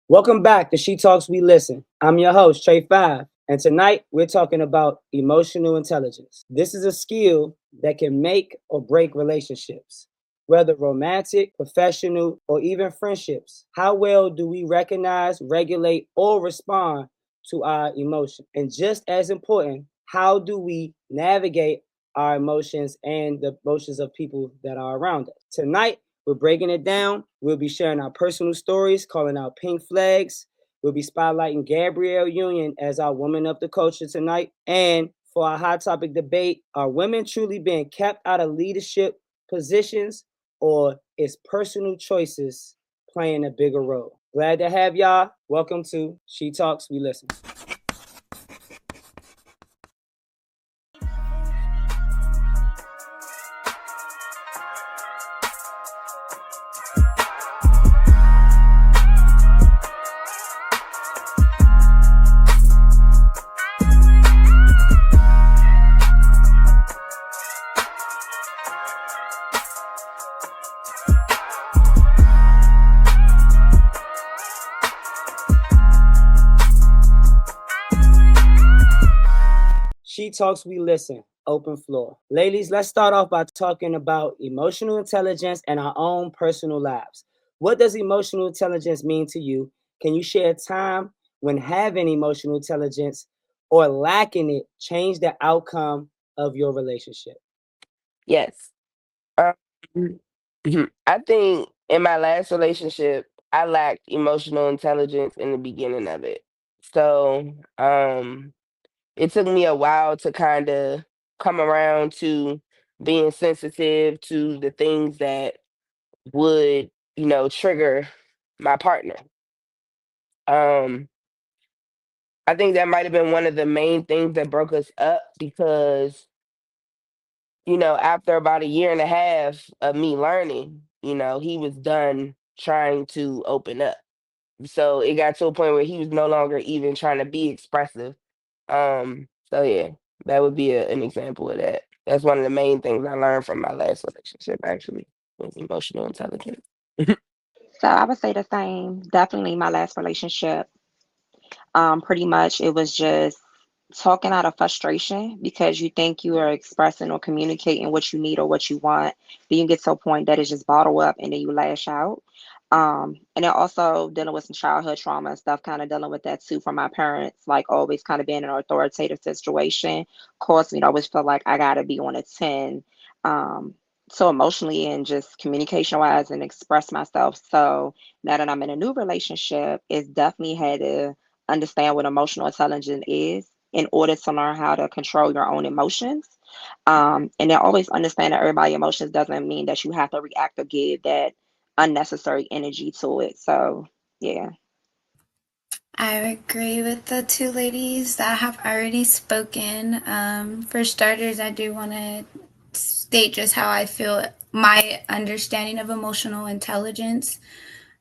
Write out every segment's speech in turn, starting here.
Welcome back to She Talks, We Listen. I'm your host, Trey Five, and tonight we're talking about emotional intelligence. This is a skill that can make or break relationships, whether romantic, professional, or even friendships. How well do we recognize, regulate, or respond to our emotions? And just as important, how do we navigate our emotions and the emotions of people that are around us? Tonight, we're breaking it down. We'll be sharing our personal stories, calling out pink flags. We'll be spotlighting Gabrielle Union as our woman of the culture tonight. And for our hot topic debate, are women truly being kept out of leadership positions, or is personal choices playing a bigger role? Glad to have y'all. Welcome to She Talks, We Listen. She Talks, We Listen. Open floor. Ladies, let's start off by talking about emotional intelligence and our own personal lives. What does emotional intelligence mean to you? Can you share a time when having emotional intelligence or lacking it changed the outcome of your relationship? Yes. Um, I think in my last relationship, I lacked emotional intelligence in the beginning of it. So it took me a while to kind of come around to being sensitive to the things that would, trigger my partner. Um, I think that might have been one of the main things that broke us up because after about a year and a half of me learning, he was done trying to open up. So it got to a point where he was no longer even trying to be expressive. So yeah, that would be an example of that. That's one of the main things I learned from my last relationship actually was emotional intelligence. So I would say the same. Definitely my last relationship. Pretty much it was just talking out of frustration because you think you are expressing or communicating what you need or what you want. Then you get to a point that it's just bottled up and then you lash out. And then also dealing with some childhood trauma and stuff, kind of dealing with that too from my parents, like always kind of being in an authoritative situation, caused me to always feel like I gotta be on a 10. Um, so emotionally and just communication wise and express myself. So now that I'm in a new relationship, it's definitely had to understand what emotional intelligence is in order to learn how to control your own emotions. And then always understand that everybody emotions doesn't mean that you have to react or give that unnecessary energy to it. So yeah. I agree with the two ladies that have already spoken. For starters, I do want to state just how I feel my understanding of emotional intelligence.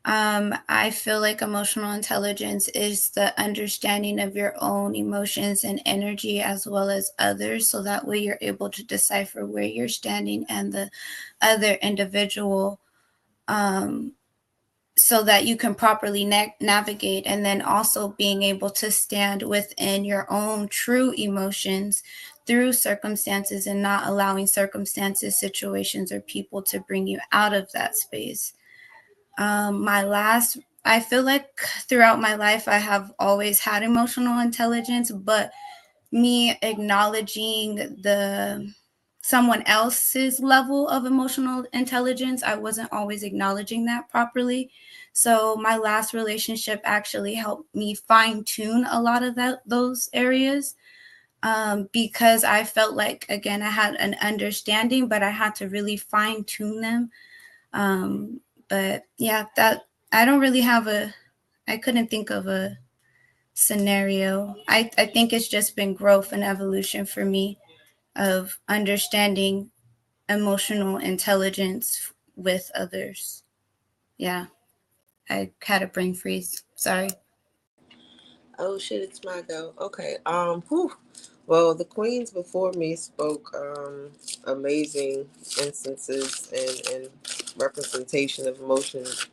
I feel like emotional intelligence is the understanding of your own emotions and energy as well as others, so that way you're able to decipher where you're standing and the other individual. Um, so that you can properly navigate, and then also being able to stand within your own true emotions through circumstances and not allowing circumstances, situations, or people to bring you out of that space. My last, I feel like throughout my life, I have always had emotional intelligence, but me acknowledging the someone else's level of emotional intelligence, I wasn't always acknowledging that properly. So my last relationship actually helped me fine tune a lot of those areas, because I felt like, again, I had an understanding, but I had to really fine tune them. But yeah, that I don't really have I couldn't think of a scenario. I think it's just been growth and evolution for me of understanding emotional intelligence with others. Yeah, I had a brain freeze. Sorry. Oh shit, it's my go. Okay. Whew. Well, the queens before me spoke amazing instances and representation of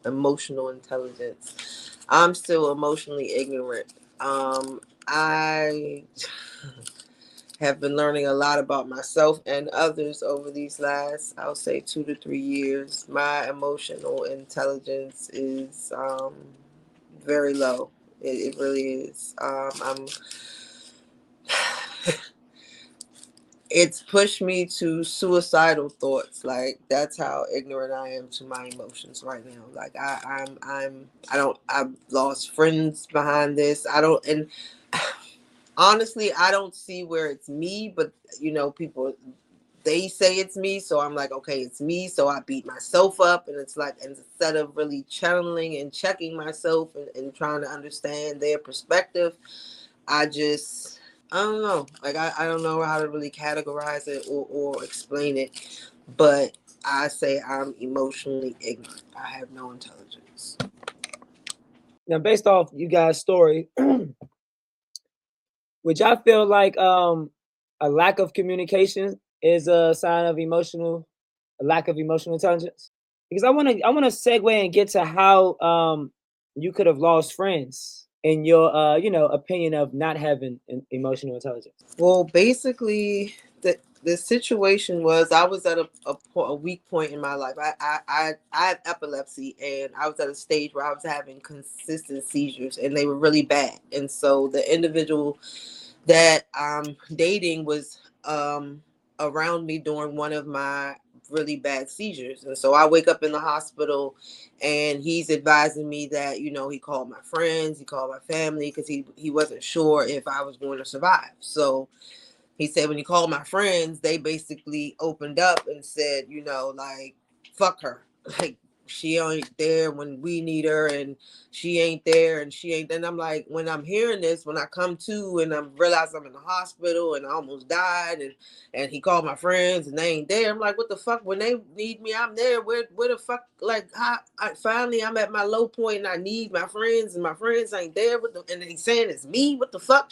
emotional intelligence. I'm still emotionally ignorant. I have been learning a lot about myself and others over these last, I'll say, 2 to 3 years. My emotional intelligence is very low. It really is. It's pushed me to suicidal thoughts. Like, that's how ignorant I am to my emotions right now. Like, I've lost friends behind this. I don't, and honestly, I don't see where it's me, but people, they say it's me, so I'm like, okay, it's me. So I beat myself up, and it's like, instead of really channeling and checking myself and trying to understand their perspective, I just, I don't know. Like, I don't know how to really categorize it or explain it, but I say I'm emotionally ignorant. I have no intelligence. Now, based off you guys' story, which I feel like a lack of communication is a sign of a lack of emotional intelligence. Because I wanna segue and get to how you could have lost friends in your opinion of not having emotional intelligence. Well, basically, the situation was I was at a weak point in my life. I have epilepsy, and I was at a stage where I was having consistent seizures, and they were really bad. And so the individual that I'm dating was around me during one of my really bad seizures. And so I wake up in the hospital, and he's advising me that, he called my friends, he called my family, because he wasn't sure if I was going to survive. So he said when he called my friends, they basically opened up and said, like, fuck her. Like, she ain't there when we need her, and she ain't there, and she ain't. And I'm like, when I'm hearing this, when I come to and I realize I'm in the hospital and I almost died, and he called my friends and they ain't there. I'm like, what the fuck? When they need me, I'm there. Where the fuck? Like, finally I'm at my low point and I need my friends, and my friends ain't there. And they saying it's me. What the fuck?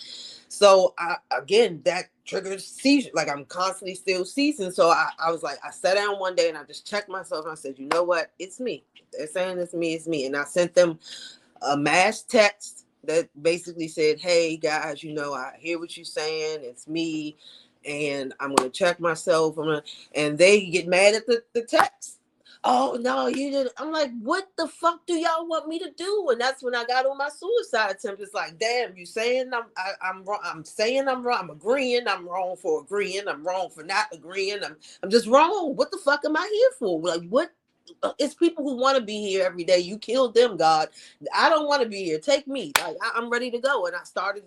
So again, that triggers seizure. Like, I'm constantly still seizing. So I was like, I sat down one day and I just checked myself, and I said, you know what? It's me. They're saying it's me. It's me. And I sent them a mass text that basically said, hey guys, I hear what you're saying. It's me. And I'm going to check myself. And they get mad at the text. Oh no, you didn't. I'm like, what the fuck do y'all want me to do? And that's when I got on my suicide attempt. It's like, damn, you saying I'm wrong. I'm saying I'm wrong. I'm agreeing. I'm wrong for agreeing. I'm wrong for not agreeing. I'm just wrong. What the fuck am I here for? Like, what? It's people who want to be here every day. You killed them, God. I don't want to be here. Take me. Like, I'm ready to go. And I started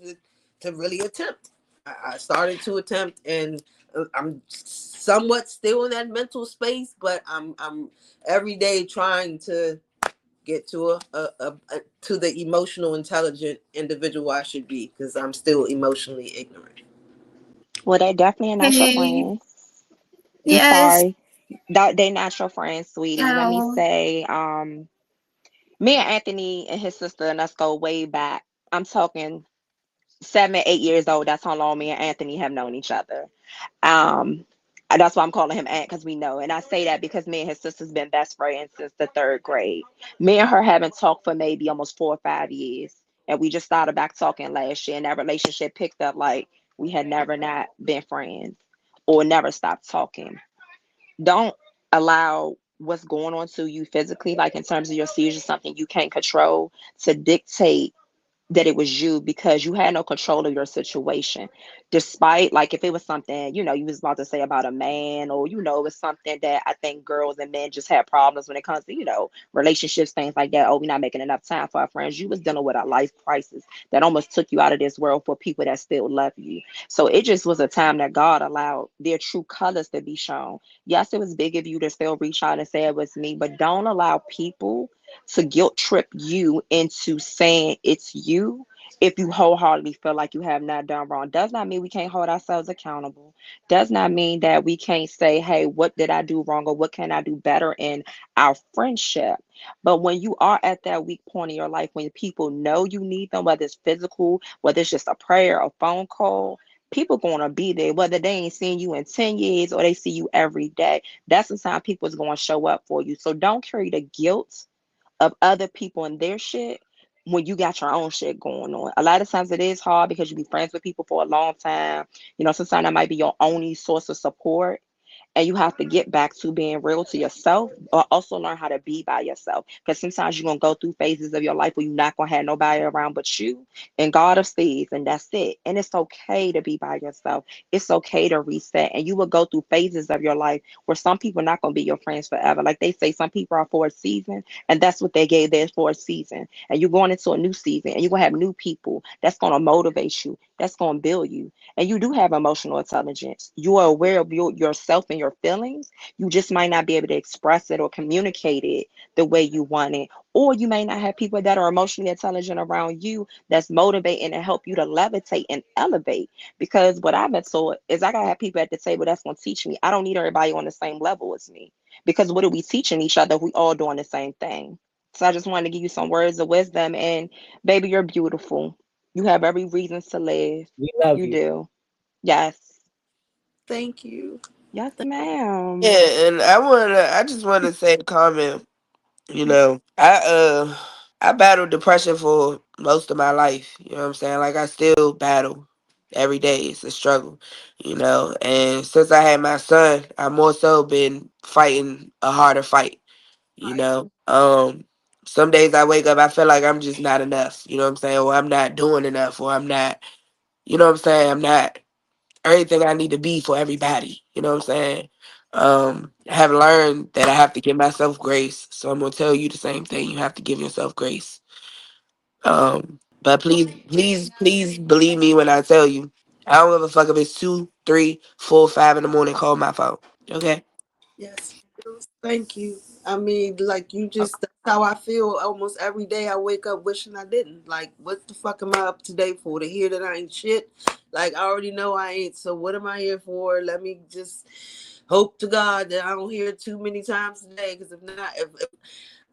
to really attempt. I started to attempt, and I'm somewhat still in that mental space, but I'm every day trying to get to to the emotional intelligent individual I should be, because I'm still emotionally ignorant. Well, they definitely are not your Hey, friends. I'm yes. sorry. They not your friends, sweetie. Let me Oh, say, me and Anthony and his sister and us go way back. I'm talking 7, 8 years old. That's how long me and Anthony have known each other. Um, and that's why I'm calling him Aunt, because we know. And I say that because me and his sister's been best friends since the third grade. Me and her haven't talked for maybe almost 4 or 5 years. And we just started back talking last year. And that relationship picked up like we had never not been friends or never stopped talking. Don't allow what's going on to you physically, like in terms of your seizures, something you can't control, to dictate that it was you, because you had no control of your situation. Despite, like, if it was something, you was about to say about a man, or it was something that I think girls and men just have problems when it comes to, relationships, things like that. Oh, we're not making enough time for our friends. You was dealing with a life crisis that almost took you out of this world for people that still love you. So it just was a time that God allowed their true colors to be shown. Yes, it was big of you to still reach out and say it was me, but don't allow people to guilt trip you into saying it's you. If you wholeheartedly feel like you have not done wrong, does not mean we can't hold ourselves accountable. Does not mean that we can't say, hey, what did I do wrong, or what can I do better in our friendship? But when you are at that weak point in your life, when people know you need them, whether it's physical, whether it's just a prayer, a phone call, people gonna be there, whether they ain't seen you in 10 years or they see you every day. That's the time people's gonna show up for you. So don't carry the guilt of other people and their shit when you got your own shit going on. A lot of times it is hard because you be friends with people for a long time. Sometimes that might be your only source of support, and you have to get back to being real to yourself, or also learn how to be by yourself, because sometimes you're going to go through phases of your life where you're not going to have nobody around but you and God of Steves, and that's it. And it's okay to be by yourself. It's okay to reset, and you will go through phases of your life where some people are not going to be your friends forever. Like they say, some people are for a season, and that's what they gave there for a season. And you're going into a new season, and you're going to have new people that's going to motivate you, that's going to build you. And you do have emotional intelligence. You are aware of yourself and your feelings. You just might not be able to express it or communicate it the way you want it. Or you may not have people that are emotionally intelligent around you that's motivating and help you to levitate and elevate. Because what I've been told is I gotta have people at the table that's gonna teach me. I don't need everybody on the same level as me. Because what are we teaching each other if we all doing the same thing? So I just wanted to give you some words of wisdom. And baby, you're beautiful. You have every reason to live. We love You you. do. Yes. Thank you. Yes, ma'am. Yeah, and I just wanna say a comment. I battled depression for most of my life. You know what I'm saying? Like I still battle every day. It's a struggle, And since I had my son, I more so been fighting a harder fight, you know. Some days I wake up, I feel like I'm just not enough, you know what I'm saying? Or I'm not doing enough, or I'm not, you know what I'm saying? I'm not everything I need to be for everybody, you know what I'm saying? I have learned that I have to give myself grace. So I'm gonna tell you the same thing. You have to give yourself grace. But please, please, please believe me when I tell you, I don't give a fuck if it's 2, 3, 4, 5 in the morning. Call my phone. Okay? Yes. Thank you. I mean, like you just that's how I feel almost every day. I wake up wishing I didn't. Like, what the fuck am I up today for? To hear that I ain't shit? Like, I already know I ain't. So what am I here for? Let me just hope to God that I don't hear it too many times today. Because if not, if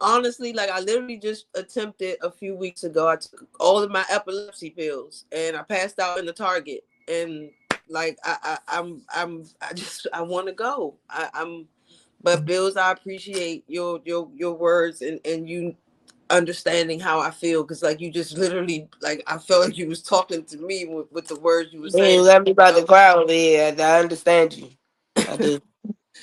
honestly, like I literally just attempted a few weeks ago. I took all of my epilepsy pills and I passed out in the Target. And like I want to go. But Bills, I appreciate your words and you understanding how I feel, because like you just literally, like I felt like you was talking to me with the words you were Yeah, saying. you got me about to So, cry over here. I understand you. I do.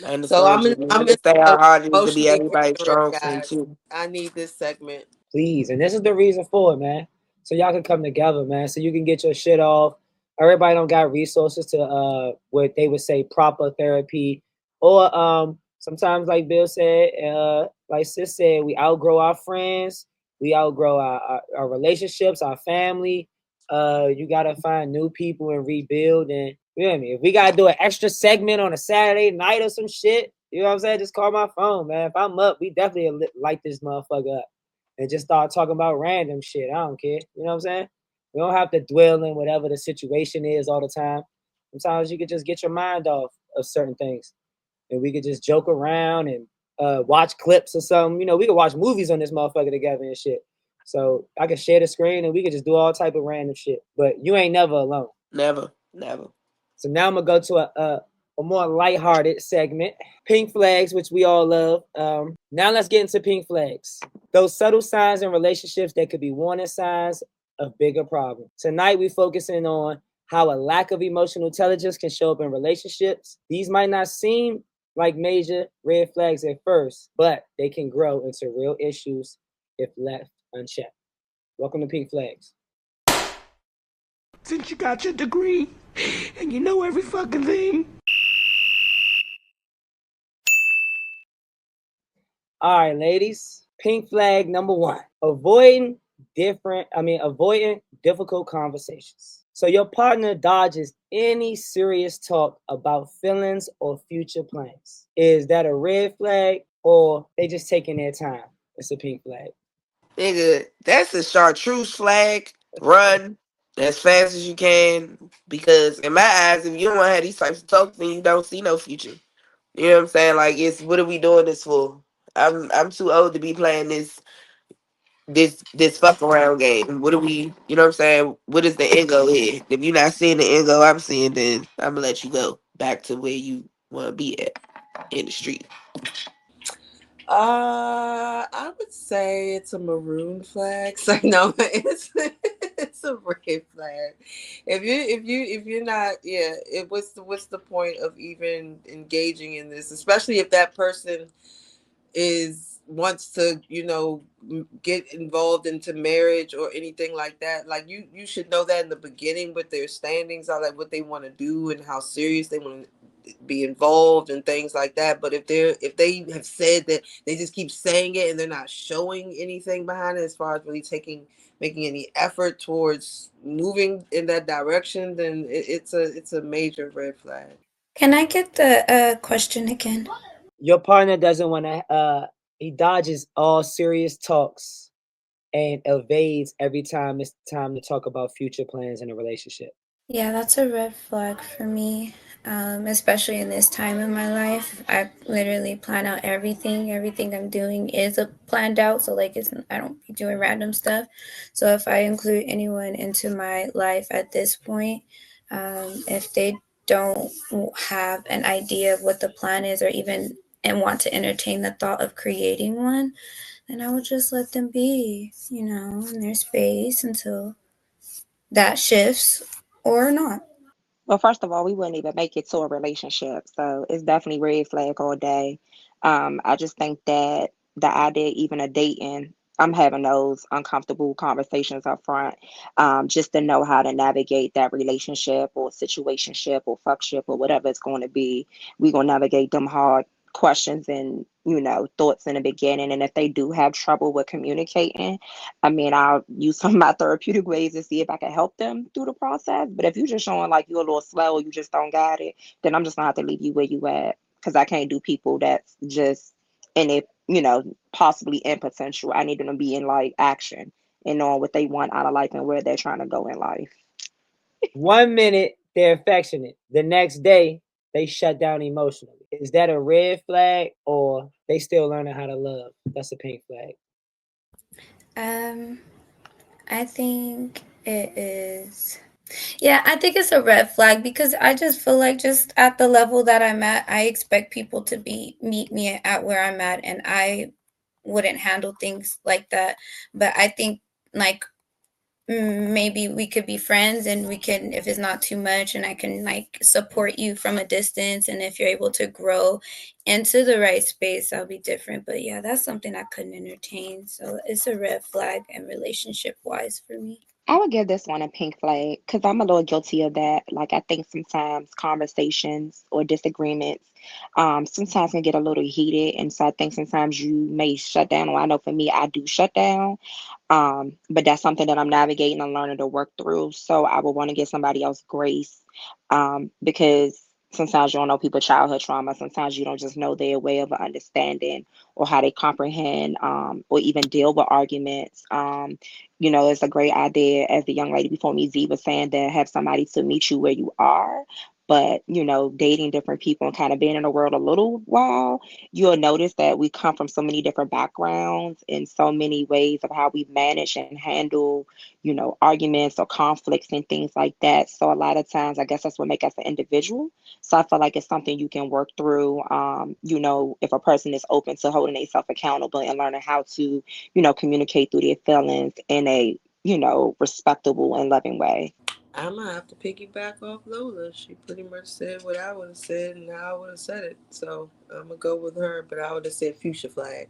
I so understand you. I I'm in understand how hard it is to be emotionally everybody's ignorant, strong friend guys. too. I need this segment. Please. And this is the reason for it, man. So y'all can come together, man. So you can get your shit off. Everybody don't got resources to what they would say proper therapy. Or sometimes like Bill said, like Sis said, we outgrow our friends, we outgrow our relationships, our family. You gotta find new people and rebuild. And you know what I mean? If we gotta do an extra segment on a Saturday night or some shit, you know what I'm saying? Just call my phone, man. If I'm up, we definitely light this motherfucker up and just start talking about random shit. I don't care. You know what I'm saying? We don't have to dwell in whatever the situation is all the time. Sometimes you could just get your mind off of certain things, and we could just joke around and watch clips or something. We could watch movies on this motherfucker together and shit. So I could share the screen and we could just do all type of random shit. But you ain't never alone. Never, never. So now I'm gonna go to a more lighthearted segment. Pink flags, which we all love. Now let's get into pink flags. Those subtle signs in relationships that could be warning signs of bigger problems. Tonight we're focusing on how a lack of emotional intelligence can show up in relationships. These might not seem like major red flags at first, but they can grow into real issues if left unchecked. Welcome to Pink Flags. Since you got your degree and you know every fucking thing. All right, ladies. Pink flag number one. Avoiding difficult conversations. So your partner dodges any serious talk about feelings or future plans. Is that a red flag or they just taking their time? It's a pink flag. Nigga, that's a chartreuse flag. Run as fast as you can. Because in my eyes, if you don't want to have these types of talks, then you don't see no future. You know what I'm saying? Like, it's what are we doing this for? I'm too old to be playing this fuck around game. What are we? You know what I'm saying? What is the end goal here? If you're not seeing the end goal I'm seeing, then I'm gonna let you go back to where you want to be at in the street. I would say it's a maroon flag. So no, it's a red flag. If you're not, yeah, what's the point of even engaging in this, especially if that person is wants to get involved into marriage or anything like that. Like you should know that in the beginning, what their standings are, like what they want to do and how serious they want to be involved and things like that. But if they have said that, they just keep saying it and they're not showing anything behind it as far as really making any effort towards moving in that direction, then it's a major red flag. Can I get the question again? Your partner doesn't want to, he dodges all serious talks and evades every time it's time to talk about future plans in a relationship. Yeah, that's a red flag for me, especially in this time in my life. I literally plan out everything. Everything I'm doing is planned out, so like I don't be doing random stuff. So if I include anyone into my life at this point, if they don't have an idea of what the plan is, or even and want to entertain the thought of creating one, then I would just let them be, in their space until that shifts or not. Well, first of all, we wouldn't even make it to a relationship. So it's definitely red flag all day. I just think that the idea even of dating, I'm having those uncomfortable conversations up front, just to know how to navigate that relationship or situationship or fuckship or whatever it's going to be. We're going to navigate them hard questions and thoughts in the beginning. And if they do have trouble with communicating, I mean, I'll use some of my therapeutic ways to see if I can help them through the process. But if you're just showing like you're a little slow or you just don't got it, then I'm just gonna have to leave you where you at, because I can't do people that's just in it, possibly in potential. I need them to be in like action and knowing what they want out of life and where they're trying to go in life. 1 minute they're affectionate, the next day they shut down emotionally. Is that a red flag or they still learning how to love? That's a pink flag. Um, I think it is. Yeah, I think it's a red flag because I just feel like just at the level that I'm at, I expect people to meet me at where I'm at, and I wouldn't handle things like that. But I think like maybe we could be friends, and we can, if it's not too much, and I can like support you from a distance, and if you're able to grow into the right space, I'll be different. But yeah, that's something I couldn't entertain, so it's a red flag and relationship wise for me. I would give this one a pink flag because I'm a little guilty of that. Like, I think sometimes conversations or disagreements sometimes can get a little heated. And so I think sometimes you may shut down, or I know for me, I do shut down. But that's something that I'm navigating and learning to work through. So I would want to give somebody else grace, because sometimes you don't know people's childhood trauma. Sometimes you don't just know their way of understanding or how they comprehend, or even deal with arguments. It's a great idea, as the young lady before me, Z, was saying, that have somebody to meet you where you are. But, dating different people and kind of being in the world a little while, you'll notice that we come from so many different backgrounds and so many ways of how we manage and handle, arguments or conflicts and things like that. So a lot of times, I guess that's what makes us an individual. So I feel like it's something you can work through, if a person is open to holding themselves accountable and learning how to, communicate through their feelings in a, respectable and loving way. I'm gonna have to piggyback off Lola. She pretty much said what I would have said and how I would have said it. So I'm gonna go with her, but I would have said fuchsia flag.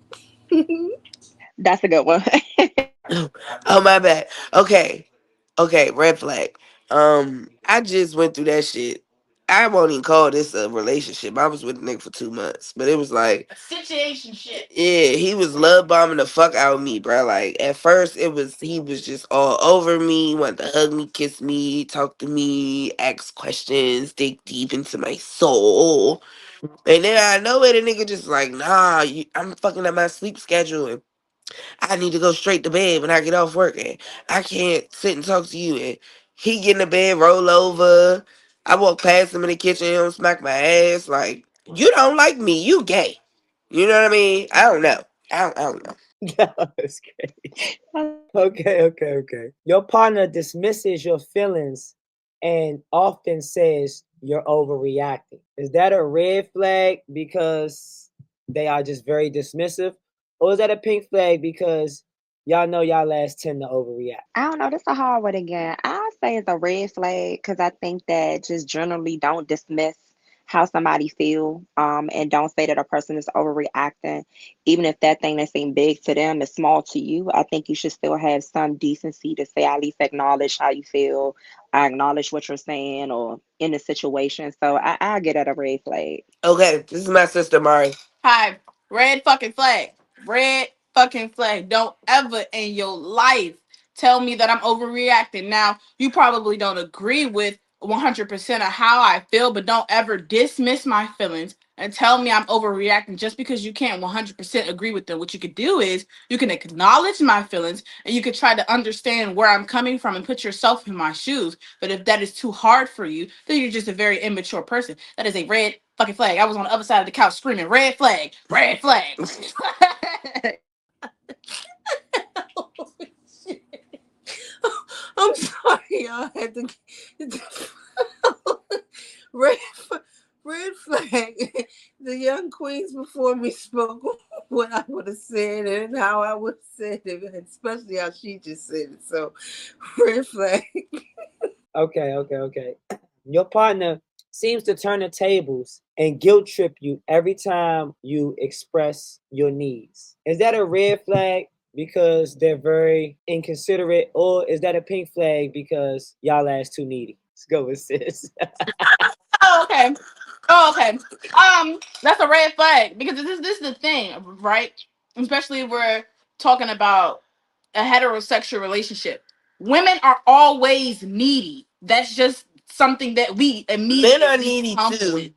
That's a good one. Oh my bad. Okay. Okay, red flag. I just went through that shit. I won't even call this a relationship. I was with a nigga for 2 months, but it was like a situation shit. Yeah, he was love bombing the fuck out of me, bro. Like at first, he was just all over me, wanted to hug me, kiss me, talk to me, ask questions, dig deep into my soul. And then I know it, a nigga just like, nah, I'm fucking up my sleep schedule. I need to go straight to bed when I get off work, and I can't sit and talk to you. And he get in the bed, roll over. I walk past him in the kitchen, he don't smack my ass. Like, you don't like me, you gay. You know what I mean? I don't know. I don't know. That was great. Okay. Your partner dismisses your feelings and often says you're overreacting. Is that a red flag? Because they are just very dismissive? Or is that a pink flag because y'all know y'all ass tend to overreact? I don't know. That's a hard one again. I say it's a red flag because I think that just generally don't dismiss how somebody feel, and don't say that a person is overreacting, even if that thing that seemed big to them is small to you. I think you should still have some decency to say at least acknowledge how you feel, acknowledge what you're saying or in the situation. So I get at a red flag. Okay, this is my sister Mari. Hi, red fucking flag. Red fucking flag. Don't ever in your life tell me that I'm overreacting. Now, you probably don't agree with 100% of how I feel, but don't ever dismiss my feelings and tell me I'm overreacting just because you can't 100% agree with them. What you could do is you can acknowledge my feelings and you could try to understand where I'm coming from and put yourself in my shoes. But if that is too hard for you, then you're just a very immature person. That is a red fucking flag. I was on the other side of the couch screaming, red flag, red flag. Oh, shit. I'm sorry, y'all had to red red flag. The young queens before me spoke what I would have said and how I would have said it, especially how she just said it. So, red flag. Okay. Your partner seems to turn the tables and guilt trip you every time you express your needs. Is that a red flag because they're very inconsiderate, or is that a pink flag because y'all ass too needy? Let's go with sis. Oh, okay. Oh, okay. That's a red flag because this is the thing, right? Especially if we're talking about a heterosexual relationship. Women are always needy. That's just something that we immediately men are needy too. With.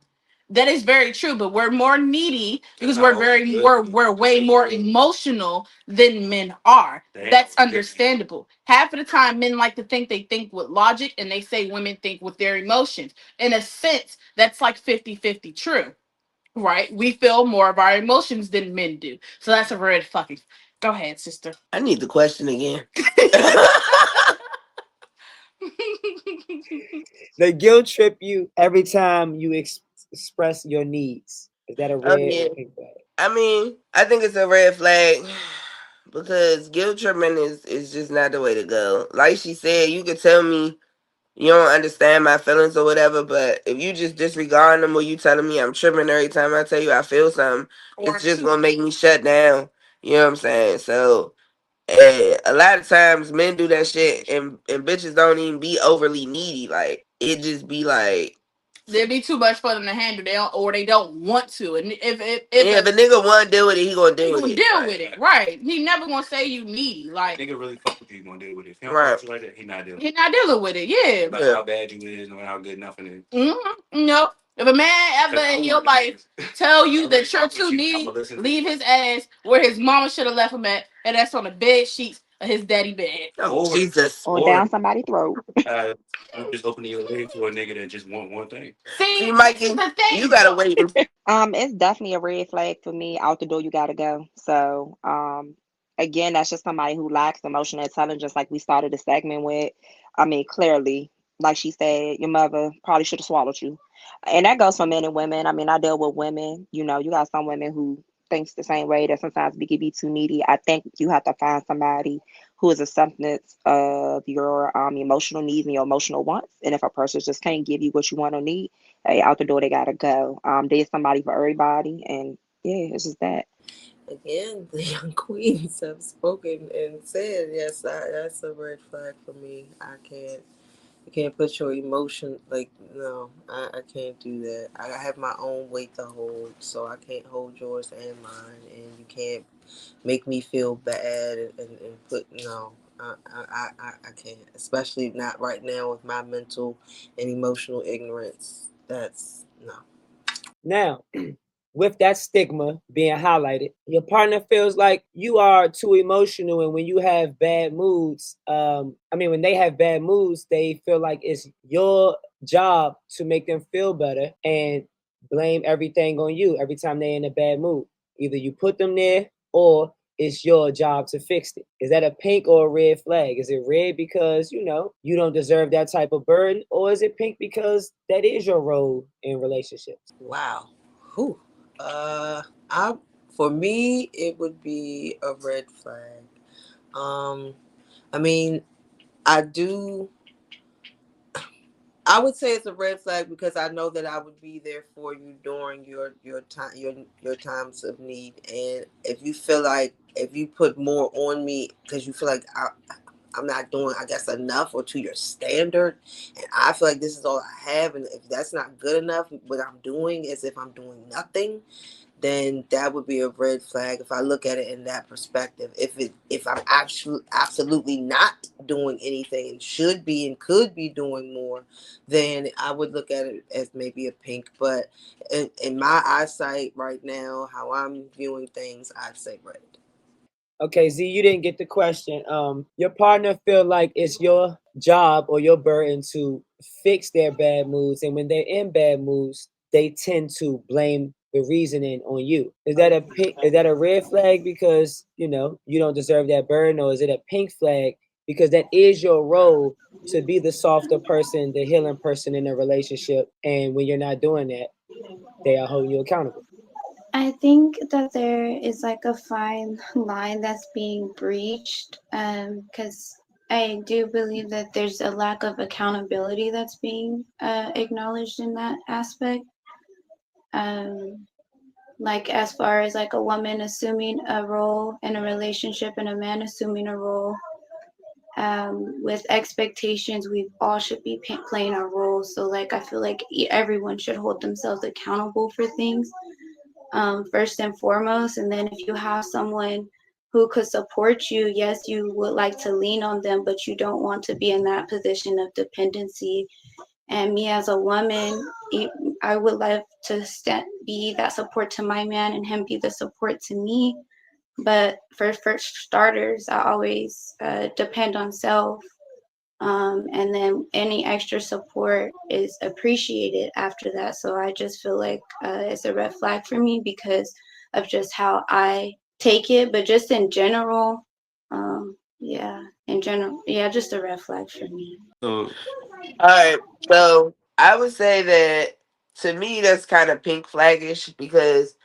That is very true, but we're more needy because we're way more emotional than men are. That's understandable. Half of the time men like to think they think with logic and they say women think with their emotions. In a sense, that's like 50-50 true. Right? We feel more of our emotions than men do. So that's a red fucking. Go ahead, sister. I need the question again. They guilt trip you every time you express your needs. Is that a red Yeah. or pink flag? I mean, I think it's a red flag because guilt tripping is just not the way to go. Like she said, you could tell me you don't understand my feelings or whatever, but if you just disregard them or you telling me I'm tripping every time I tell you I feel something, it's just gonna make me shut down. You know what I'm saying? So, and a lot of times men do that shit and bitches don't even be overly needy. Like it just be like there'd be too much for them to handle. They don't, or they don't want to. And if a nigga want to deal with it, he gonna deal with it. He gonna deal with it, right? He never gonna say you needy. Like nigga really fuck with you, he gonna deal with it. If he don't fuck with you like that, he not dealing. He not dealing with it. Yeah, about how bad you is and how good nothing is. Mm-hmm. Nope. If a man ever in your life tell you that you're too needy, leave his ass where his mama should have left him at, and that's on the bed sheets of his daddy bed. Oh, Jesus. Or down somebody's throat. I'm just opening your leg for a nigga that just want one thing. See, Mikey, the thing. You gotta wait. It's definitely a red flag for me. Out the door, you gotta go. So, again, that's just somebody who lacks emotional intelligence, like we started the segment with. I mean, clearly, like she said, your mother probably should have swallowed you, and that goes for men and women. I mean, I deal with women. You know, you got some women who thinks the same way that sometimes we can be too needy. I think you have to find somebody who is acceptance of your emotional needs and your emotional wants. And if a person just can't give you what you want or need, hey, out the door they gotta go. There's somebody for everybody, and yeah, it's just that. Again, the young queens have spoken and said, yes, that's a red flag for me. I can't. You can't put your emotion like no. I can't do that. I have my own weight to hold, so I can't hold yours and mine. And you can't make me feel bad and put no. I can't, especially not right now with my mental and emotional ignorance. That's no. Now, with that stigma being highlighted, your partner feels like you are too emotional, and when you have bad moods, when they have bad moods, they feel like it's your job to make them feel better and blame everything on you every time they're in a bad mood. Either you put them there or it's your job to fix it. Is that a pink or a red flag? Is it red because you don't deserve that type of burden, or is it pink because that is your role in relationships? Wow. Whew. I for me it would be a red flag. Um, I mean, I do. I would say it's a red flag because I know that I would be there for you during your time your times of need, and if you feel like if you put more on me because you feel like I'm not doing I guess enough or to your standard, and I feel like this is all I have, and if that's not good enough, what I'm doing is if I'm doing nothing, then that would be a red flag if I look at it in that perspective. If I'm actually absolutely not doing anything and should be and could be doing more, then I would look at it as maybe a pink. But in my eyesight right now, how I'm viewing things, I'd say red. Okay, Z, you didn't get the question. Your partner feel like it's your job or your burden to fix their bad moods, and when they're in bad moods, they tend to blame the reasoning on you. Is that a pink? Is that a red flag because you don't deserve that burden, or is it a pink flag because that is your role to be the softer person, the healing person in a relationship, and when you're not doing that, they are holding you accountable. I think that there is like a fine line that's being breached, because I do believe that there's a lack of accountability that's being acknowledged in that aspect. Um, like as far as like a woman assuming a role in a relationship and a man assuming a role, with expectations, we all should be playing our roles. So like I feel like everyone should hold themselves accountable for things, first and foremost. And then if you have someone who could support you, yes, you would like to lean on them, but you don't want to be in that position of dependency. And me as a woman, I would love to be that support to my man and him be the support to me. But for starters, I always depend on self, and then any extra support is appreciated after that. So I just feel like it's a red flag for me because of just how I take it. But just in general, yeah, in general, yeah, just a red flag for me. All right. So I would say that to me that's kind of pink flaggish because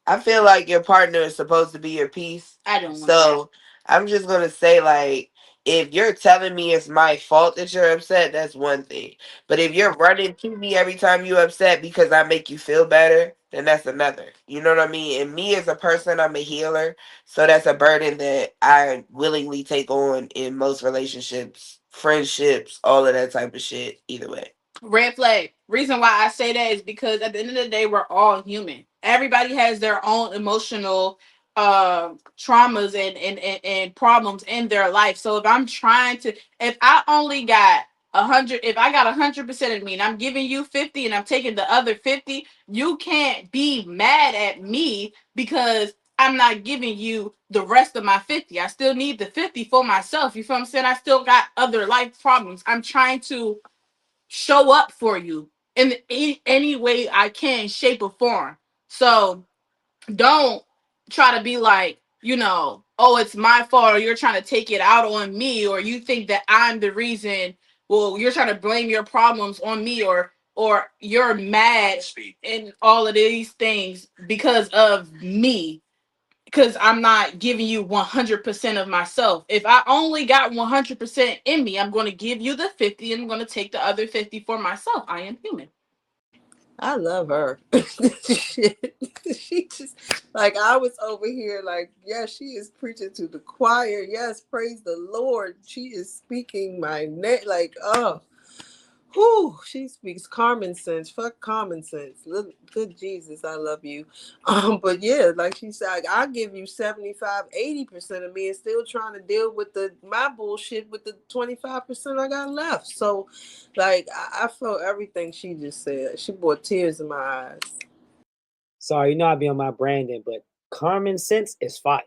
I feel like your partner is supposed to be your piece. I don't want so that. I'm just gonna say like if you're telling me it's my fault that you're upset, that's one thing. But if you're running to me every time you're upset because I make you feel better, then that's another. You know what I mean? And me as a person, I'm a healer. So that's a burden that I willingly take on in most relationships, friendships, all of that type of shit, either way. Red flag. Reason why I say that is because at the end of the day, we're all human. Everybody has their own emotional traumas and problems in their life. So if I'm trying to, if I only got 100, if I got 100% of me and I'm giving you 50 and I'm taking the other 50, you can't be mad at me because I'm not giving you the rest of my 50. I still need the 50 for myself. You feel what I'm saying? I still got other life problems. I'm trying to show up for you in any way I can, shape or form. So don't try to be like, oh, it's my fault, or you're trying to take it out on me, or you think that I'm the reason. Well, you're trying to blame your problems on me, or you're mad and all of these things because of me because I'm not giving you 100% of myself. If I only got 100% in me, I'm going to give you the 50 and I'm going to take the other 50 for myself. I am human. I love her. Shit. She just like I was over here like, yes, she is preaching to the choir. Yes, praise the Lord. She is speaking my name. Like, oh, whew, she speaks common sense. Fuck common sense. Good Jesus, I love you. But yeah, like she said, I'll give you 75, 80% of me and still trying to deal with my bullshit with the 25% I got left. So like I felt everything she just said. She brought tears in my eyes. Sorry, I be on my branding, but common sense is fire.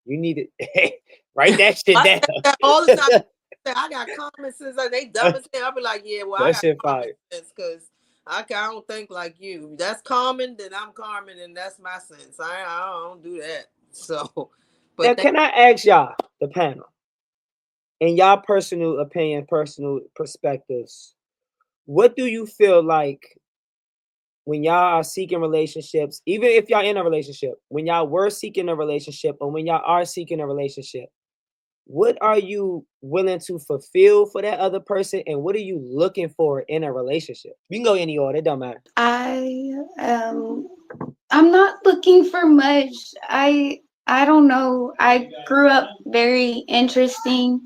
You need it. Write that shit I down. say that all the time. I got common sense. Like they dumb as hell. I'll be like, yeah, well, I That got shit common fire. sense because I don't think like you. That's common, then I'm common, and that's my sense. I don't do that. So, Now, but can I ask y'all, the panel, in y'all personal opinion, personal perspectives, what do you feel like when y'all are seeking relationships, even if y'all in a relationship, when y'all were seeking a relationship or when y'all are seeking a relationship, what are you willing to fulfill for that other person, and what are you looking for in a relationship? You can go any order, it don't matter. I'm not looking for much. I don't know. I grew up very interesting.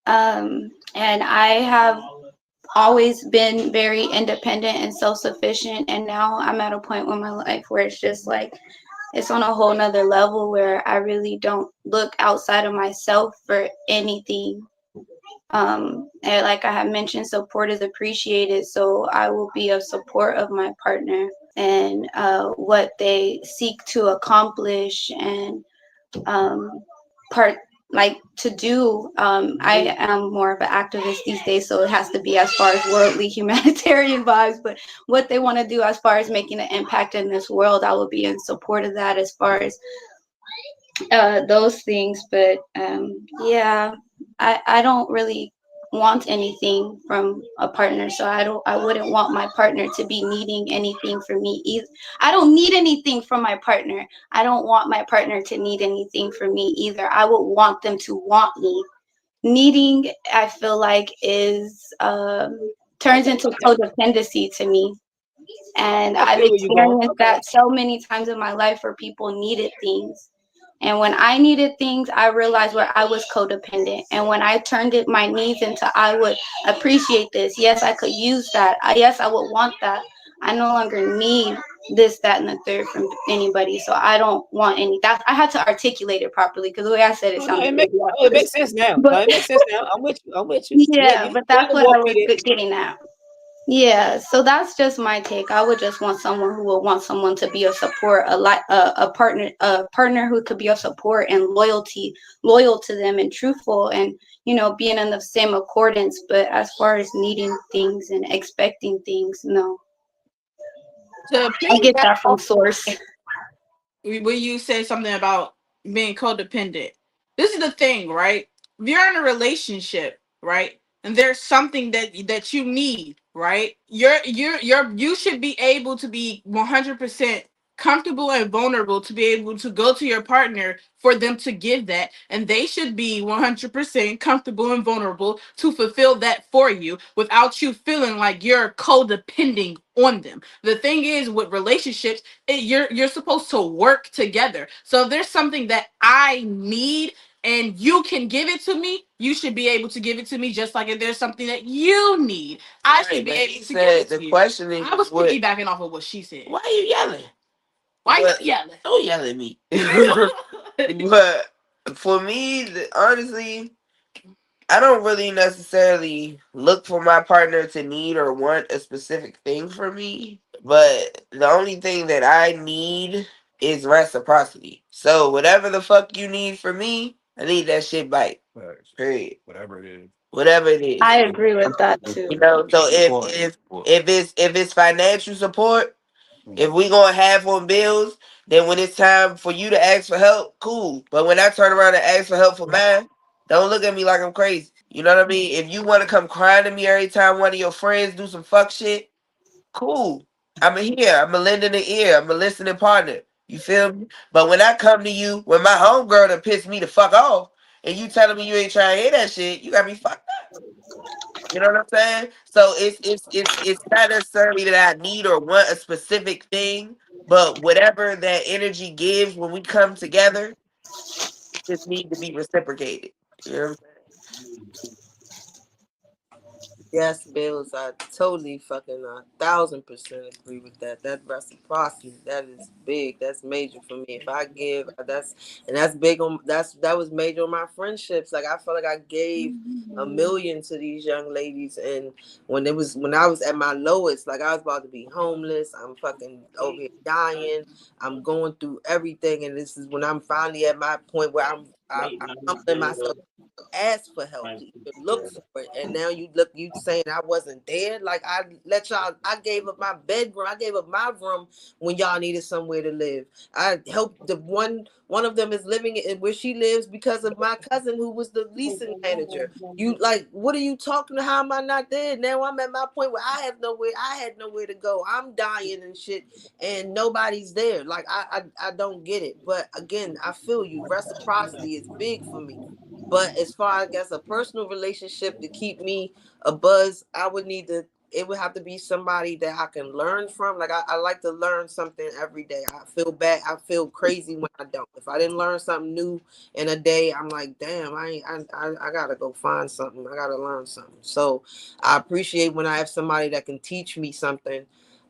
And I have always been very independent and self-sufficient, and now I'm at a point in my life where it's just like it's on a whole nother level where I really don't look outside of myself for anything. And like I have mentioned, support is appreciated, so I will be of support of my partner and what they seek to accomplish and part like to do. I am more of an activist these days, so it has to be as far as worldly humanitarian vibes, but what they want to do as far as making an impact in this world, I will be in support of that as far as those things. But yeah, I don't really want anything from a partner, so I wouldn't want my partner to be needing anything from me either. I don't need anything from my partner. I don't want my partner to need anything from me either. I would want them to want me. Needing, I feel like, is turns into codependency to me, and I I've feel where you going. experienced Okay. that so many times in my life where people needed things. And when I needed things, I realized where I was codependent. And when I turned it my needs into I would appreciate this. Yes, I could use that. Yes, I would want that. I no longer need this, that, and the third from anybody. So I don't want any. That I had to articulate it properly because the way I said it No, sounded it makes idiotic. sense now. No, But it makes sense now. I'm with you. I'm with you. Yeah, yeah, you but had that's to what I walk me was there. getting at. Yeah, so that's just my take. I would just want someone who would want someone to be a support, a partner who could be a support and loyal to them and truthful, and being in the same accordance. But as far as needing things and expecting things, no, To I get piggyback that from off source. when you said something about being codependent, this is the thing, right? If you're in a relationship, right, and there's something that you need, right, you should be able to be 100% comfortable and vulnerable to be able to go to your partner for them to give that, and they should be 100% comfortable and vulnerable to fulfill that for you without you feeling like you're codepending on them. The thing is with relationships, you're supposed to work together. So if there's something that I need and you can give it to me, you should be able to give it to me. Just like if there's something that you need, I should be able to give it to you. The question is, I was piggybacking off of what she said. Why are you yelling? Why you yelling? Don't yell at me. But for me, honestly, I don't really necessarily look for my partner to need or want a specific thing from me. But the only thing that I need is reciprocity. So whatever the fuck you need from me, I need that shit back. Period. Whatever it is. Whatever it is. I agree with that too. So if it's financial support, if we gonna have on bills, then when it's time for you to ask for help, cool. But when I turn around and ask for help for mine, don't look at me like I'm crazy. You know what I mean? If you want to come crying to me every time one of your friends do some fuck shit, cool. I'm here. I'm a lending an ear. I'm a listening partner. You feel me? But when I come to you, when my homegirl done pissed me the fuck off, and you telling me you ain't trying to hear that shit, you got me fucked up. You know what I'm saying? So it's not necessarily that I need or want a specific thing, but whatever that energy gives when we come together, just need to be reciprocated. You know what I'm saying? Yes, Bills. I totally fucking 1,000% agree with that. That reciprocity, that is big. That's major for me. If I give, that's big on that was major on my friendships. Like I felt like I gave a million to these young ladies, and when I was at my lowest, like I was about to be homeless. I'm fucking over here dying. I'm going through everything, and this is when I'm finally at my point where I'm I'm humbling myself ask for help, to even look for it. And now you saying I wasn't there. Like I let y'all, I gave up my bedroom, I gave up my room when y'all needed somewhere to live. I helped the one of them is living in where she lives because of my cousin who was the leasing manager. You like, what are you talking to? How am I not there? Now I'm at my point where I had nowhere to go. I'm dying and shit and nobody's there. Like I don't get it. But again, I feel you. Reciprocity is big for me. But as far as I guess a personal relationship to keep me a buzz, I would need to. It would have to be somebody that I can learn from. Like I like to learn something every day. I feel bad. I feel crazy when I don't. If I didn't learn something new in a day, I'm like, damn, I gotta go find something. I gotta learn something. So I appreciate when I have somebody that can teach me something,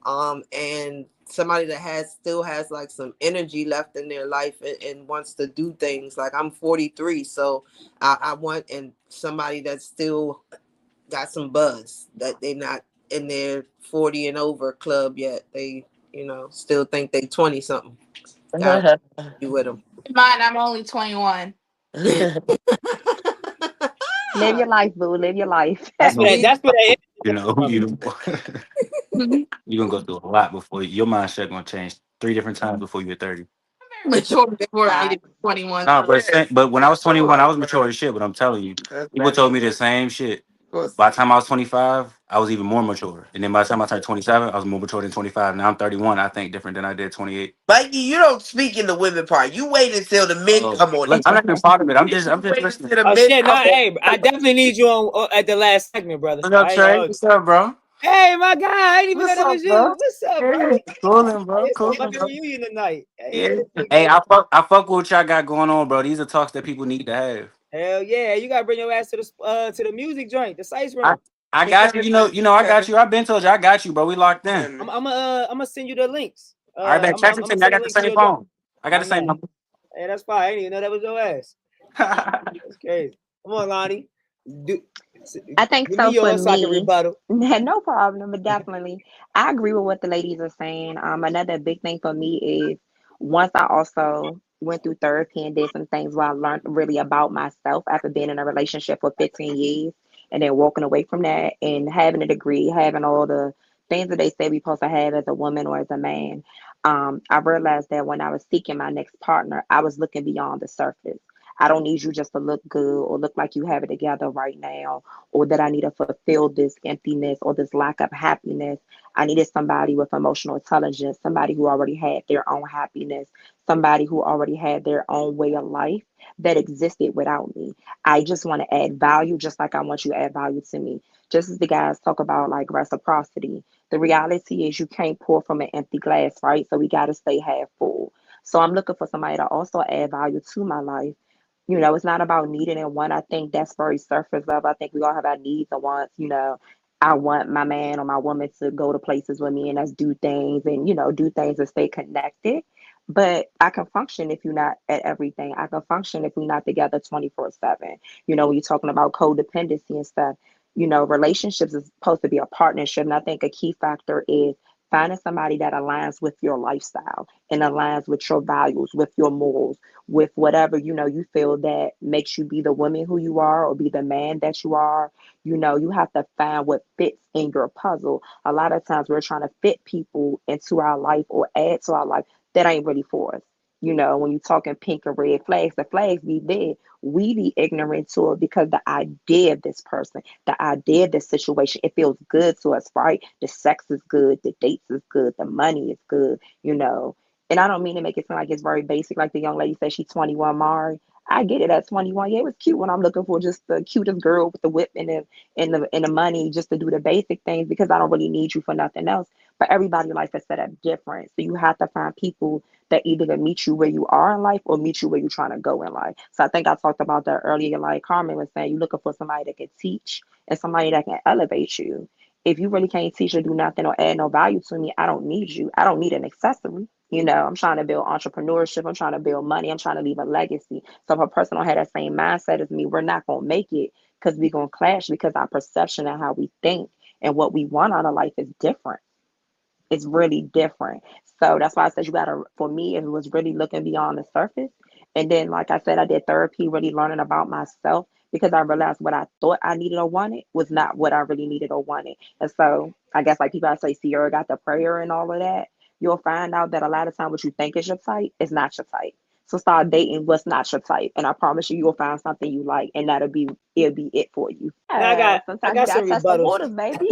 and somebody that still has like some energy left in their life and wants to do things. Like I'm 43, so I want and somebody that still got some buzz, that they not in their 40 and over club yet. They, still think they 20 something. Gotta be with them. Mine, I'm only 21. Live your life, boo. Live your life. That's where that. Me, That's where that You know, energy you you're gonna go through a lot before your mindset gonna change 3 different times before you hit 30. Very mature before me to be Facts. 21. No, but when I was 21, I was mature as shit. But I'm telling you, people told me the same shit. By the time I was 25, I was even more mature. And then by the time I turned 27, I was more mature than 25. Now I'm 31. I think different than I did 28. Mikey, you don't speak in the women part. You wait until the men Oh, come on. look, I'm not even part of it. I'm just Wait listening. until the Oh men shit! No, come on. hey, I definitely need you on at the last segment, brother. What's up, I ain't gonna Trey? hold you. What's up, bro? Hey, my guy, I didn't even know What's that up, was you. bro? What's up, bro? Yeah, coolin', Hey, bro. it's a Coolin', fucking bro. reunion tonight. Hey, Yeah. this Hey, nigga. I fuck with what y'all got going on, bro. These are talks that people need to have. Hell yeah, you gotta bring your ass to the music joint, the Sice I room. I got you. I got you. I've been told you. I got you, bro. We locked in. I'm gonna send you the links. All right, man. I'm Text it gonna to me. I send the got the link to same your joint. phone. I got My the same man. number. Hey, that's fine. I didn't even know that was your ass. That's crazy. Come on, Lonnie. Do, I think give me so for yours so I can me. rebuttal. No problem, but definitely. I agree with what the ladies are saying. Another big thing for me is once I also went through therapy and did some things where I learned really about myself after being in a relationship for 15 years and then walking away from that and having a degree, having all the things that they say we supposed to have as a woman or as a man. I realized that when I was seeking my next partner, I was looking beyond the surface. I don't need you just to look good or look like you have it together right now, or that I need to fulfill this emptiness or this lack of happiness. I needed somebody with emotional intelligence, somebody who already had their own happiness, somebody who already had their own way of life that existed without me. I just want to add value just like I want you to add value to me. Just as the guys talk about like reciprocity, the reality is you can't pour from an empty glass, right? So we got to stay half full. So I'm looking for somebody to also add value to my life. It's not about needing and want. I think that's very surface level. I think we all have our needs and wants. I want my man or my woman to go to places with me and us do things and, do things and stay connected. But I can function if you're not at everything. I can function if we're not together 24/7. When you're talking about codependency and stuff, relationships is supposed to be a partnership. And I think a key factor is finding somebody that aligns with your lifestyle and aligns with your values, with your morals, with whatever you feel that makes you be the woman who you are or be the man that you are. You have to find what fits in your puzzle. A lot of times we're trying to fit people into our life or add to our life that ain't really for us. When you're talking pink and red flags, the flags be there. We be ignorant to it because the idea of this person, the idea of this situation, it feels good to us, right? The sex is good, the dates is good, the money is good. And I don't mean to make it sound like it's very basic, like the young lady said she's 21, Mari. I get it at 21. Yeah, it was cute when I'm looking for just the cutest girl with the whip and the money just to do the basic things because I don't really need you for nothing else. But everybody's life is set up different. So you have to find people that either can meet you where you are in life or meet you where you're trying to go in life. So I think I talked about that earlier, like Carmen was saying, you're looking for somebody that can teach and somebody that can elevate you. If you really can't teach or do nothing or add no value to me, I don't need you. I don't need an accessory. I'm trying to build entrepreneurship. I'm trying to build money. I'm trying to leave a legacy. So if a person don't have that same mindset as me, we're not going to make it because we're going to clash because our perception and how we think and what we want out of life is different. It's really different. So that's why I said you got to, for me, if it was really looking beyond the surface, And then, like I said, I did therapy, really learning about myself because I realized what I thought I needed or wanted was not what I really needed or wanted. And so I guess like people I say Sierra got the prayer and all of that, you'll find out that a lot of time what you think is your type is not your type. So start dating what's not your type. And I promise you you'll find something you like and it'll be it for you. Now I Sometimes you got some gotta test the rebuttals. waters, baby.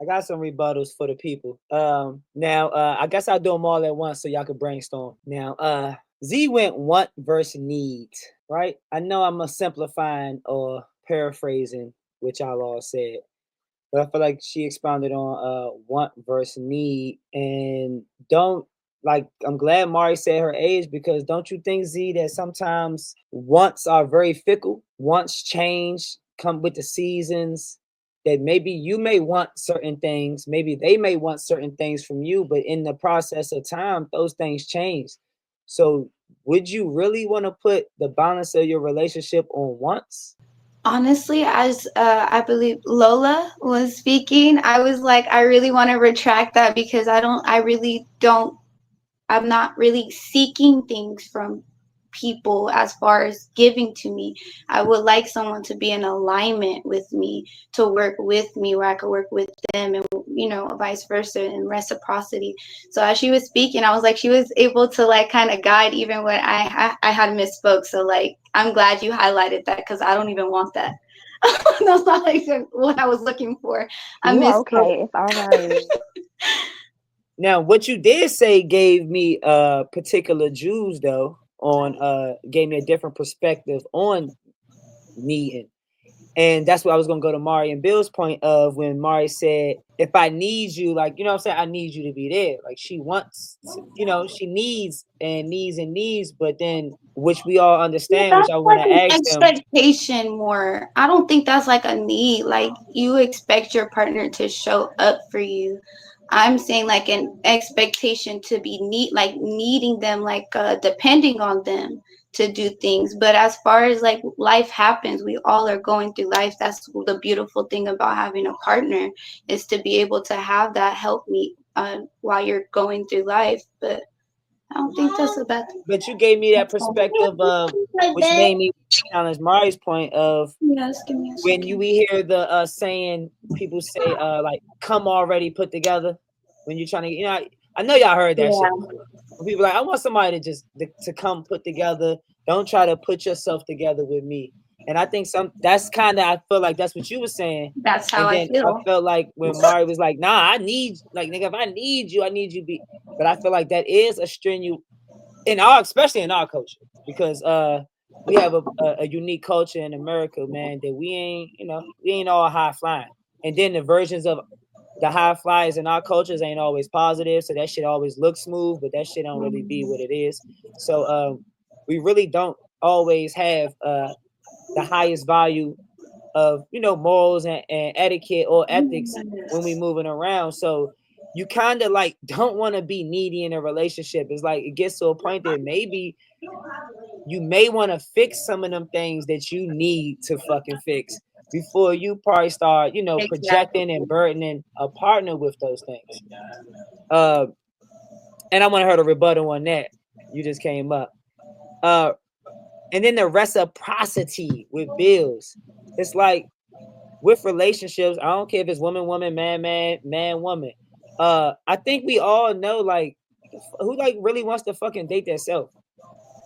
I got some rebuttals for the people. Now I guess I'll do them all at once so y'all can brainstorm. Now Z went want versus need, right? I know I'm a simplifying or paraphrasing, which y'all all said. But I feel like she expounded on want versus need, and don't like. I'm glad Mari said her age because don't you think Z that sometimes wants are very fickle. Wants change, come with the seasons. That maybe you may want certain things, maybe they may want certain things from you, but in the process of time, those things change. So, would you really want to put the balance of your relationship on wants? Honestly, as I believe Lola was speaking, I was like, I really want to retract that because I really don't I'm not really seeking things from people as far as giving to me. I would like someone to be in alignment with me, to work with me where I could work with them and vice versa and reciprocity. So as she was speaking, I was like she was able to like kind of guide even when I had misspoke. So like I'm glad you highlighted that because I don't even want that. That's not even what I was looking for. I You are misspoke. okay. It's all right. Now, what you did say gave me particular Jews though on gave me a different perspective on needing. And that's what I was gonna go to Mari and Bill's point of when Mari said, if I need you, like, you know what I'm saying? I need you to be there. Like she wants to, she needs, but then which we all understand, which That's I want like to an ask them. expectation more. I don't think that's like a need. Like you expect your partner to show up for you. I'm saying like an expectation to be like needing them, like depending on them to do things. But as far as like life happens, we all are going through life. That's the beautiful thing about having a partner is to be able to have that help me while you're going through life. But I don't think that's a bad thing. But you gave me that perspective of which made me challenge Mari's point of Yes, give me a when second. we hear the saying, people say like come already put together when you're trying to, I know y'all heard that Yeah, shit before. When people like, I want somebody to just to come put together. Don't try to put yourself together with me. And I think that's kind of, I feel like that's what you were saying. that's how And I then I feel. felt like when Mari was like, nah, I need, like, nigga, if I need you be. But I feel like that is a strenuous especially in our culture, because we have a unique culture in America, man, that we ain't all high flying. And then the versions of the high flyers in our cultures ain't always positive, so that shit always looks smooth, but that shit don't really be what it is. So we really don't always have the highest value of morals and etiquette or ethics when we moving around. So you kind of like don't want to be needy in a relationship. It's like it gets to a point that maybe you may want to fix some of them things that you need to fucking fix before you probably start, Exactly. projecting and burdening a partner with those things. Uh, and I want to hear a rebuttal on that. You just came up. Uh, and then the reciprocity with bills. It's like with relationships, I don't care if it's woman, woman, man, man, man, woman. I think we all know like who like really wants to fucking date themselves.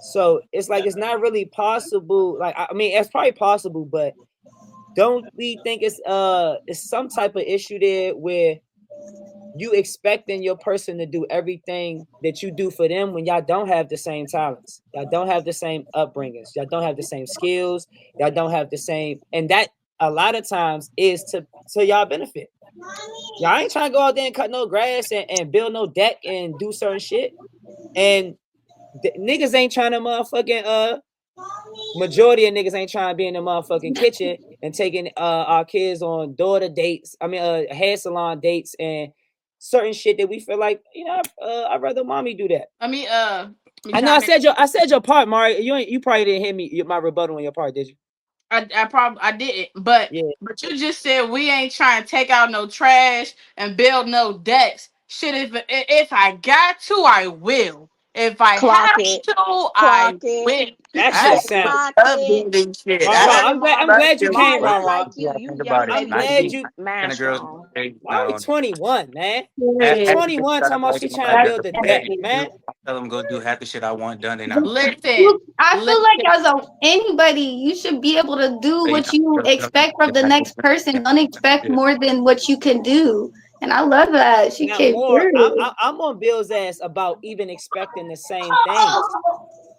So it's like it's not really possible. Like I mean, it's probably possible, but don't we think it's some type of issue there where you expecting your person to do everything that you do for them when y'all don't have the same talents, y'all don't have the same upbringings, y'all don't have the same skills, y'all don't have the same, and that a lot of times is to y'all benefit. Y'all ain't trying to go out there and cut no grass and build no deck and do certain shit. And niggas ain't trying to motherfucking majority of niggas ain't trying to be in the motherfucking kitchen and taking our kids on daughter dates. I mean, hair salon dates and certain shit that we feel like, I'd rather mommy do that. Let me I know chime in. I said your part, Mari. You probably didn't hear me my rebuttal on your part, did you? I didn't, but Yeah. you just said we ain't trying to take out no trash and build no decks. Shit, if I got to, I will. If I Clock have it. to, Clock I it. will. That I shit Just sound. actually clock love it. building shit. Ron, I Ron, like Okay, I'm Mari. glad you structure. came, Mari, Ron, I Ron. like Yeah, you. think You about young it. and I'm you 90 glad you you. and mad the girls strong. Mari down. 21, man. She Half Period. the shit 21 that I talking about like she in my trying to life, That's build a they deck, can it. man. do. I tell them go do half the shit I want done. They not. Listen, I feel listen. like as a anybody, you should be able to do They what not. you expect from the next person. Don't expect more than what you can do. And I love that. She Now, came more, through. I'm on Bill's ass about even expecting the same things.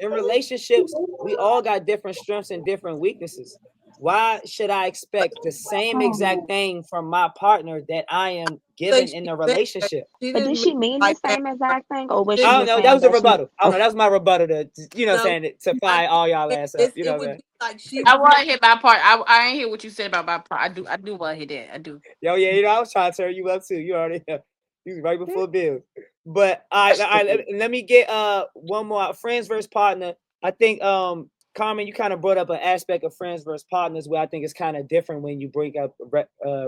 In relationships, we all got different strengths and different weaknesses. Why should I expect the same exact thing from my partner that I am Say given in she the meant that. relationship? She But did didn't mean she it mean the like that. same exact thing, or was She she I don't just know. That saying was a that she? rebuttal. I don't know. That was my rebuttal to, no, saying it, to I fire all y'all ass up. You know it what I'm would saying? be like she I was want to hit my part. I ain't hear what you said about my part. I do want to hit that. I do. Yo, yeah, I was trying to turn you up too. You already, you was right before Bill. But let me get one more friends versus partner. I think Carmen, you kind of brought up an aspect of friends versus partners where I think it's kind of different when you bring up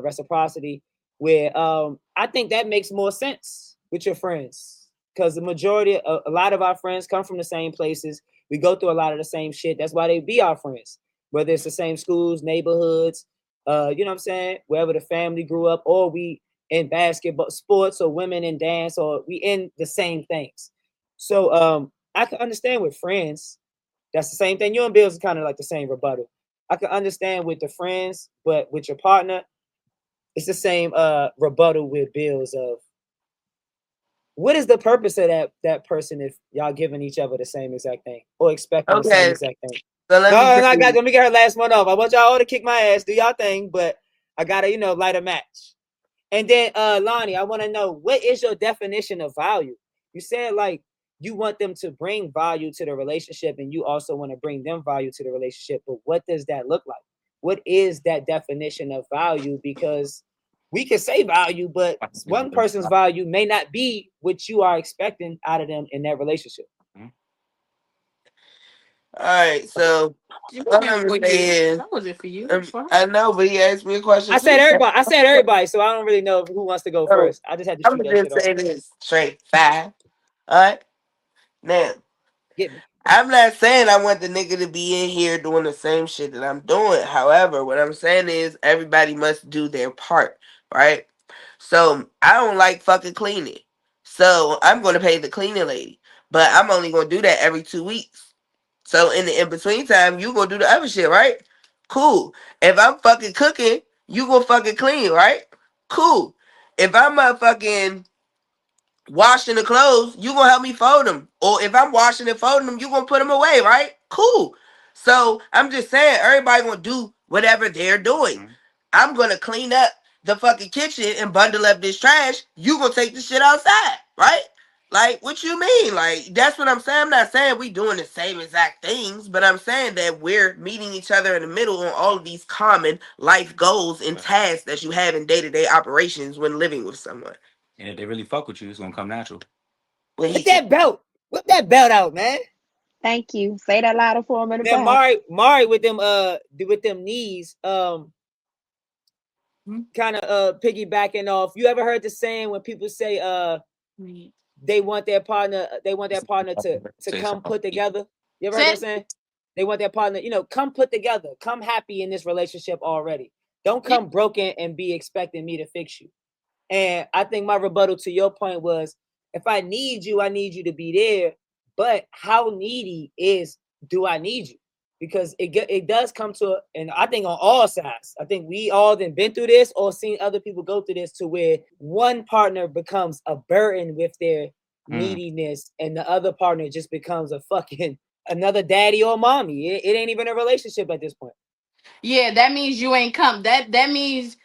reciprocity. Where I think that makes more sense with your friends because the majority, a lot of our friends come from the same places. We go through a lot of the same shit. That's why they be our friends. Whether it's the same schools, neighborhoods, you know what I'm saying? Wherever the family grew up, or we in basketball, sports, or women in dance, or we in the same things. So I can understand with friends, that's the same thing. You and Bills is kind of like the same rebuttal. I can understand with the friends, but with your partner, it's the same rebuttal with Bills of what is the purpose of that person if y'all giving each other the same exact thing or expecting the same Okay, exact thing? so let No, me tell I got. you. Let me get her last one off. I want y'all all to kick my ass, do y'all thing, but I gotta, light a match. And then, Lonnie, I want to know what is your definition of value? You said like you want them to bring value to the relationship, and you also want to bring them value to the relationship. But what does that look like? What is that definition of value? Because we can say value, but one person's value may not be what you are expecting out of them in that relationship. All right, so You all mean I'm for saying you? is, That wasn't for you. It's for her. I know, but he asked me a question I said too. everybody. I said everybody. So I don't really know who wants to go So first. I just had to I'm shoot gonna that shit just off. say this straight five. All right, now Get me. I'm not saying I want the nigga to be in here doing the same shit that I'm doing. However, what I'm saying is everybody must do their part, right? So I don't like fucking cleaning. So I'm gonna pay the cleaning lady. But I'm only gonna do that every 2 weeks. So in the in between time, you gonna do the other shit, right? Cool. If I'm fucking cooking, you gonna fucking clean, right? Cool. If I'm motherfucking washing the clothes, you gonna help me fold them. Or if I'm washing and folding them, you gonna put them away, right? Cool. So I'm just saying, everybody gonna do whatever they're doing. I'm gonna clean up the fucking kitchen and bundle up this trash. You gonna take the shit outside, right? Like, what you mean? Like, that's what I'm saying. I'm not saying we doing the same exact things, but I'm saying that we're meeting each other in the middle on all of these common life goals and tasks that you have in day-to-day operations when living with someone. And if they really fuck with you, it's gonna come natural. Well, Whip that belt. Whip that belt out, man. Thank you. Say that louder for him in the Now back. Mari with them knees, kind of piggybacking off. You ever heard the saying when people say they want their partner to Say come something. put together? You ever heard that Say, saying? They want their partner, come put together, come happy in this relationship already. Don't yeah, come broken and be expecting me to fix you. And I think my rebuttal to your point was, if I need you to be there. But how needy do I need you? Because it does come to, and I think on all sides, I think we all been through this or seen other people go through this, to where one partner becomes a burden with their neediness, and the other partner just becomes a fucking another daddy or mommy. It ain't even a relationship at this point. yeah, that means you ain't come. That means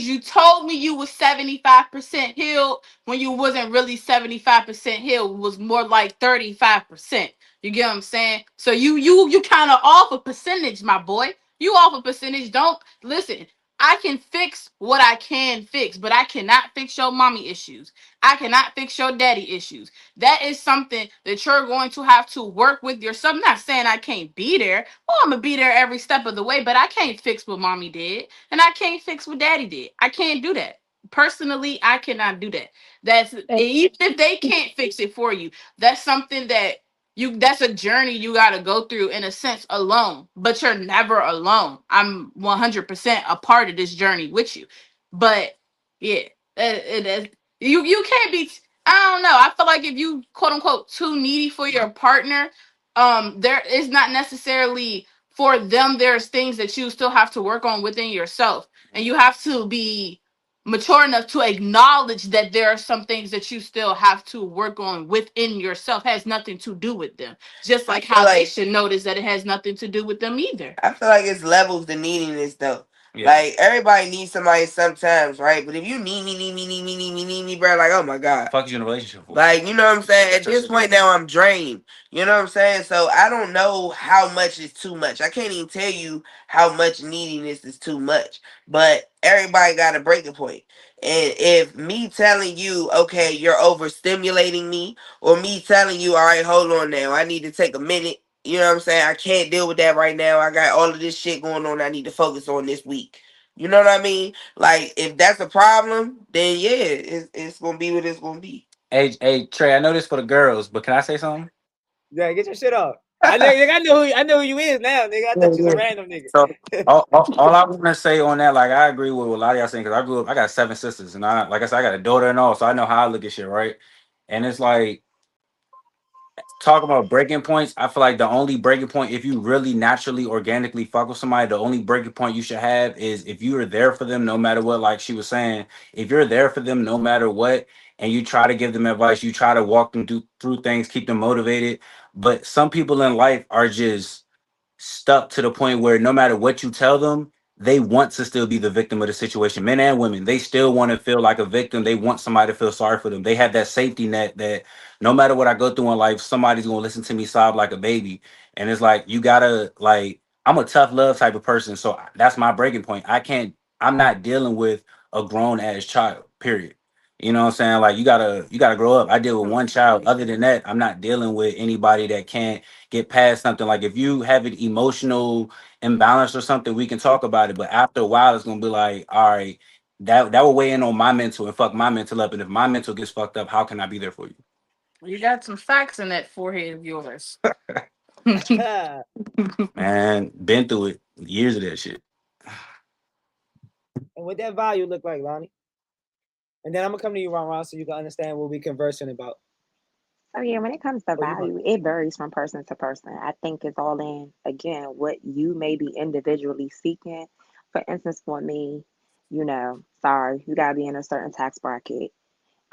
you told me you was 75% healed when you wasn't really 75% healed. It was more like 35%. You get what I'm saying? So you kind of off a percentage, my boy. You off a percentage. Don't listen. I can fix what I can fix, but I cannot fix your mommy issues. I cannot fix your daddy issues. That is something that you're going to have to work with yourself. I'm not saying I can't be there. Oh, I'm gonna be there every step of the way, but I can't fix what mommy did, and I can't fix what daddy did. I can't do that. personally, I cannot do that. That's Eh, even if they can't fix it for you, that's something that that's a journey you got to go through in a sense alone, but you're never alone. I'm 100% a part of this journey with you. But yeah, you can't be, I don't know. I feel like if you quote unquote too needy for your partner, there is not necessarily for them, there's things that you still have to work on within yourself, and you have to be mature enough to acknowledge that there are some things that you still have to work on within yourself. Has nothing to do with them, just like how they should notice that it has nothing to do with them either. I feel like it's levels to neediness though. Yeah. Like everybody needs somebody sometimes, right? But if you need me, bro, like oh my god, Fuck you in a relationship for? like you know what I'm saying. At this point now, I'm drained. You know what I'm saying. So I don't know how much is too much. I can't even tell you how much neediness is too much. But everybody got a breaking point. And if me telling you, okay, you're overstimulating me, or me telling you, all right, hold on now, I need to take a minute. You know what I'm saying? I can't deal with that right now. I got all of this shit going on. I need to focus on this week. You know what I mean? Like, if that's a problem, then yeah, it's gonna be what it's gonna be. Hey, Trey, I know this for the girls, but can I say something? Yeah, get your shit off. I know, nigga, I know who you is now, nigga. I Yeah, thought you was a yeah. random nigga. So all I want to say on that, like I agree with what a lot of y'all saying because I grew up, I got 7 sisters, and I like I said, I got a daughter and all, so I know how I look at shit, right? And it's like talk about breaking points. I feel like the only breaking point, if you really naturally, organically fuck with somebody, the only breaking point you should have is if you are there for them no matter what. Like she was saying, if you're there for them no matter what, and you try to give them advice, you try to walk them through things, keep them motivated. But some people in life are just stuck to the point where no matter what you tell them, they want to still be the victim of the situation. Men and women, they still want to feel like a victim. They want somebody to feel sorry for them. They have that safety net that no matter what I go through in life, somebody's gonna listen to me sob like a baby. And it's like you gotta like I'm a tough love type of person, so that's my breaking point. I'm not dealing with a grown ass child. Period. You know what I'm saying? Like you gotta grow up. I deal with one child. Other than that, I'm not dealing with anybody that can't get past something. Like if you have an emotional imbalance or something, we can talk about it. But after a while, it's gonna be like, all right, that will weigh in on my mental and fuck my mental up. And if my mental gets fucked up, how can I be there for you? You got some facts in that forehead of yours. And Man, been through it, years of that shit. what that value look like, Lonnie? And then I'm gonna come to you, Ron, so you can understand what we conversing about. So yeah, when it comes to Oh, you want? value, it varies from person to person. I think it's all in again what you may be individually seeking. For instance, for me, sorry, you gotta be in a certain tax bracket.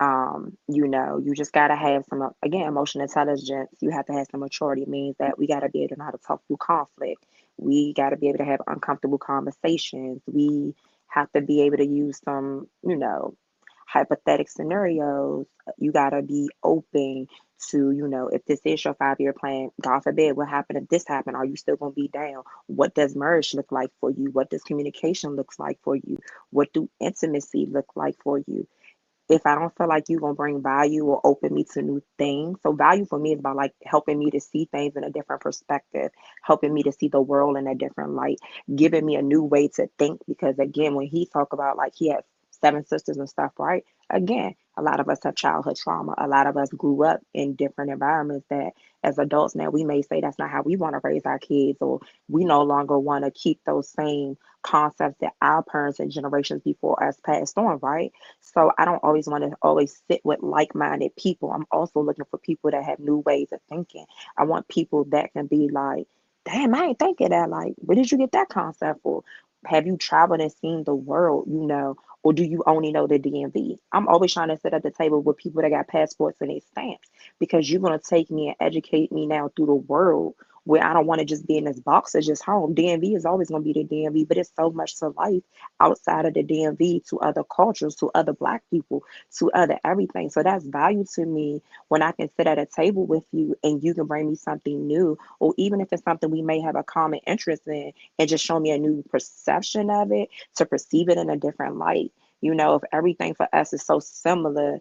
You just gotta have some again emotional intelligence. You have to have some maturity. It means that we gotta be able to know how to talk through conflict. We gotta be able to have uncomfortable conversations. We have to be able to use some, hypothetical scenarios. You gotta be open to, if this is your 5 year plan, God forbid, what happened if this happened? Are you still gonna be down? What does marriage look like for you? What does communication looks like for you? What do intimacy look like for you? If I don't feel like you're gonna bring value or open me to new things. So value for me is about like helping me to see things in a different perspective, helping me to see the world in a different light, giving me a new way to think. Because again, when he talk about like he has 7 sisters and stuff, right? Again, a lot of us have childhood trauma. A lot of us grew up in different environments that as adults now we may say that's not how we want to raise our kids, or we no longer want to keep those same concepts that our parents and generations before us passed on, right? So I don't always want to always sit with like-minded people. I'm also looking for people that have new ways of thinking. I want people that can be like, damn, I ain't thinking that. Like, where did you get that concept for? Have you traveled and seen the world, or do you only know the DMV? I'm always trying to sit at the table with people that got passports and they stamps because you're going to take me and educate me now through the world where I don't want to just be in this box of just home. DMV is always going to be the DMV, but it's so much to life outside of the DMV, to other cultures, to other Black people, to other everything. So that's value to me when I can sit at a table with you and you can bring me something new, or even if it's something we may have a common interest in, and just show me a new perception of it to perceive it in a different light. If everything for us is so similar,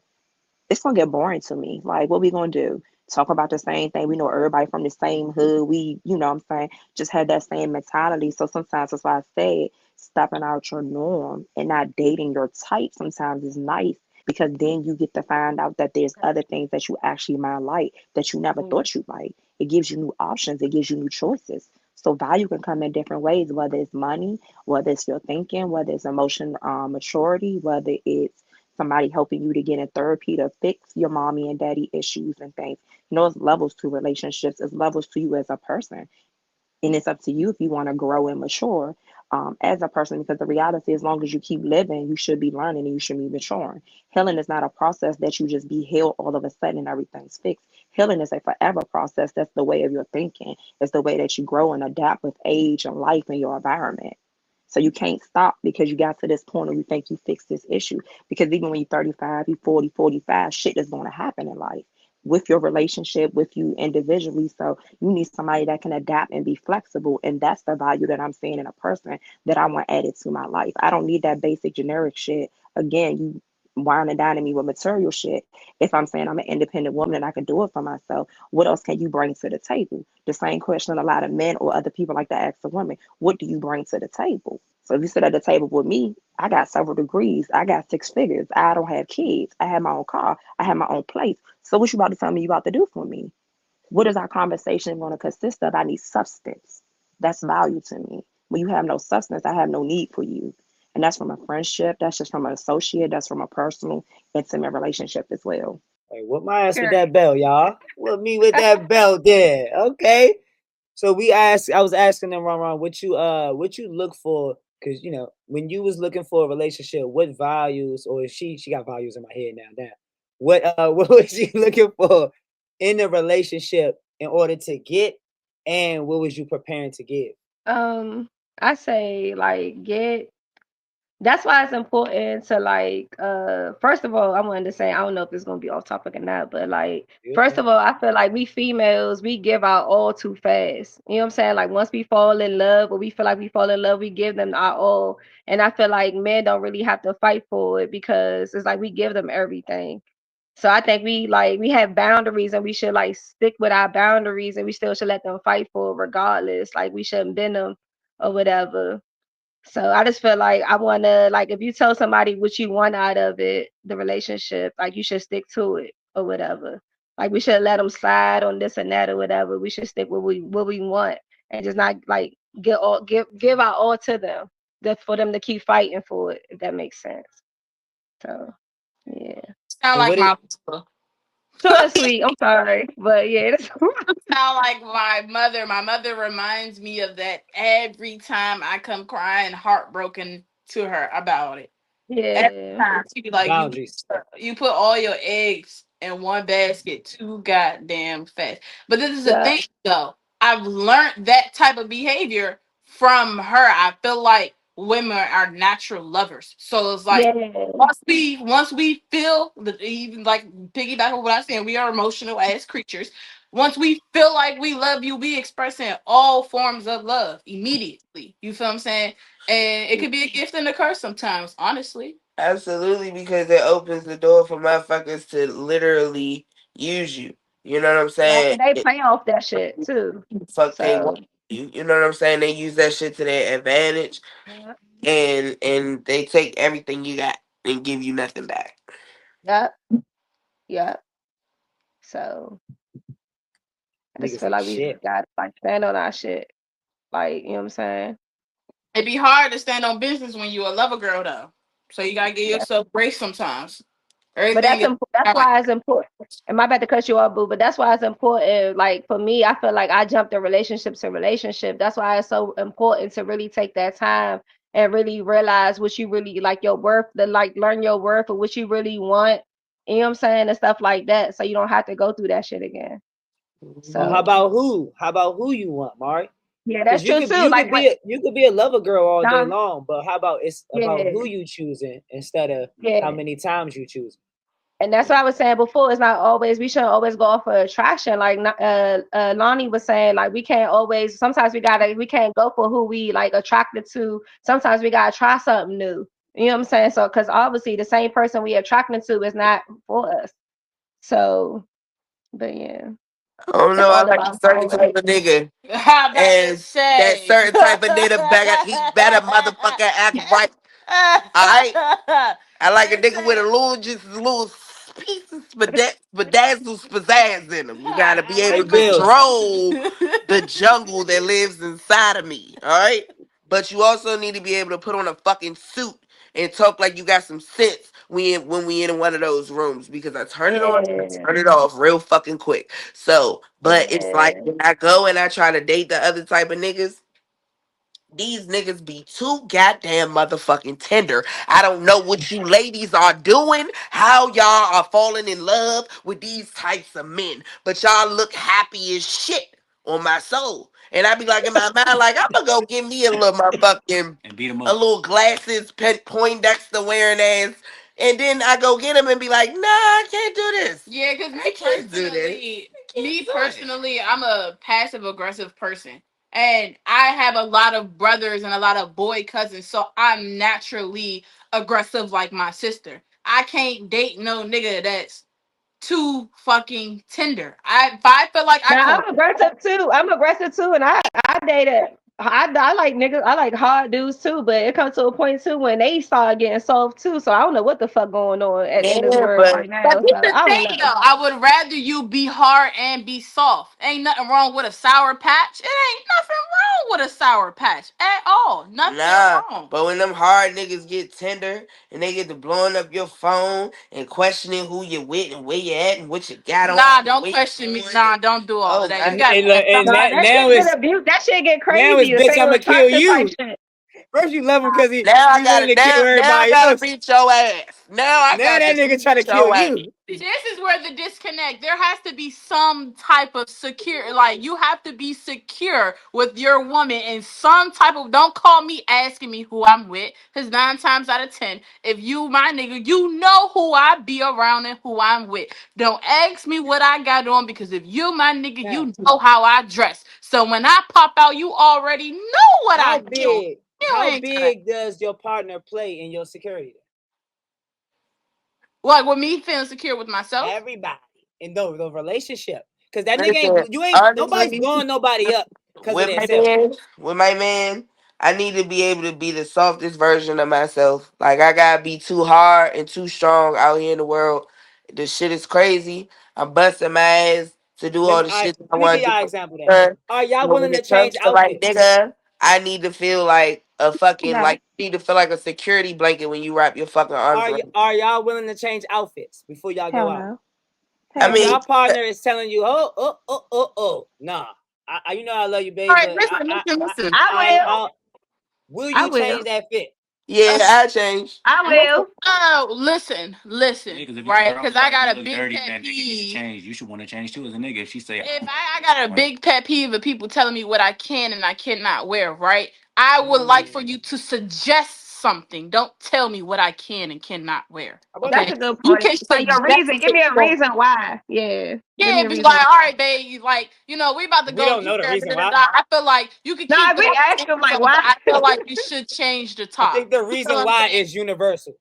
it's gonna get boring to me. Like, what we gonna do? talk about the same thing. We know everybody from the same hood. We, you know what I'm saying, just had that same mentality. So sometimes that's why I say stepping out your norm and not dating your type sometimes is nice because then you get to find out that there's other things that you actually might like that you never thought you like. It gives you new options, it gives you new choices. So value can come in different ways, whether it's money, whether it's your thinking, whether it's emotion maturity, whether it's somebody helping you to get in therapy to fix your mommy and daddy issues and things. You know, it's levels to relationships, it's levels to you as a person. And it's up to you if you want to grow and mature as a person, because the reality, as long as you keep living, you should be learning and you should be maturing. Healing is not a process that you just be healed all of a sudden and everything's fixed. Healing is a forever process. That's the way of your thinking. It's the way that you grow and adapt with age and life and your environment. So you can't stop because you got to this point where you think you fixed this issue. Because even when you're 35, you're 40, 45, shit is going to happen in life with your relationship, with you individually. So you need somebody that can adapt and be flexible. And that's the value that I'm seeing in a person that I want added to my life. I don't need that basic generic shit. Again, you wine and dining me with material shit. If I'm saying I'm an independent woman and I can do it for myself, what else can you bring to the table? The same question a lot of men or other people like to ask a woman, what do you bring to the table? So if you sit at the table with me, I got several degrees. I got six figures. I don't have kids. I have my own car. I have my own place. So what you about to tell me you about to do for me? What is our conversation going to consist of? I need substance. That's value to me. When you have no substance, I have no need for you. And that's from a friendship. That's just from an associate. That's from a personal, intimate relationship as well. Hey, what my ass with Period. that bell, y'all? What me with that bell there? Okay. So I was asking them, Ron, what you look for? Because when you was looking for a relationship, what values, or she got values in my head now. Damn. What was she looking for in a relationship in order to get, and what was you preparing to give? I say like get that's why it's important to like first of all, I wanted to say I don't know if it's gonna be off topic or not, but like first of all, I feel like we females we give our all too fast. You know what I'm saying? Like once we fall in love or we feel like we fall in love, we give them our all. And I feel like men don't really have to fight for it because it's like we give them everything. So I think we have boundaries and we should like stick with our boundaries and we still should let them fight for it regardless. Like we shouldn't bend them or whatever. So I just feel like I want to like if you tell somebody what you want out of it, the relationship, like you should stick to it or whatever. Like we should let them slide on this and that or whatever. We should stick with what we want and just not like give our all to them. That's for them to keep fighting for it, if that makes sense. So yeah. Sound And like what it my Short and sweet. I'm sorry, but yeah, that's sound like my mother. My mother reminds me of that every time I come crying, heartbroken to her about it. Every yeah, time she be like, boundaries? you put all your eggs in one basket too goddamn fast. But this is the yeah, thing though. I've learned that type of behavior from her. I feel like women are natural lovers. So it's like yeah, once we feel the even like piggyback on what I'm saying, we are emotional as creatures. Once we feel like we love you, we expressing all forms of love immediately. You feel what I'm saying? And it could be a gift and a curse sometimes, honestly. Absolutely, because it opens the door for motherfuckers to literally use you. You know what I'm yeah. saying? And they play off that shit too. Fuck they want So you. You know what I'm saying? They use that shit to their advantage, yeah, and they take everything you got and give you nothing back. yeah, yeah. So I just Niggas feel ain't like we shit. just gotta like stand on our shit. Like, you know what I'm saying? It'd be hard to stand on business when you a lover girl though. So you gotta give Yeah. yourself grace sometimes. But Everything is that's not like why it's important. And my bad to cut you off, boo, but that's why it's important. Like for me, I feel like I jumped in relationship to relationship. That's why it's so important to really take that time and really realize what you really like your worth, to like learn your worth or what you really want. You know what I'm saying? And stuff like that. So you don't have to go through that shit again. Or So how about who you want, Mari? yeah, Because that's true too. Like what you could be a lover girl all day nah, long, but how about it's about yeah, who you choosing instead of how yeah. many times you choose? And that's what I was saying before. It's not always we shouldn't always go off for attraction. Like Lonnie was saying, like we can't always. Sometimes we can't go for who we like attracted to. Sometimes we gotta try something new. You know what I'm saying? So because obviously the same person we attracted to is not for us. So But yeah. I don't know. I like a certain type of nigga. And that certain type of nigga better, he better motherfucker act right. Alright? I like a nigga with a little, just a little pieces, but bedazzle pizzazz in him. You gotta be able to control the jungle that lives inside of me. Alright? But you also need to be able to put on a fucking suit and talk like you got some sense when we in one of those rooms, because I turn it on and I turn it off real fucking quick. So, but it's like when I go and I try to date the other type of niggas, these niggas be too goddamn motherfucking tender. I don't know what you ladies are doing, how y'all are falling in love with these types of men, but y'all look happy as shit on my soul. And I be like in my mind, like, I'm gonna go give me a little motherfucking, And beat him a up. little glasses, Poindexter wearing ass. And then I go get him and be like, nah, I can't do this. Yeah, because I can't do this. me personally, I'm a passive aggressive person. And I have a lot of brothers and a lot of boy cousins, so I'm naturally aggressive like my sister. I can't date no nigga that's too fucking tender. If I feel like I Now can, I'm aggressive too. And I dated. I like niggas. I like hard dudes too. But it comes to a point too when they start getting soft too. So I don't know what the fuck going on in this Yeah, world but right now. but So here's the I don't thing know. though, I would rather you be hard and be soft. Ain't nothing wrong with a sour patch. It ain't nothing wrong with a sour patch at all. Nothing nah, wrong. but when them hard niggas get tender and they get to blowing up your phone and questioning who you with and where you at and what you got on, Nah, and don't where you question me. going, Nah, don't do all oh of that. my You got And, and No, that, that now shit get it's abused. That shit get now it's crazy. If bitch, they I'ma was kill toxic type you. shit. First you love him because he now I he willing gotta to kill now I everybody gotta else. beat your ass. Now I Now got that to nigga try to beat kill your ass. you. this is where the disconnect. There has to be some type of secure, like you have to be secure with your woman in some type of. Don't call me asking me who I'm with, because 9 times out of 10, if you my nigga, you know who I be around and who I'm with. Don't ask me what I got on, because if you my nigga, Now, you know how I dress. So when I pop out, you already know what I how got on. big You how ain't gotta. big does your partner play in your security? Like with me feeling secure with myself. Everybody in the relationship. Cause that nigga Listen, ain't nobody's honestly, blowing nobody up because of with my themselves. man, with my man, I need to be able to be the softest version of myself. Like I gotta be too hard and too strong out here in the world. The shit is crazy. I'm busting my ass to do all the shit that I Let me give want to y'all an do. example then. But Are y'all when willing to it change comes to like outfits? nigga, I need to feel like a fucking No. like you need to feel like a security blanket when you wrap your fucking arms around. Are y'all willing to change outfits before y'all go Hell out? no. I Hell If mean, no. y'all partner is telling you, nah, you know I love you, All babe, right, but listen. I will. will I you change will. that fit? yeah, I changed. I Listen, will. oh, listen, Yeah, because if you right? start off Because I like you got a look big dirty and pet that nigga need to peeve. change, you should want to change too as a nigga. If she say, If I got a big pet peeve of people telling me what I can and I cannot wear, right? I would like for you to suggest something. Don't tell me what I can and cannot wear. That's Okay? a good You point. can Like your suggest reason. Give it. me a reason why. Yeah. Give me Yeah, a be reason like, why. all right, babe, like, we about to We go don't know here. the Da, reason da, da, why. da. I feel like you could No, keep I the really ask him like on, but why. I feel like you should change the I top. think the You feel reason what I'm why saying? is universal.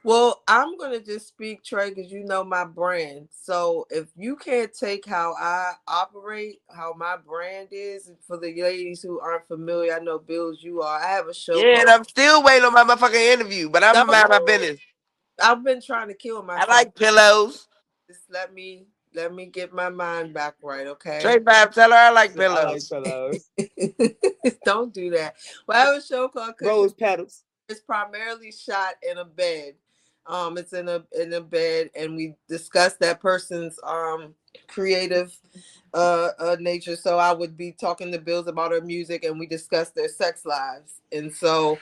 Well, I'm gonna just speak, Trey, because you know my brand. So if you can't take how I operate, how my brand is, for the ladies who aren't familiar, I know Bills, you are. I have a show Yeah, and called. I'm still waiting on my motherfucking interview, but I'm No, gonna mind my business. I've been trying to kill I myself. like pillows. Just let me get my mind back right, okay? Trey Five, tell her I like I like pillows. pillows, Don't do that. Well, I have a show called Cushion. rose petals. It's primarily shot in a bed. It's in a bed, and we discuss that person's creative nature. So I would be talking to Bills about her music, and we discuss their sex lives. And so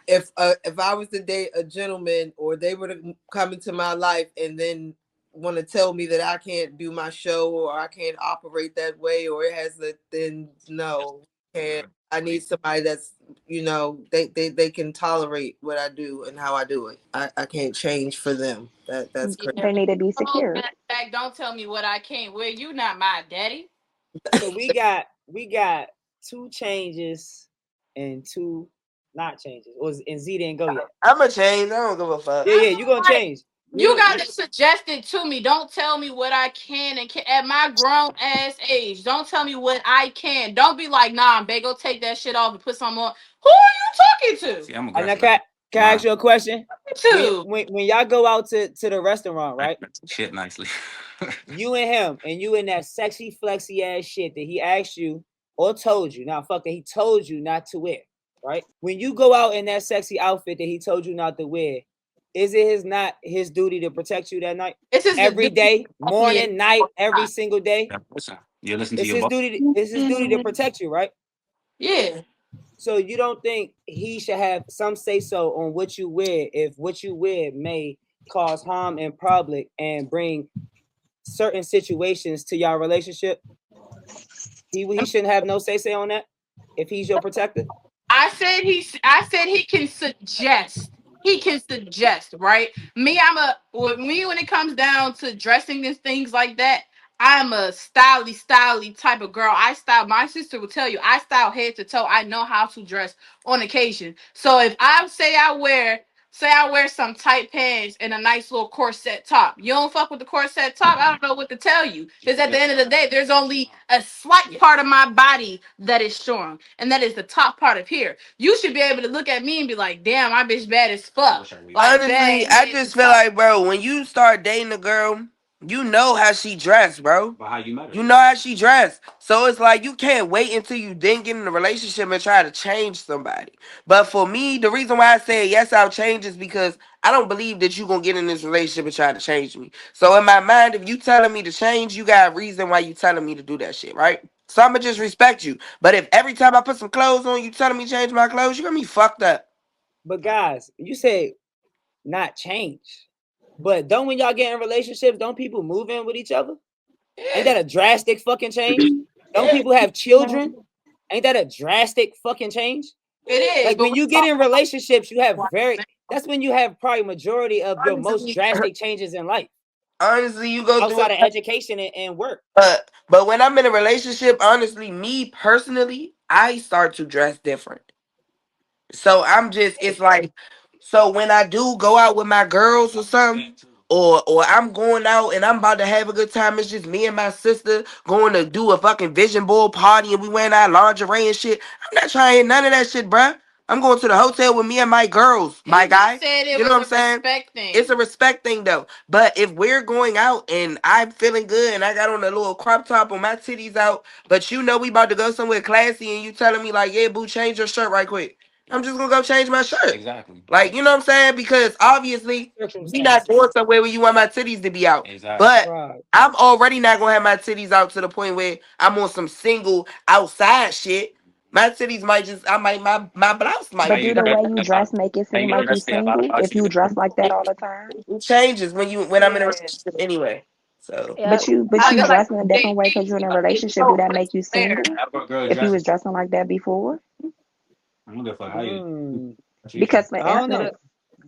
if I was to date a gentleman, or they were to come into my life and then want to tell me that I can't do my show, or I can't operate that way, or it has a, then no, can't. I need somebody that's, they can tolerate what I do and how I do it. I can't change for them. That's crazy. Yeah, They need to be oh, secured. matter of fact, don't tell me what I can't wear. You not my daddy. So we got two changes and two not changes. And Z didn't go yet. I'm gonna change. I don't give a fuck. Yeah, you gonna change. You gotta suggest it to me. Don't tell me what I can and can at my grown ass age. Don't tell me what I can. Don't be like, nah, babe, go take that shit off and put something on. Who are you talking to? See, I'm And now, aggressive. can I ask you a question? To When y'all go out to the restaurant, right? Shit nicely. You and him, and you in that sexy, flexy ass shit that he asked you or told you. Now, fuck that, he told you not to wear, right? When you go out in that sexy outfit that he told you not to wear, is it not his duty to protect you that night? it's just Every day, morning, night, every single day. Listen, you listen to It's your his boss. duty. It's his duty to protect you, right? Yeah. So you don't think he should have some say so on what you wear if what you wear may cause harm in public and bring certain situations to your relationship? He shouldn't have no say on that if he's your protector. I said he can suggest. He can suggest, right? With me when it comes down to dressing and things like that, I'm a styly type of girl. I style my sister will tell you, I style head to toe. I know how to dress on occasion. So if I say I wear some tight pants and a nice little corset top. You don't fuck with the corset top, I don't know what to tell you. Because at the end of the day, there's only a slight part of my body that is showing, and that is the top part of here. You should be able to look at me and be like, damn, my bitch bad as fuck. Like, Honestly, bad I as just feel fuck. like, bro, when you start dating a girl, you know how she dressed, bro. How you met her? You know how she dressed. So it's like you can't wait until you then get in a relationship and try to change somebody. But for me, the reason why I say yes, I'll change is because I don't believe that you're gonna get in this relationship and try to change me. So in my mind, if you telling me to change, you got a reason why you telling me to do that shit, right? So I'ma just respect you. But if every time I put some clothes on, you telling me to change my clothes, you're gonna be fucked up. But guys, you say not change. But don't when y'all get in relationships, don't people move in with each other? Ain't Yeah, that a drastic fucking change? Don't yeah, people have children? Ain't that a drastic fucking change? it is. Like But when we you get talk in relationships, you have that's when you have probably majority of your most honestly, drastic changes in life Honestly, you go through outside of it. education and work. But when I'm in a relationship, honestly, me personally, I start to dress different. So I'm just, it's like, so when I do go out with my girls or something, or I'm going out and I'm about to have a good time, it's just me and my sister going to do a fucking vision board party and we wearing our lingerie and shit. I'm not trying none of that shit, bruh. I'm going to the hotel with me and my girls, my guy. said it You know was what I'm a saying? respect thing. It's a respect thing though. But if we're going out and I'm feeling good and I got on a little crop top on my titties out, but you know we about to go somewhere classy and you telling me like, yeah, boo, change your shirt right quick. I'm just gonna go change my shirt. Exactly. Like, you know what I'm saying? Because obviously we not going somewhere where you want my titties to be out. Exactly. But Right. I'm already not gonna have my titties out to the point where I'm on some single outside shit. My titties might just my blouse might But be do the out. way you dress make it seem like you single if you dress like that all the time? It changes when I'm in a Yeah. relationship anyway. So Yeah. But I you feel like dress in a different way because you're in a relationship. Do that make you single? If you was dressing like that before? I don't give a fuck how you. Mm, Because for I don't instance, know.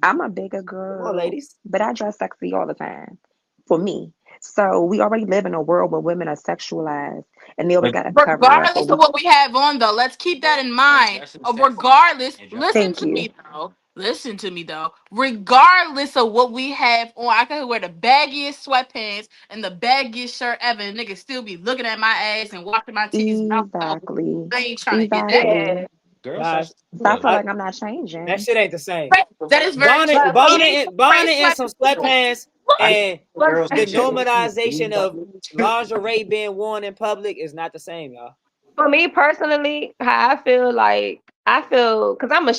I'm a bigger Come on, girl, ladies. but I dress sexy all the time. For me. So we already live in a world where women are sexualized and they always But gotta cover up or regardless of we what we have on, though, let's keep that in mind. Regardless, listen thank to you. me though. Listen to me though. Regardless of what we have on, I can wear the baggiest sweatpants and the baggiest shirt ever, and niggas still be looking at my ass and watching my titties mouth open. Exactly. They ain't trying to get that. Exactly. yeah. girls start Guys, So I feel I, like I'm not that changing. shit ain't the same. That is very true. But for me, Boning in some sweatpants I and but the normalization of lingerie being worn in public is not the same, y'all. for me personally, how I feel because I'm a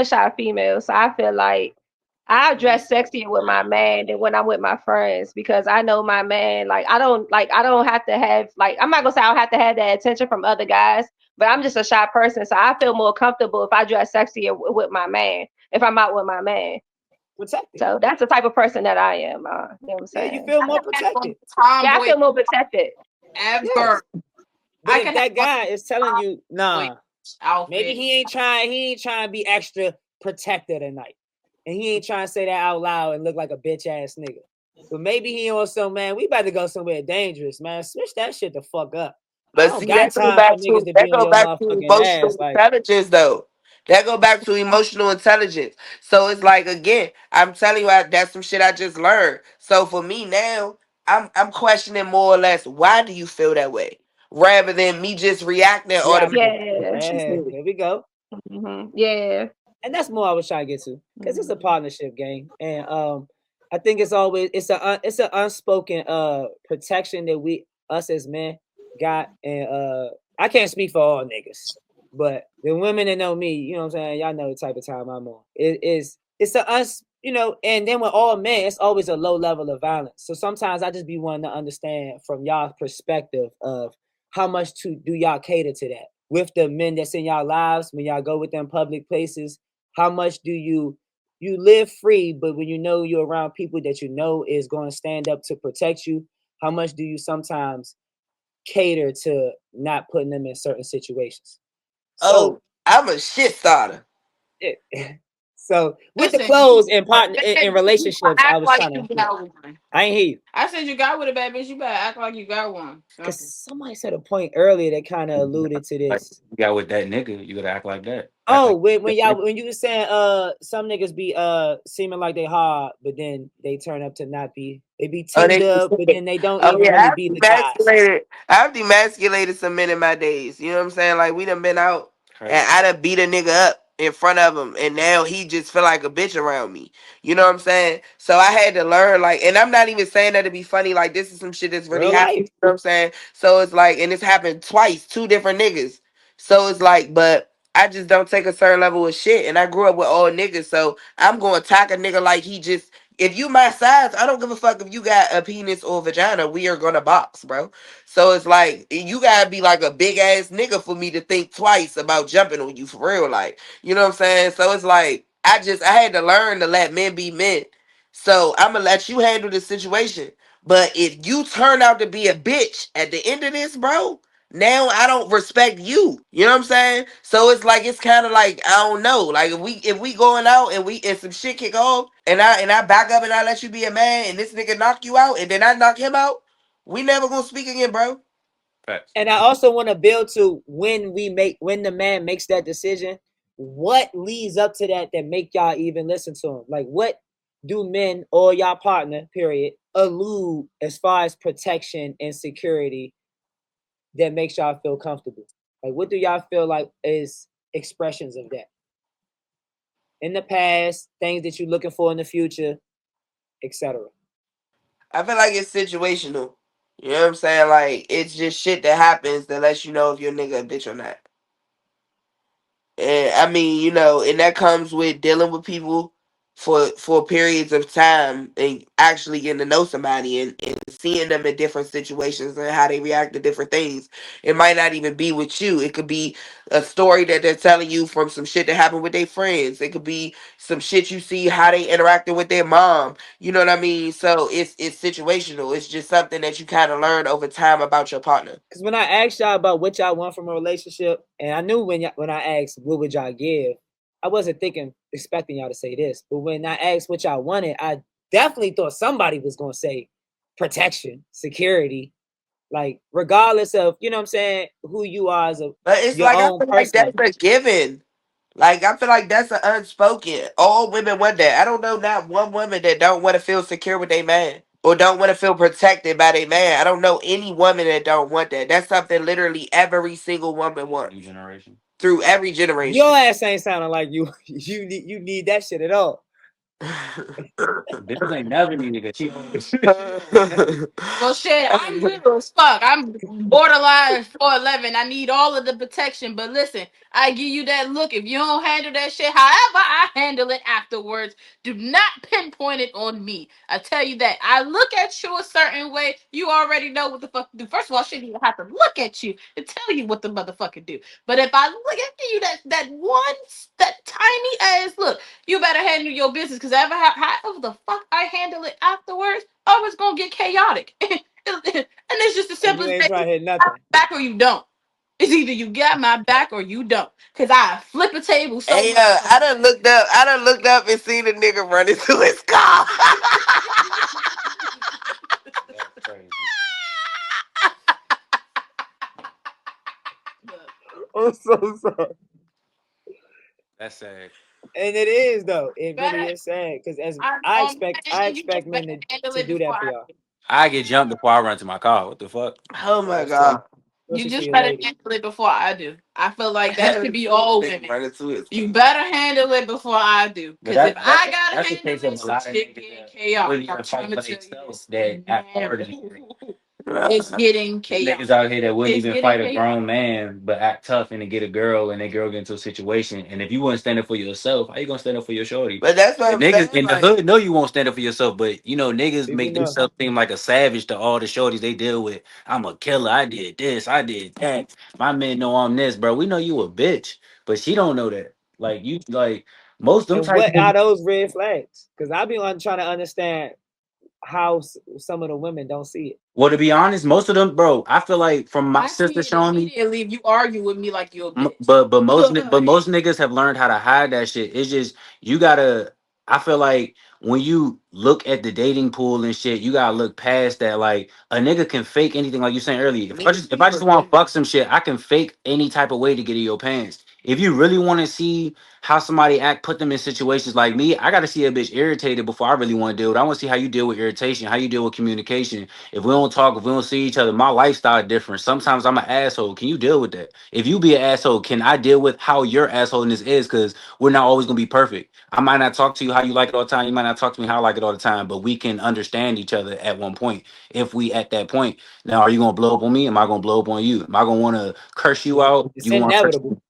shy female, so I feel like I dress sexier with my man than when I'm with my friends because I know my man I don't have to have I'm not gonna say I don't have to have that attention from other guys, but I'm just a shy person, so I feel more comfortable if I dress sexier with my man if I'm out with my man. Protected. So that's the type of person that I am. You know what I'm Yeah, you saying? feel I more have had protected. on Yeah, I tomboy feel more protected. ever. Yes. But I if can have that on guy is telling you, tomboy nah, maybe outfit. he ain't trying to be extra protected tonight. And he ain't trying to say that out loud and look like a bitch ass nigga. But maybe he on some, man, we about to go somewhere dangerous, man. Switch that shit the fuck up. I but don't see got time for niggas to be that on go your back to motherfucking ass. emotional Like, intelligence though. That go back to emotional intelligence. So it's like, again, I'm telling you, that's some shit I just learned. So for me now, I'm questioning more or less, why do you feel that way, rather than me just reacting Yeah, automatically. Yeah. What you said. here we go. Yeah. And that's more I was trying to get to because it's a Mhm. partnership game, and I think it's always it's an unspoken protection that we us as men got, and I can't speak for all niggas, but the women that know me, you know what I'm saying, y'all know the type of time I'm on. It's a uns you know, and then with all men, it's always a low level of violence. So sometimes I just be wanting to understand from y'all perspective of how much to do y'all cater to that with the men that's in y'all lives when y'all go with them public places. How much do you live free, but when you know you're around people that you know is going to stand up to protect you, how much do you sometimes cater to not putting them in certain situations? Oh, So I'm a shit starter. it, so with the Listen, clothes and bad partner in bitch, you relationships, I act was like trying you to, got one. I ain't hear you. I said you got with a bad bitch. You better act like you got one. Because Simple. somebody said a point earlier that kind of alluded to Like this. you got with that nigga, you gotta act like that. Act Oh, like when that y'all nigga. when you were saying some niggas be seeming like they hard, but then they turn up to not be. They be Oh, teamed they up, but just then they don't oh even yeah, really be the guys. I've demasculated some men in my days. You know what I'm saying? Like we done been out and Crazy. I done beat a nigga up in front of him, and now he just feel like a bitch around me. You know what I'm saying? So I had to learn, like, and I'm not even saying that to be funny. Like this is some shit that's really Real happened. life. You know what I'm saying? So it's like, and it's happened twice, two different niggas. So it's like, but I just don't take a certain level of shit, and I grew up with all niggas, so I'm gonna attack a nigga like he just. If you my size, I don't give a fuck if you got a penis or vagina. We are gonna box, bro. So it's like you gotta be like a big ass nigga for me to think twice about jumping on you for real, like you know what I'm saying. So it's like I had to learn to let men be men. So I'm gonna let you handle the situation. But if you turn out to be a bitch at the end of this, bro, now I don't respect you. You know what I'm saying? So it's like it's kind of like I don't know. Like if we going out and some shit kick off and I back up and I let you be a man and this nigga knock you out and then I knock him out, we never gonna speak again, bro. Facts. And I also want to build to when the man makes that decision, what leads up to that make y'all even listen to him? Like what do men or y'all partner, period, allude as far as protection and security that makes y'all feel comfortable? Like what do y'all feel like is expressions of that? In the past, things that you're looking for in the future, etc. I feel like it's situational. You know what I'm saying? Like it's just shit that happens that lets you know if you're a nigga a bitch or not. And I mean, and that comes with dealing with people for periods of time and actually getting to know somebody and seeing them in different situations and how they react to different things. It might not even be with you. It could be a story that they're telling you from some shit that happened with their friends. It could be some shit you see how they interacted with their mom. You know what I mean? So it's situational. It's just something that you kind of learn over time about your partner. Because when I asked y'all about what y'all want from a relationship, and I knew when I asked what would y'all give, I wasn't expecting y'all to say this. But when I asked what y'all wanted, I definitely thought somebody was gonna say protection, security, like regardless of you know what I'm saying who you are as a But it's your like I own feel like person. that's a given. Like I feel like that's an unspoken. All women want that. I don't know not one woman that don't want to feel secure with their man or don't want to feel protected by their man. I don't know any woman that don't want that. That's something literally every single woman New wants generation. through every generation. Your ass ain't sounding like you you need that shit at all. Bitches ain't never need nigga cheat on us. Well, shit, I'm little as fuck. I'm borderline 4'11". I need all of the protection. But listen, I give you that look. If you don't handle that shit, however I handle it afterwards, do not pinpoint it on me. I tell you that. I look at you a certain way. You already know what the fuck to do. First of all, I shouldn't even have to look at you and tell you what the motherfucker do. But if I look at you, that tiny ass look, you better handle your business. Because however the fuck I handle it afterwards, oh, it's gonna get chaotic. And it's just as And simple you as ain't that. trying You to hit got nothing. my back or you don't. It's either you got my back or you don't. Cause I flip a table so Hey, much. I done looked up and seen a nigga run into his car. That's crazy. I'm so sorry. That's sad. And it is though. It really Better, is sad because as I I on expect, my I end, you expect just better men handle to it do before that for I y'all. do. I get jumped before I run to my car. What the fuck? Oh my Especially, god. You especially for just your better lady. handle it before I do. I feel like that should be all women. Right into it. You better handle it before I do. But Because if I that gotta that's the handle case of it, a some lot of shit niggas getting that chaotic. wouldn't I'm even trying fight to for tell you themselves this that act now. harder than you. It's getting Niggas chaotic. out here that wouldn't It's even getting fight a chaotic. grown man but act tough and to get a girl and that girl get into a situation. And if you wouldn't stand up for yourself, how you gonna stand up for your shorty? But that's what And I'm niggas saying. in the Like, hood know you won't stand up for yourself, but you know, niggas People make know. themselves seem like a savage to all the shorties they deal with. I'm a killer, I did this, I did that. My men know I'm this, bro. We know you a bitch, but she don't know that. Like you like most of them And type what are niggas. those red flags? Because I be trying to understand how some of the women don't see it. Well, to be honest, most of them, bro, I feel like from my I sister see it showing me. immediately if you argue with me like you're a bitch. But most niggas have learned how to hide that shit. It's just you gotta. I feel like when you look at the dating pool and shit, you gotta look past that. Like a nigga can fake anything, like you saying earlier. If I just want to fuck some shit, I can fake any type of way to get in your pants. If you really want to see how somebody act, put them in situations like me. I gotta see a bitch irritated before I really want to deal with. I want to see how you deal with irritation, how you deal with communication. If we don't talk, if we don't see each other, my lifestyle different. Sometimes I'm an asshole. Can you deal with that? If you be an asshole, can I deal with how your assholeness is? Because we're not always gonna be perfect. I might not talk to you how you like it all the time. You might not talk to me how I like it all the time. But we can understand each other at one point. If we at that point, now are you gonna blow up on me? Am I gonna blow up on you? Am I gonna want to curse you out? It's You gonna want to curse? inevitable.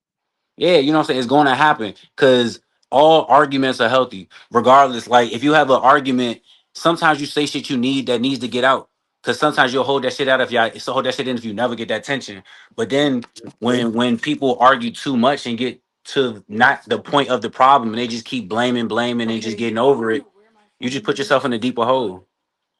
Yeah, you know what I'm saying? It's going to happen because all arguments are healthy, regardless. Like if you have an argument, sometimes you say shit you need that needs to get out. Because sometimes you'll hold that shit out if y'all so hold that shit in if you never get that tension. But then when people argue too much and get to not the point of the problem and they just keep blaming and just getting over it, you just put yourself in a deeper hole.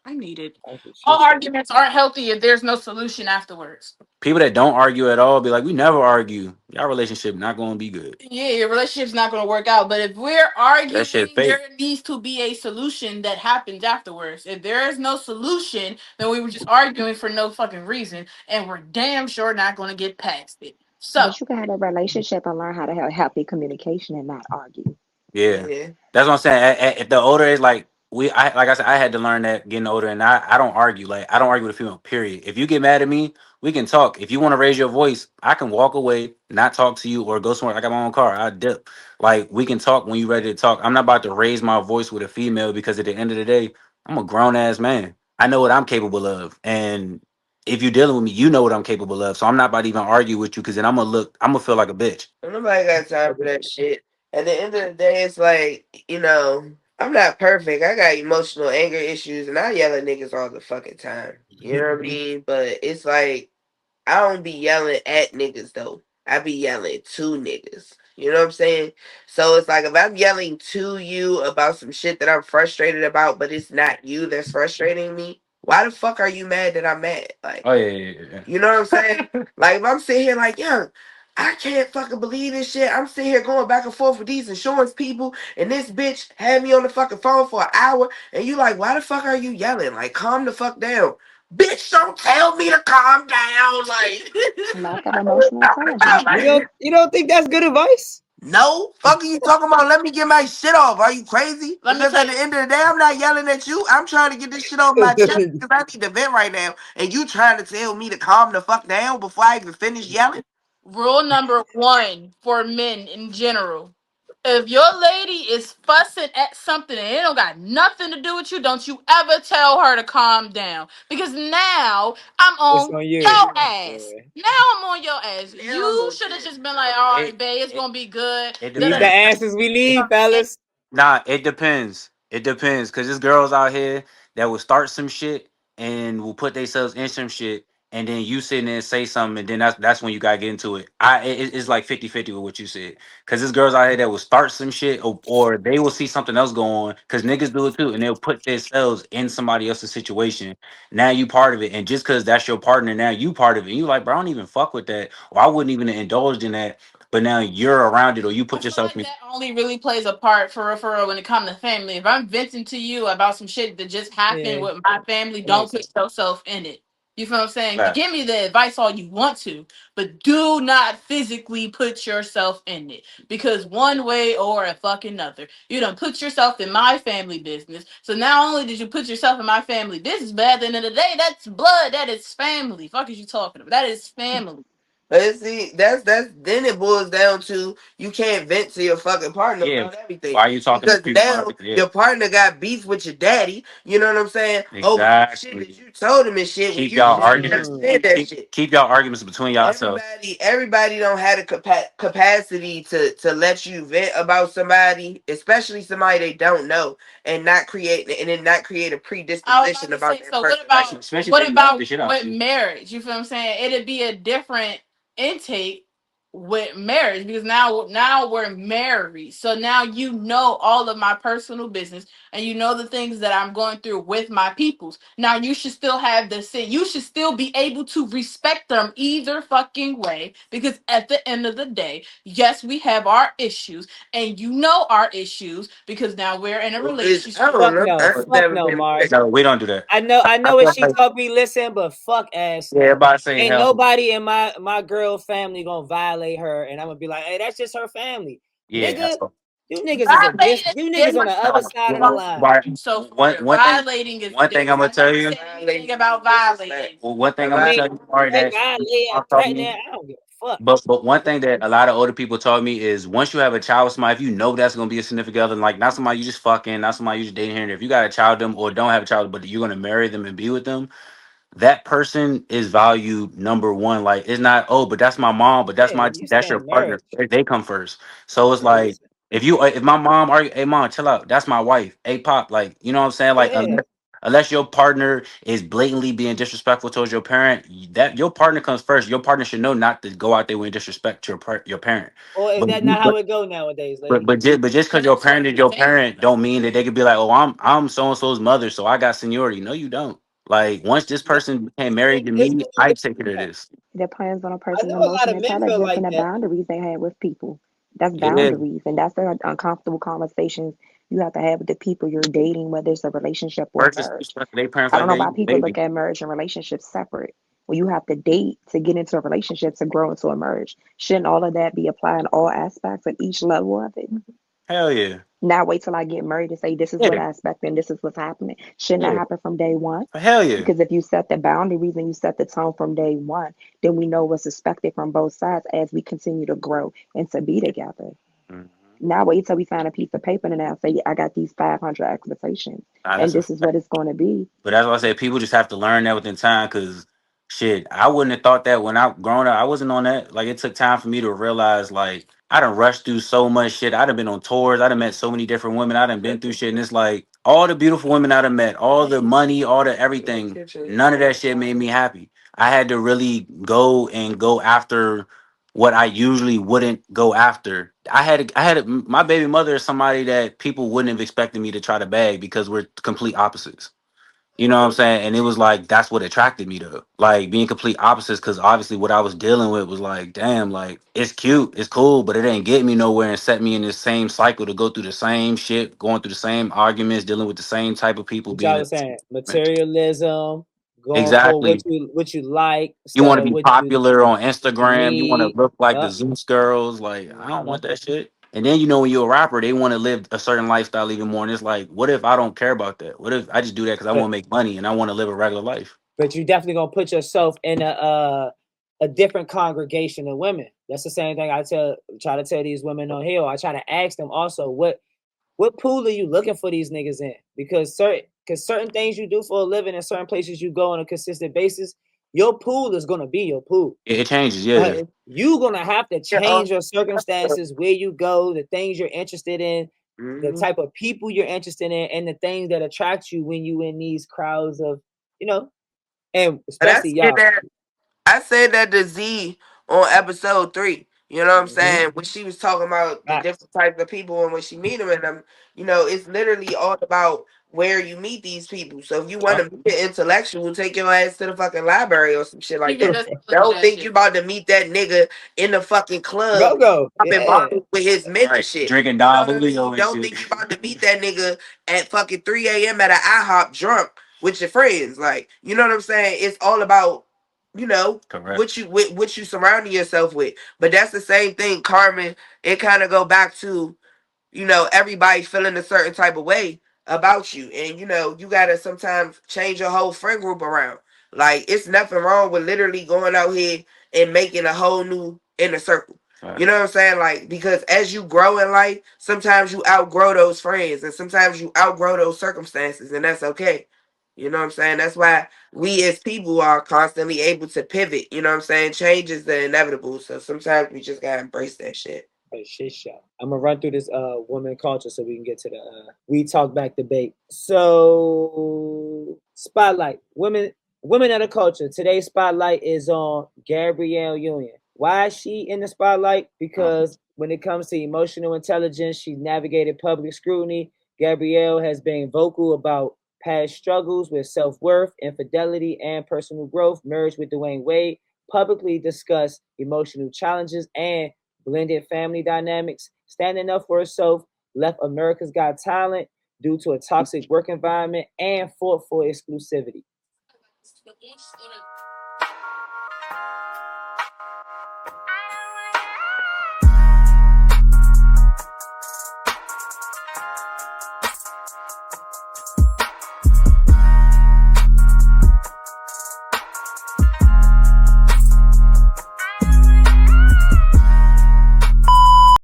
I need it. That's what she All said. arguments aren't healthy if there's no solution afterwards. People that don't argue at all be like, we never argue. Y'all relationship not gonna be good. Yeah, your relationship's not going to work out. But if we're That shit arguing, fake. there needs to be a solution that happens afterwards. If there is no solution, then we were just arguing for no fucking reason, and we're damn sure not going to get past it. So, But you can have a relationship and learn how to have healthy communication and not argue. Yeah, yeah. that's what I'm saying. At the older age, like like I said, I had to learn that getting older, and I don't argue. Like I don't argue with a female. Period. If you get mad at me, we can talk. If you want to raise your voice, I can walk away, not talk to you, or go somewhere. I got my own car. I dip. Like we can talk when you ready to talk. I'm not about to raise my voice with a female because at the end of the day, I'm a grown ass man. I know what I'm capable of, and if you're dealing with me, you know what I'm capable of. So I'm not about to even argue with you because then I'm gonna feel like a bitch. Nobody got time for that shit. At the end of the day, it's like, I'm not perfect. I got emotional anger issues and I yell at niggas all the fucking time. You know what I mean? But it's like, I don't be yelling at niggas though. I be yelling to niggas. You know what I'm saying? So it's like if I'm yelling to you about some shit that I'm frustrated about, but it's not you that's frustrating me, why the fuck are you mad that I'm mad? Like, Oh yeah. you know what I'm saying? Like if I'm sitting here like, yo, I can't fucking believe this shit. I'm sitting here going back and forth with these insurance people, and this bitch had me on the fucking phone for an hour, and you like, why the fuck are you yelling? Like, calm the fuck down. Bitch, don't tell me to calm down. Like, Lack of emotional intelligence. You don't think that's good advice? no, fuck are you talking about? Let me get my shit off. Are you crazy? let me Because tell at you, the end of the day, I'm not yelling at you. I'm trying to get this shit off my chest because I need to vent right now. And you trying to tell me to calm the fuck down before I even finish yelling? rule number one for men in general. If your lady is fussing at something and it don't got nothing to do with you, don't you ever tell her to calm down. Because now I'm It's on on you. your ass. Yeah. Now I'm on your ass. You should have just been like, all right, It, babe, it's it, gonna be good. it These the depends. answers we need, fellas. Nah, it depends. It depends because there's girls out here that will start some shit and will put themselves in some shit, and then you sit there and say something, and then that's when you gotta get into it. It's like 50-50 with what you said because there's girls out here that will start some shit or they will see something else go on because niggas do it too, and they'll put themselves in somebody else's situation. Now you part of it, and just because that's your partner, now you part of it. And you like, bro, I don't even fuck with that, or I wouldn't even indulge in that. But now you're around it, or you I put feel yourself like in. that only really plays a part for referral when it comes to family. If I'm venting to you about some shit that just happened Yeah, with my family, that makes don't put sense. yourself in it. You feel what I'm saying? Right. Give me the advice all you want to, but do not physically put yourself in it. Because one way or a fucking other, you done put yourself in my family business. So not only did you put yourself in my family business, but at the end of the day, that's blood. That is family. Fuck is you talking about? That is family. But see, that's then it boils down to you can't vent to your fucking partner Yeah. about everything. Why are you talking to Because people? now Yeah. your partner got beef with your daddy. You know what I'm saying? Over shit Exactly. that you told him and shit. When Keep you y'all shouldn't arguments. have said that shit. Keep y'all arguments between yourself. Everybody don't have the capacity to let you vent about somebody, especially somebody they don't know, and then not create a I was predisposition about to about say, that so person. Especially if what they love about the shit out with you. marriage? You feel what I'm saying? It'd be a different intake with marriage because now we're married. So now you know all of my personal business and you know the things that I'm going through with my peoples. Now you should still have the same, you should still be able to respect them either fucking way because at the end of the day, yes, we have our issues and you know our issues because now we're in a I relationship. don't Fuck know. no. I've Fuck never no, been. Mars. No, we don't do that. I I know what feel she like, told me, listen, but fuck ass yeah, no. everybody say Ain't hell. nobody in my girl family gonna violate her, and I'm gonna be like, hey, that's just her family. Yeah. Nigga, you niggas is Violating you is niggas on the other different. side of the line. So One thing. violating is One thing I'm gonna different. I tell never you. said anything about violating. Well, one thing I I'm gonna mean, tell you, Mari, they that violate and threatening, I don't give a fuck. but one thing that a lot of older people told me is once you have a child with somebody, if you know that's gonna be a significant other, like not somebody you just fucking, not somebody you just dating here and there. If you got a child with them or don't have a child, but you're gonna marry them and be with them, that person is value number one. Like it's not, oh, but that's my mom, but Yeah, you that's your saying partner. marriage. They come first. So it's Yeah, you like if my mom argue, hey mom, chill out. That's my wife. Hey pop, like you know what I'm saying? Like yeah. unless your partner is blatantly being disrespectful towards your parent, that your partner comes first. Your partner should know not to go out there and disrespect your parent. Or is But that not how it go nowadays, lady? but just because your parent is your parent, don't mean that they could be like, oh, I'm so and so's mother, so I got seniority. No, you don't. Like once this No, person became married to it's me, I take care of this. It depends on a I person's know a lot emotional of men feel intelligence like and the that. boundaries they have with people. That's Yeah, boundaries, and that's the uncomfortable conversations you have to have with the people you're dating, whether it's a relationship or a first marriage. disrespect their parents I don't like know that, why you a people baby. look at marriage and relationships separate. When you have to date to get into a relationship to grow into a marriage, shouldn't all of that be applied in all aspects at each level of it? Hell yeah, Now wait till I get married to say this is what yeah, I expect and this is what's happening. Shouldn't that yeah. happen from day one? Hell yeah. Because if you set the boundaries and you set the tone from day one, then we know what's expected from both sides as we continue to grow and to be together. Mhm. Now wait till we sign a piece of paper and now say, I got these 500 expectations Nah, and that's a this is what it's going to be. But that's why I say people just have to learn that within time. Cause shit, I wouldn't have thought that when I growing up. I wasn't on that. Like it took time for me to realize like I done rushed through so much shit. I done been on tours. I done met so many different women. I done been through shit. And it's like all the beautiful women I done met, all the money, all the everything, none of that shit made me happy. I had to really go after what I usually wouldn't go after. My baby mother is somebody that people wouldn't have expected me to try to bag because we're complete opposites. You know what I'm saying? And it was like that's what attracted me to like being complete opposites because obviously what I was dealing with was like, damn, like it's cute, it's cool, but it ain't getting me nowhere and set me in this same cycle to go through the same shit, going through the same arguments, dealing with the same type of people, What y'all being was saying, materialism, going for exactly. what you like You instead want to of be popular on what you Instagram. You want to need. look like the Yup. Zeus girls. Like I don't Mhm. want that shit. And then you know when you're a rapper, they want to live a certain lifestyle even more. And it's like, what if I don't care about that? What if I just do that because I want But to make money and I want to live a regular life? but you definitely gonna put yourself in a different congregation of women. That's the same thing I try to tell these women on here. I try to ask them also what pool are you looking for these niggas in? Because certain things you do for a living and certain places you go on a consistent basis, your pool is gonna be your pool. It changes, yeah. You're gonna have to Yeah, change your circumstances, where you go, the things you're interested in, the mhm. type of people you're interested in, and the things that attract you when you in these crowds of, you know, and And I especially said y'all. that I said that to Z on episode 3. You know what I'm Mm-hmm. saying? When she was talking about the Facts. different types of people and when she meet them, and them, it's literally all about where you meet these people. So if you want Yup. to meet an intellectual, take your ass to the fucking library or some shit like People that. just push Don't that think you shit. about to meet that nigga in the fucking club Go. popping Yeah. bottles with his Right. mentorship. Drinking You know Don what I mean? Julio and Don't shit. think you about to meet that nigga at fucking 3 a.m. at an IHOP drunk with your friends. Like, you know what I'm saying? It's all about, you know, Correct. what you surrounding yourself with. But that's the same thing, Carmen. It kind of go back to, you know, everybody feeling a certain type of way about you. And, you know, you got to sometimes change your whole friend group around. Like, it's nothing wrong with literally going out here and making a whole new inner circle. Right. You know what I'm saying? Like, because as you grow in life, sometimes you outgrow those friends and sometimes you outgrow those circumstances, and that's okay. You know what I'm saying? That's why we as people are constantly able to pivot. You know what I'm saying? Change is the inevitable. So sometimes we just gotta embrace that shit. Shit show. I'm gonna run through this woman culture so we can get to the we talk back debate. So spotlight women of the culture. Today's spotlight is on Gabrielle Union. Why is she in the spotlight? Because when it comes to emotional intelligence, she navigated public scrutiny. Gabrielle has been vocal about past struggles with self-worth, infidelity, and personal growth. Marriage with Dwayne Wade, publicly discussed emotional challenges and blended family dynamics, standing up for herself, left America's Got Talent due to a toxic work environment, and fought for exclusivity.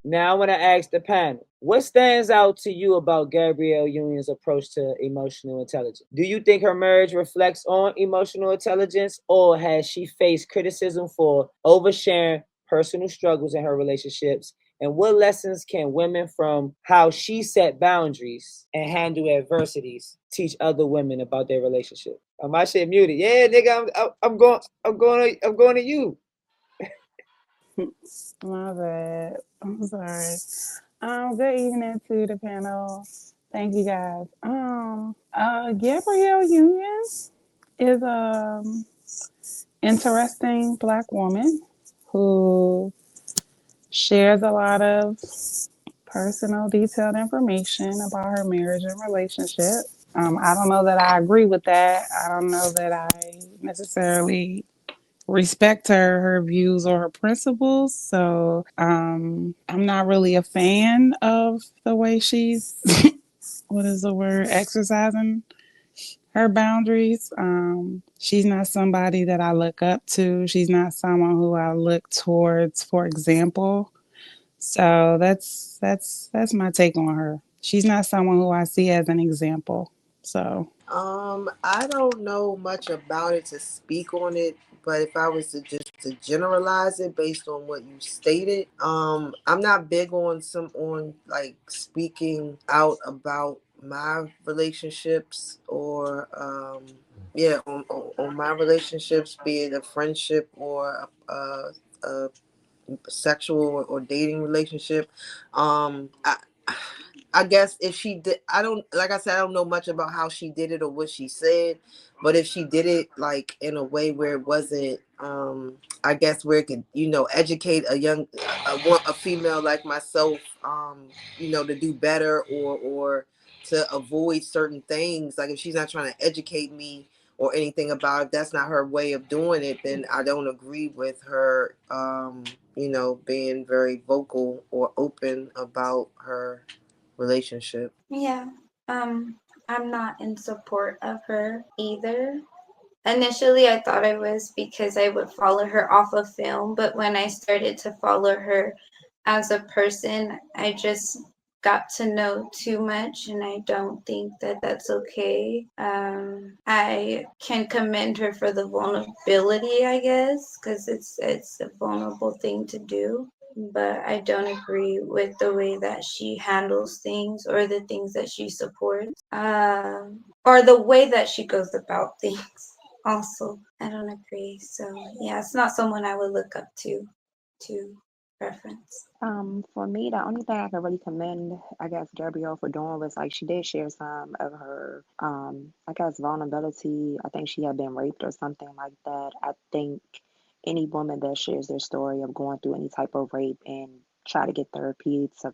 Now I want to ask the panel, what stands out to you about Gabrielle Union's approach to emotional intelligence? Do you think her marriage reflects on emotional intelligence, or has she faced criticism for oversharing personal struggles in her relationships? And what lessons can women from how she set boundaries and handle adversities teach other women about their relationship? Oh, my shit muted. Yeah, nigga, I'm going to you. My bad. I'm sorry. Good evening to the panel. Thank you guys. Gabrielle Union is interesting Black woman who shares a lot of personal, detailed information about her marriage and relationship. I don't know that I agree with that. I don't know that I necessarily respect her views or her principles. So I'm not really a fan of the way she's what is the word, exercising her boundaries. She's not somebody that I look up to. She's not someone who I look towards for example. So that's my take on her. She's not someone who I see as an example. So I don't know much about it to speak on it, but if I was to just to generalize it based on what you stated, I'm not big on like speaking out about my relationships or on my relationships, be it a friendship or a sexual or dating relationship. I guess if she did, I don't, like I said, I don't know much about how she did it or what she said, but if she did it like in a way where it wasn't, I guess where it could, educate a female like myself, to do better or to avoid certain things. Like if she's not trying to educate me or anything about, if that's not her way of doing it, then I don't agree with her, being very vocal or open about her relationship. Yeah. I'm not in support of her either. Initially, I thought I was because I would follow her off of film, but when I started to follow her as a person, I just got to know too much, and I don't think that that's okay. I can commend her for the vulnerability, I guess, because it's a vulnerable thing to do. But I don't agree with the way that she handles things or the things that she supports, or the way that she goes about things. Also, I don't agree. So yeah, it's not someone I would look up to reference. For me, the only thing I can really commend, I guess, Gabrielle for doing was like she did share some of her, I guess, vulnerability. I think she had been raped or something like that. I think any woman that shares their story of going through any type of rape and try to get therapy to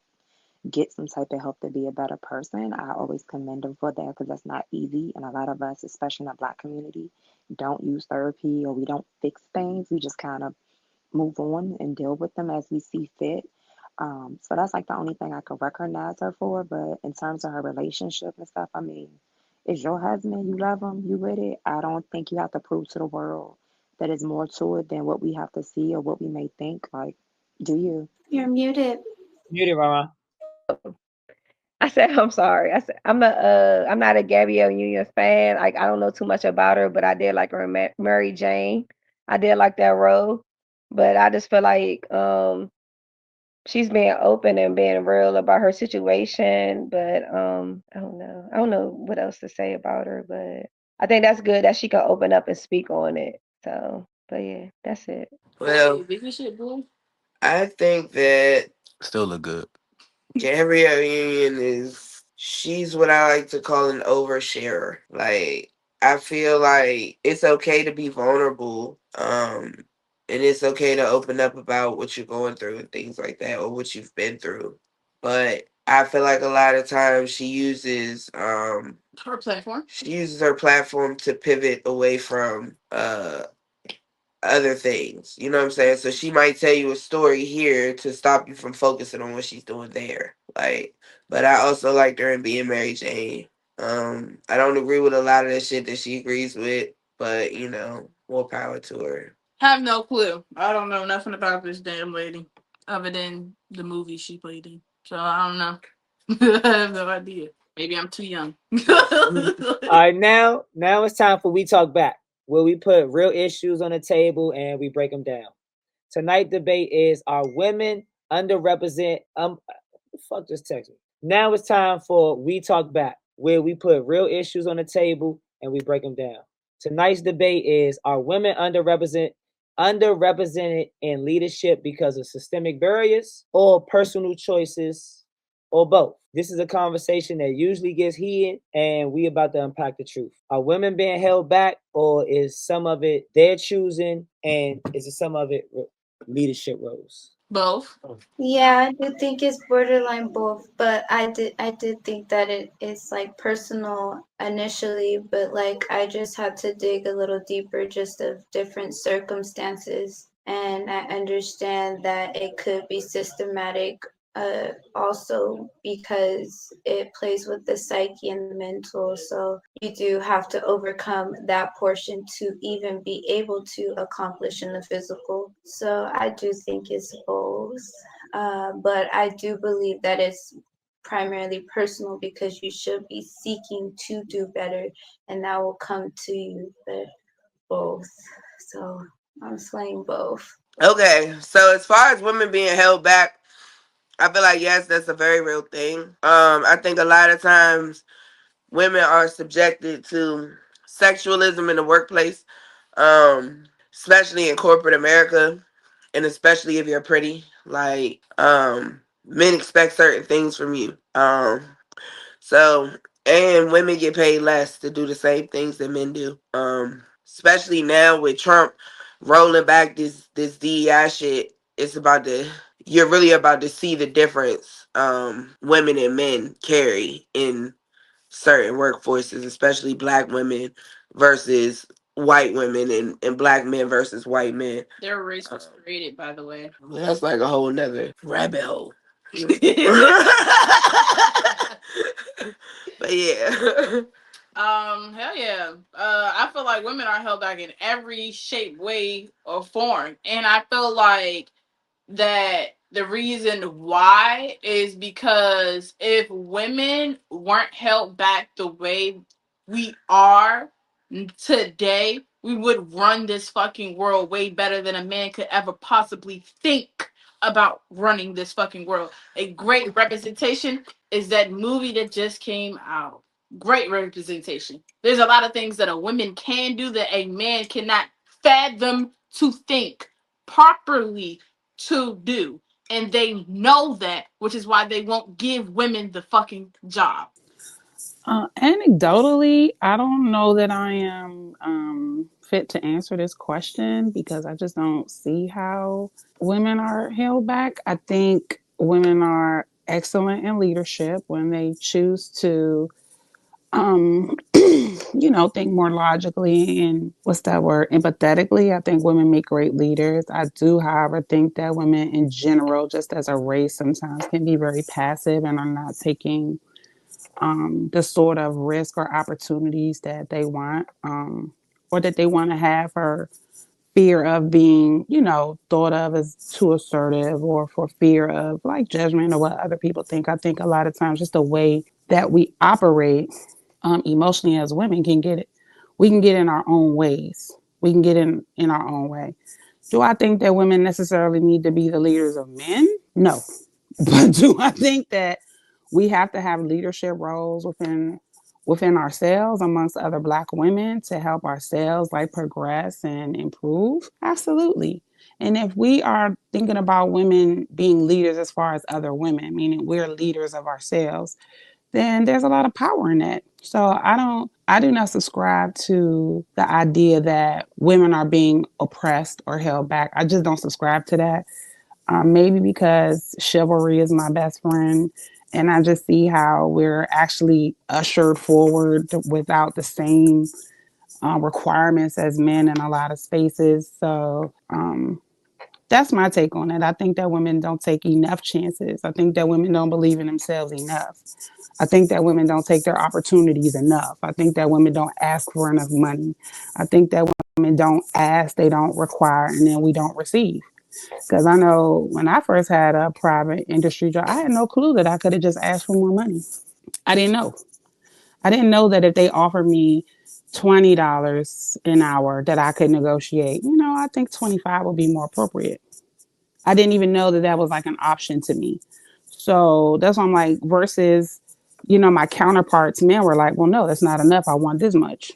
get some type of help to be a better person, I always commend them for that because that's not easy. And a lot of us, especially in the Black community, don't use therapy or we don't fix things. We just kind of move on and deal with them as we see fit. So that's like the only thing I could recognize her for. But in terms of her relationship and stuff, I mean, it's your husband, you love him, you with it. I don't think you have to prove to the world that it's more to it than what we have to see or what we may think. Like, do you? You're muted. Muted, Rama. I said I'm sorry. I said I'm not a Gabrielle Union fan. Like I don't know too much about her, but I did like her in Mary Jane. I did like that role, but I just feel like she's being open and being real about her situation. But I don't know. I don't know what else to say about her, but I think that's good that she can open up and speak on it. So, but yeah, that's it. Well, I think that Still look good. Gabrielle Union she's what I like to call an oversharer. Like, I feel like it's okay to be vulnerable. And it's okay to open up about what you're going through and things like that or what you've been through. But I feel like a lot of times she uses Her platform. her platform to pivot away from other things. You know what I'm saying? So she might tell you a story here to stop you from focusing on what she's doing there. Like, but I also liked her in Being Mary Jane. I don't agree with a lot of the shit that she agrees with, but more power to her. Have no clue. I don't know nothing about this damn lady other than the movie she played in. So I don't know. I have no idea. Maybe I'm too young. All right, now it's time for We Talk Back, where we put real issues on the table and we break them down. Tonight debate is, are women underrepresented? Fuck just text me. Now it's time for We Talk Back, where we put real issues on the table and we break them down. Tonight's debate is, are women underrepresented in leadership because of systemic barriers or personal choices or both? This is a conversation that usually gets heated, and we about to unpack the truth. Are women being held back, or is some of it their choosing, and is it some of it leadership roles? Both. Yeah, I do think it's borderline both, but I did think that it is like personal initially, but like I just had to dig a little deeper just of different circumstances. And I understand that it could be systematic also because it plays with the psyche and the mental. So you do have to overcome that portion to even be able to accomplish in the physical. So I do think it's both. But I do believe that it's primarily personal because you should be seeking to do better and that will come to you, but both. So I'm slaying both. Okay, so as far as women being held back, I feel like yes, that's a very real thing. I think a lot of times women are subjected to sexualism in the workplace, especially in corporate America, and especially if you're pretty. Like, men expect certain things from you. So, and women get paid less to do the same things that men do. Especially now with Trump rolling back this DEI shit. It's about to You're really about to see the difference women and men carry in certain workforces, especially black women versus white women and black men versus white men. Their race was created, by the way. That's like a whole nother rabbit hole. But yeah. Hell yeah. I feel like women are held back in every shape, way, or form. And I feel like that the reason why is because if women weren't held back the way we are today, we would run this fucking world way better than a man could ever possibly think about running this fucking world. A great representation is that movie that just came out. Great representation. There's a lot of things that a woman can do that a man cannot fathom to think properly to do. And they know that, which is why they won't give women the fucking job. Anecdotally, I don't know that I am fit to answer this question because I just don't see how women are held back. I think women are excellent in leadership, when they choose to think more logically and what's that word? Empathetically. I think women make great leaders. I do, however, think that women in general, just as a race, sometimes can be very passive and are not taking the sort of risk or opportunities that they want, or that they want to have, for fear of being, thought of as too assertive, or for fear of like judgment or what other people think. I think a lot of times just the way that we operate emotionally as women can get it. We can get in our own ways. We can get in our own way. Do I think that women necessarily need to be the leaders of men? No. But do I think that we have to have leadership roles within ourselves amongst other Black women to help ourselves like progress and improve? Absolutely. And if we are thinking about women being leaders as far as other women, meaning we're leaders of ourselves, then there's a lot of power in that. So I do not subscribe to the idea that women are being oppressed or held back. I just don't subscribe to that. Maybe because chivalry is my best friend, and I just see how we're actually ushered forward without the same requirements as men in a lot of spaces. So that's my take on it. I think that women don't take enough chances. I think that women don't believe in themselves enough. I think that women don't take their opportunities enough. I think that women don't ask for enough money. I think that women don't ask, they don't require, and then we don't receive. Because I know when I first had a private industry job, I had no clue that I could have just asked for more money. I didn't know. I didn't know that if they offered me $20 an hour that I could negotiate. I think 25 would be more appropriate. I didn't even know that that was like an option to me. So that's why I'm like, versus, my counterparts, men were like, well, no, that's not enough. I want this much.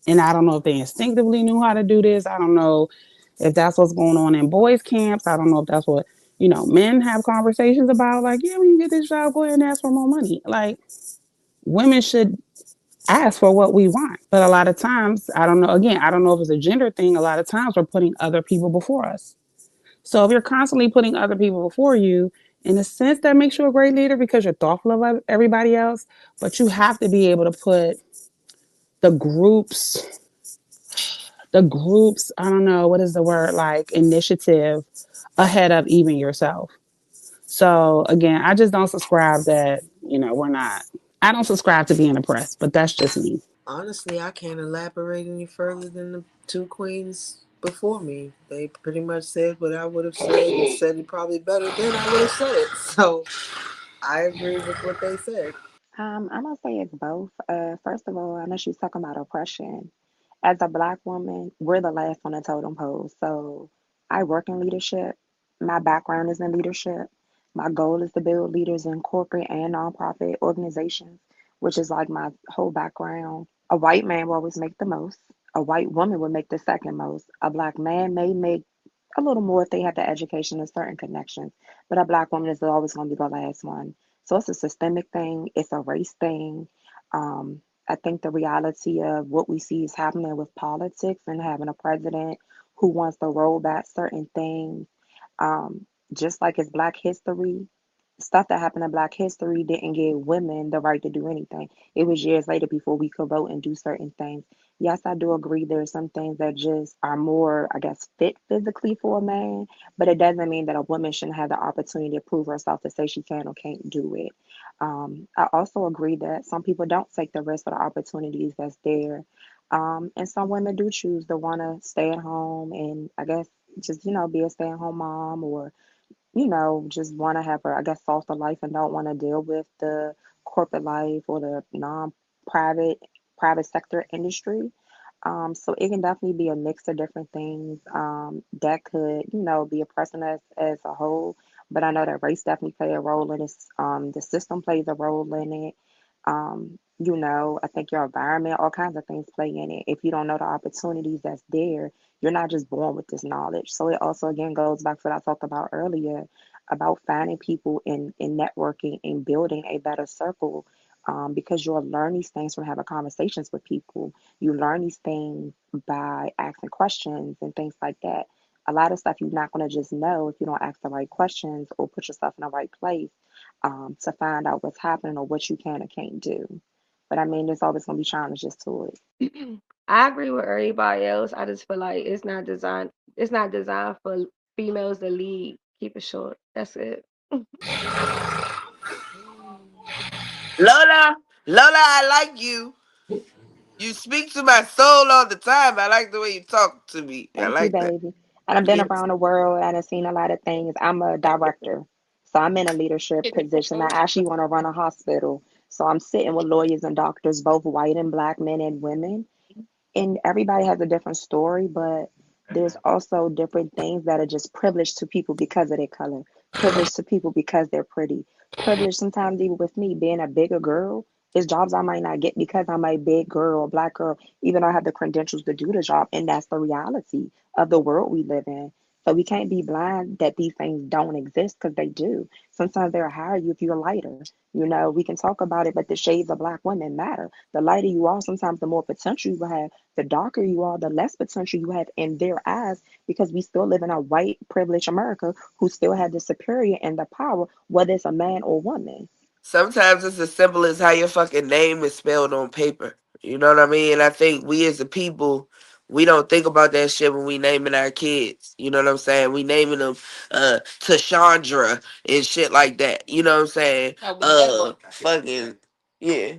And I don't know if they instinctively knew how to do this. I don't know if that's what's going on in boys' camps. I don't know if that's what, men have conversations about. Like, yeah, when you get this job, go ahead and ask for more money. Like, women should ask for what we want. But a lot of times, I don't know, again, I don't know if it's a gender thing. A lot of times we're putting other people before us. So if you're constantly putting other people before you, in a sense, that makes you a great leader because you're thoughtful of everybody else. But you have to be able to put the groups I don't know, what is the word, like initiative ahead of even yourself. So again, I just don't subscribe that, we're not, I don't subscribe to being oppressed, but that's just me. Honestly, I can't elaborate any further than the two queens before me. They pretty much said what I would have said and said it probably better than I would have said it. So I agree with what they said. I'm gonna say it's both. First of all, I know she was talking about oppression. As a Black woman, we're the last on the totem pole. So I work in leadership. My background is in leadership. My goal is to build leaders in corporate and nonprofit organizations, which is like my whole background. A white man will always make the most. A white woman would make the second most. A Black man may make a little more if they have the education and certain connections, but a Black woman is always going to be the last one. So it's a systemic thing, it's a race thing. I think the reality of what we see is happening with politics and having a president who wants to roll back certain things, just like it's Black history. Stuff that happened in Black history didn't give women the right to do anything. It was years later before we could vote and do certain things. Yes, I do agree there are some things that just are more, I guess, fit physically for a man, but it doesn't mean that a woman shouldn't have the opportunity to prove herself to say she can or can't do it. I also agree that some people don't take the risk of the opportunities that's there. And some women do choose to want to stay at home and I guess just, be a stay at home mom or just want to have a, I guess, softer life and don't want to deal with the corporate life or the non-private private sector industry. So it can definitely be a mix of different things that could, be oppressing us as a whole. But I know that race definitely play a role in this. The system plays a role in it. I think your environment, all kinds of things play in it. If you don't know the opportunities that's there, you're not just born with this knowledge. So it also again goes back to what I talked about earlier about finding people in networking and building a better circle. Because you'll learn these things from having conversations with people. You learn these things by asking questions and things like that. A lot of stuff you're not going to just know if you don't ask the right questions or put yourself in the right place. to find out what's happening or what you can or can't do. But I mean, there's always going to be challenges to it. I agree with everybody else. I just feel like it's not designed. It's not designed for females to lead. Keep it short. That's it. Lola, I like you. You speak to my soul all the time. I like the way you talk to me. I Thank you, like that. baby. And I've been Yes. around the world and I've seen a lot of things. I'm a director, so I'm in a leadership position. I actually want to run a hospital. So I'm sitting with lawyers and doctors, both white and black men and women. And everybody has a different story, but there's also different things that are just privileged to people because of their color, privileged to people because they're pretty, privileged sometimes even with me being a bigger girl. There's jobs I might not get because I'm a big girl, black girl, even though I have the credentials to do the job. And that's the reality of the world we live in. So we can't be blind that these things don't exist because they do. Sometimes they'll hire you if you're lighter. You know, we can talk about it, but the shades of black women matter. The lighter you are, sometimes the more potential you have. The darker you are, the less potential you have in their eyes, because we still live in a white privileged America who still have the superior and the power, whether it's a man or woman. Sometimes it's as simple as how your fucking name is spelled on paper. You know what I mean? And I think we as a people, we don't think about that shit when we naming our kids. You know what I'm saying? We naming them Tashandra and shit like that. You know what I'm saying? Fucking yeah.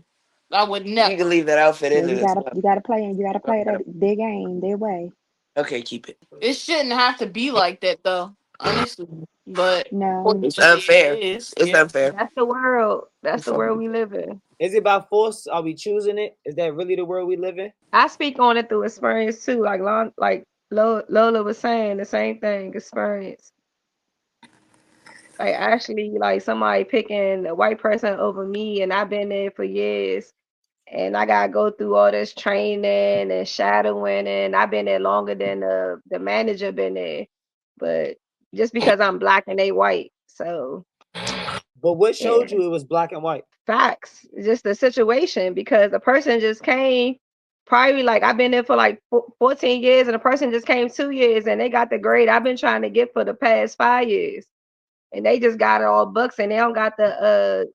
I would You never. can leave that outfit Yeah, in there as well. you gotta play and you gotta play that their game, their way. Okay, keep it. It shouldn't have to be like that though, honestly. But No. It's unfair. it is. It's Yeah. unfair. That's the world. That's the world we live in. Is it by force? Are we choosing it? Is that really the world we live in? I speak on it through experience too. Like Lola was saying, the same thing. Experience. Like actually, like somebody picking a white person over me, and I've been there for years, and I gotta go through all this training and shadowing, and I've been there longer than the manager been there, but just because I'm black and they white, so But what yeah, showed you it was black and white? facts. Just the situation, because the person just came. Probably like I've been there for like 14 years, and the person just came 2 years, and they got the grade I've been trying to get for the past 5 years, and they just got it all books, and they don't got the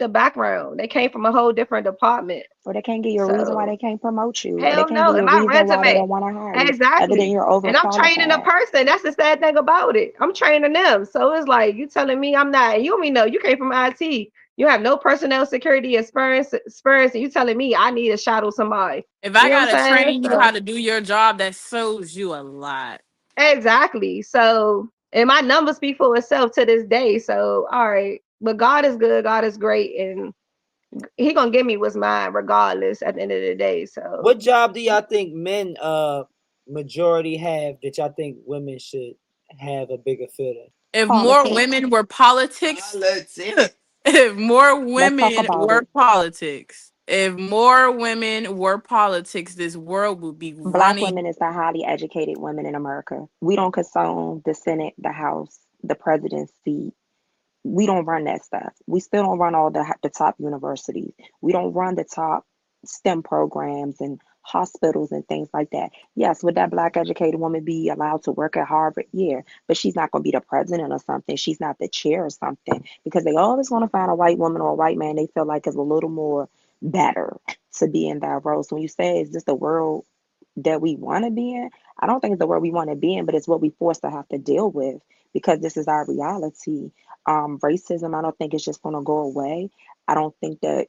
background. They came from a whole different department. Or they can't give you a reason why So they can't promote you. Or they hell can't give no. you And a my reason why they resume. don't want to hire you, other than Exactly. you're And I'm training a overqualified. person. That's the sad thing about it. I'm training them. So it's like you telling me I'm not, you me know you came from IT. You have no personnel security experience, and you telling me I need to shadow somebody. If You I know what I'm gotta saying? train you how So to do your job, that shows you a lot. exactly. So and my numbers speak for itself to this day. So all right. But God is good, God is great, and he gonna give me what's mine regardless at the end of the day. So What job do y'all think men majority have that y'all think women should have a bigger field in? If more Politics. women were politics, if more Let's talk women about were it. politics, if more women were politics, this world would be Black running. women is the highly educated women in America. We don't condone the Senate, the House, the presidency. We don't run that stuff. We still don't run all the top universities. We don't run the top STEM programs and hospitals and things like that. Yes, would that black educated woman be allowed to work at Harvard? Yeah, but she's not going to be the president or something. She's not the chair or something, because they always want to find a white woman or a white man they feel like is a little more better to be in that role. So when you say, is this the world that we want to be in? I don't think it's the world we want to be in, but it's what we forced to have to deal with because this is our reality. Racism, I don't think it's just going to go away. I don't think that,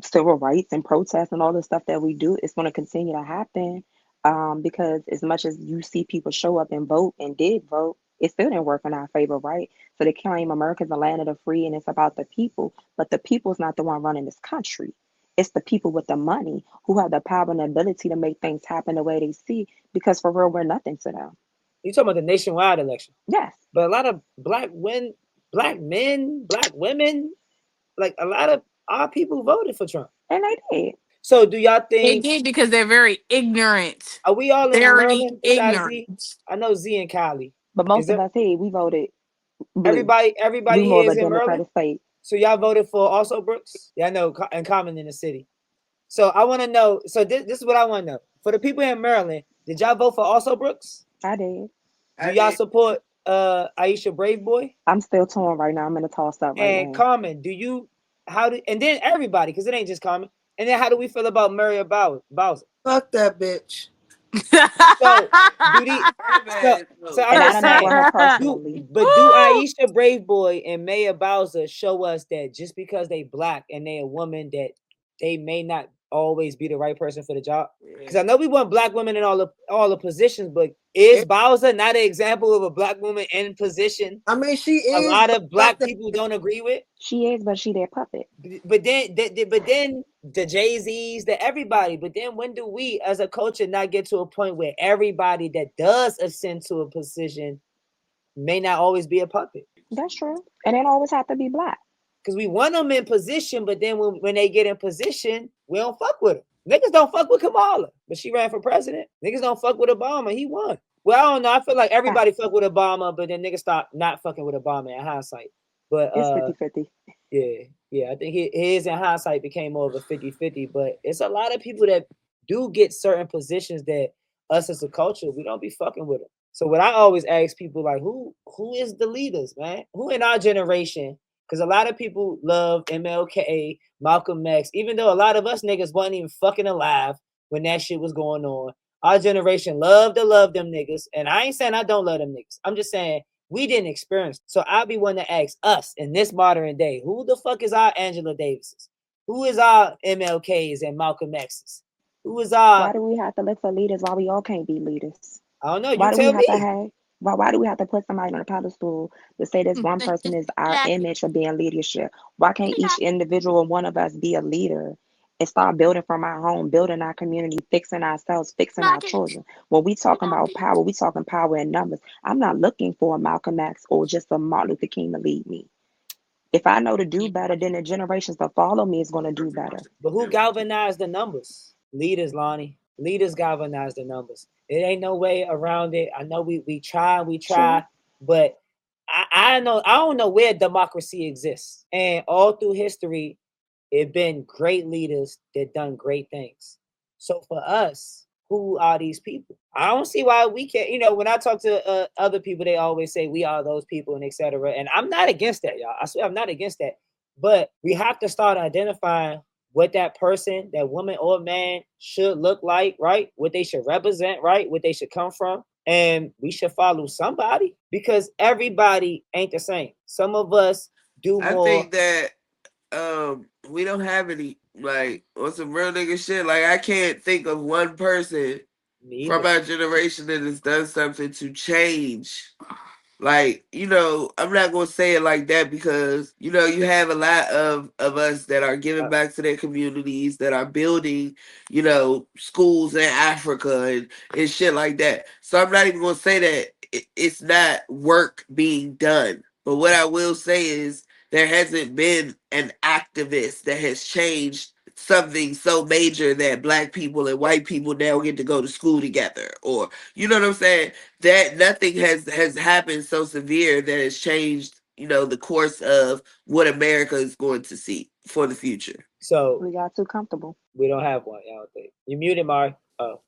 civil rights and protests and all the stuff that we do is going to continue to happen, because as much as you see people show up and vote and did vote, it still didn't work in our favor, right? So they claim America's the land of the free and it's about the people, but the people's not the one running this country. It's the people with the money who have the power and ability to make things happen the way they see, because for real, we're nothing to them. You talking about the nationwide election? Yes. But a lot of black men, black women, like a lot of our people voted for Trump. And they did. So do y'all They think, did because they're very ignorant. are we all in Very Maryland besides Z? ignorant. I know Z and Kylie. But Is most of there us here, we voted blue. everybody We more here of a is in Maryland? Democratic state. So y'all voted for also Brooks? Yeah, I know, and Common in the city. So I want to know. So this is what I want to know. For the people in Maryland, did y'all vote for also Brooks? I did. Do y'all support Aisha Brave Boy? I'm still torn right now. I'm in a toss up right And now. Carmen, do you and then everybody, because it ain't just Carmen. And then how do we feel about Muriel Bowser? Fuck that bitch. So do the so I'm And I just don't met saying, with her do personally. do Aisha Brave Boy and Maya Bowser show us that just because they black and they a woman that they may not always be the right person for the job? Because I know we want black women in all the positions, but is Bowser not an example of a black woman in position? I mean, she A is. lot of black people don't agree with. She is, but she their puppet. But then the Jay-Z's, the everybody. But then when do we as a culture not get to a point where everybody that does ascend to a position may not always be a puppet? That's true. And it always have to be black. Because we want them in position, but then when they get in position, we don't fuck with them. Niggas don't fuck with Kamala, but she ran for president. Niggas don't fuck with Obama. He won. Well, I don't know. I feel like everybody fuck with Obama, but then niggas stop not fucking with Obama in hindsight. But it's 50-50. Yeah. I think his in hindsight became more of a 50-50, but it's a lot of people that do get certain positions that us as a culture, we don't be fucking with them. So what I always ask people, like, who is the leaders, man? Who in our generation? Because a lot of people love MLK, Malcolm X, even though a lot of us niggas wasn't even fucking alive when that shit was going on. Our generation love them niggas. And I ain't saying I don't love them niggas. I'm just saying we didn't experience. So I'll be one to ask us in this modern day, who the fuck is our Angela Davises? Who is our MLKs and Malcolm X's? Who is Why our do we have to look for leaders while we all can't be leaders? I don't know, Why you do we tell have to me. have why do we have to put somebody on a pedestal to say this one person is our image of being leadership? Why can't each individual one of us be a leader and start building from our home, building our community, fixing ourselves, fixing our children? When we talking about power, we talking power in numbers. I'm not looking for a Malcolm X or just a Martin Luther King to lead me. If I know to do better, then the generations that follow me is going to do better. But who galvanized the numbers? Leaders, Lonnie. Leaders galvanize the numbers. It ain't no way around it. I know we try, Sure. but I don't know where democracy exists. And all through history, it been great leaders that done great things. So for us, who are these people? I don't see why we can't. When I talk to other people, they always say we are those people and etc. And I'm not against that, y'all. I swear I'm not against that. But we have to start identifying what that person, that woman or man should look like, right? What they should represent, right? What they should come from. And we should follow somebody because everybody ain't the same. Some of us do I more. think that we don't have any like on some real nigga shit. Like I can't think of one person from our generation that has done something to change. Like, I'm not gonna say it like that because, you have a lot of us that are giving back to their communities, that are building, schools in Africa and shit like that. So I'm not even gonna say that it's not work being done. But what I will say is there hasn't been an activist that has changed something so major that black people and white people now get to go to school together, or you know what I'm saying, that nothing has happened so severe that has changed the course of what America is going to see for the future. So We got too comfortable. we don't have one. I don't think you muted, Mari. Oh,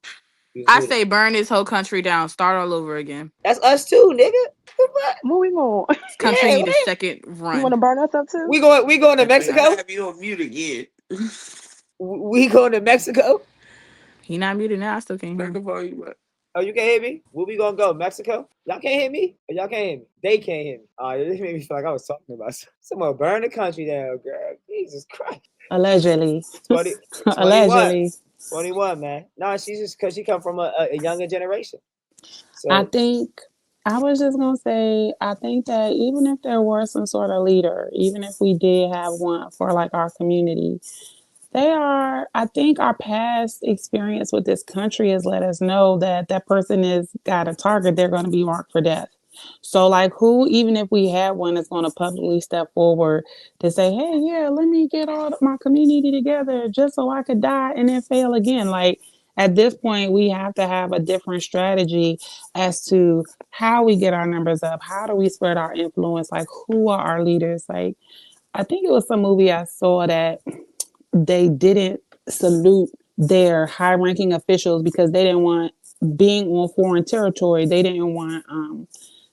I say burn this whole country down, start all over again. that's us too, nigga. What? Moving on. This country Yeah, need a right. second You run. want to burn us up too? We going to Mexico? I have you on mute again. We going to Mexico? He not muted now. I still can't hear Back him. up on you, Oh, you can't hear me? Where we gonna go? Mexico? Y'all can't hear me? Or y'all can't hear me? They can't hear me. Oh, this made me feel like I was talking about someone burn the country down, girl. Jesus Christ. Allegedly. 20, 21. Allegedly. 21, man. No, she's just because she come from a younger generation. So I think I was just gonna say, I think that even if there were some sort of leader, even if we did have one for like our community, I think our past experience with this country has let us know that that person is got a target, they're going to be marked for death. So like who, even if we had one, is going to publicly step forward to say, hey, yeah, let me get all my community together just so I could die and then fail again. Like at this point, we have to have a different strategy as to how we get our numbers up. How do we spread our influence? Like who are our leaders? Like I think it was some movie I saw that they didn't salute their high ranking officials because they didn't want being on foreign territory. They didn't want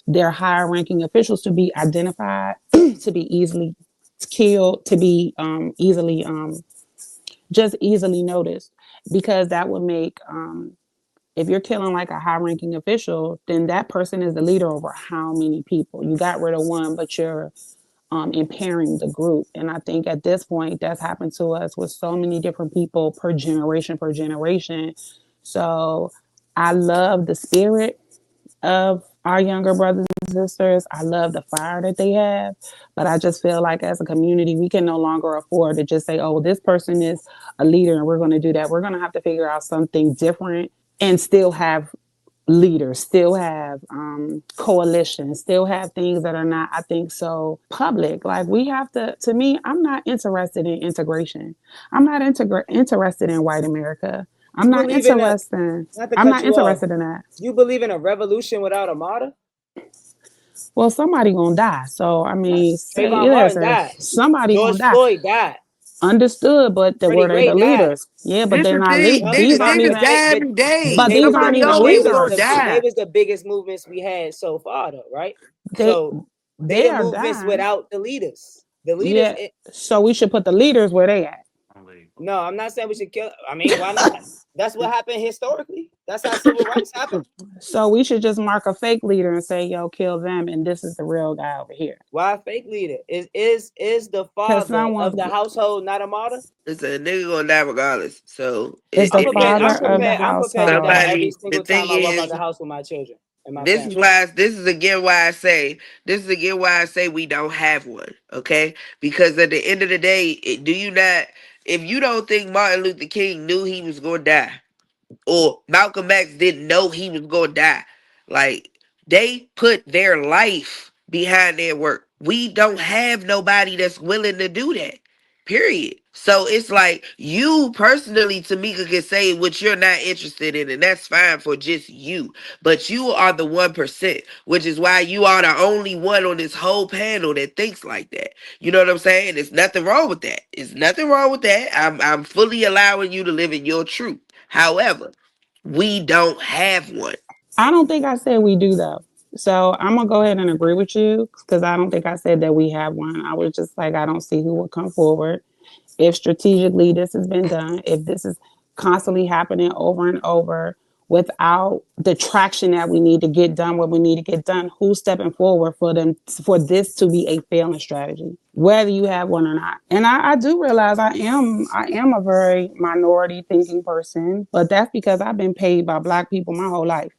their higher ranking officials to be identified, to be easily killed, to be easily just easily noticed, because that would make if you're killing like a high ranking official, then that person is the leader over how many people. You got rid of one, but you're impairing the group. And I think at this point, that's happened to us with so many different people per generation, per generation. So I love the spirit of our younger brothers and sisters. I love the fire that they have, but I just feel like as a community, we can no longer afford to just say, oh, this person is a leader and we're going to do that. We're going to have to figure out something different and still have leaders, still have coalitions, still have things that are not, I think, so public. Like we have to me, I'm not interested in integration. I'm not interested in white America. I'm You not believe in a interested. not to I'm cut not you off. interested in that. You believe in a revolution without a martyr? Well, somebody gonna die. So I mean, say Trayvon Martin listen, died. somebody gonna George die. Floyd died. Understood, but Freddie were they Gray the died. leaders? Yeah, but This they're the not thing. No, these Niggas, aren't no, niggas even, die every day. but they these was the aren't Somebody even always they was gonna leaders. the they die. was the biggest movements we had so far, though, right? They So they they the are movements dying. without the leaders. The leaders. Yeah. So we should put the leaders where they at. No, I'm not saying we should kill. I mean, why not? That's what happened historically. That's how civil rights happened. So we should just mark a fake leader and say, yo, kill them, and this is the real guy over here. Why a fake leader? Is the Because father of the household not a martyr? It's a nigga gonna die regardless. So it's the I'm if prepared. you father I'm of the prepared. I'm prepared to die household. every somebody, the single thing time I walk out is, the house with my children and my this is family. why this is again why I say we don't have one. Okay, because at the end of the day, do you not? If you don't think Martin Luther King knew he was gonna die, or Malcolm X didn't know he was gonna die, like they put their life behind their work. We don't have nobody that's willing to do that. Period. So it's like you personally, Tamika, can say what you're not interested in, and that's fine for just you. But you are the 1%, which is why you are the only one on this whole panel that thinks like that. You know what I'm saying? There's nothing wrong with that. It's nothing wrong with that. I'm fully allowing you to live in your truth. However, we don't have one. I don't think I said we do though. So I'm gonna go ahead and agree with you because I don't think I said that we have one. I was just like, I don't see who would come forward if strategically this has been done, if this is constantly happening over and over without the traction that we need to get done what we need to get done, who's stepping forward for this to be a failing strategy, whether you have one or not. And I do realize I am a very minority thinking person, but that's because I've been paid by Black people my whole life.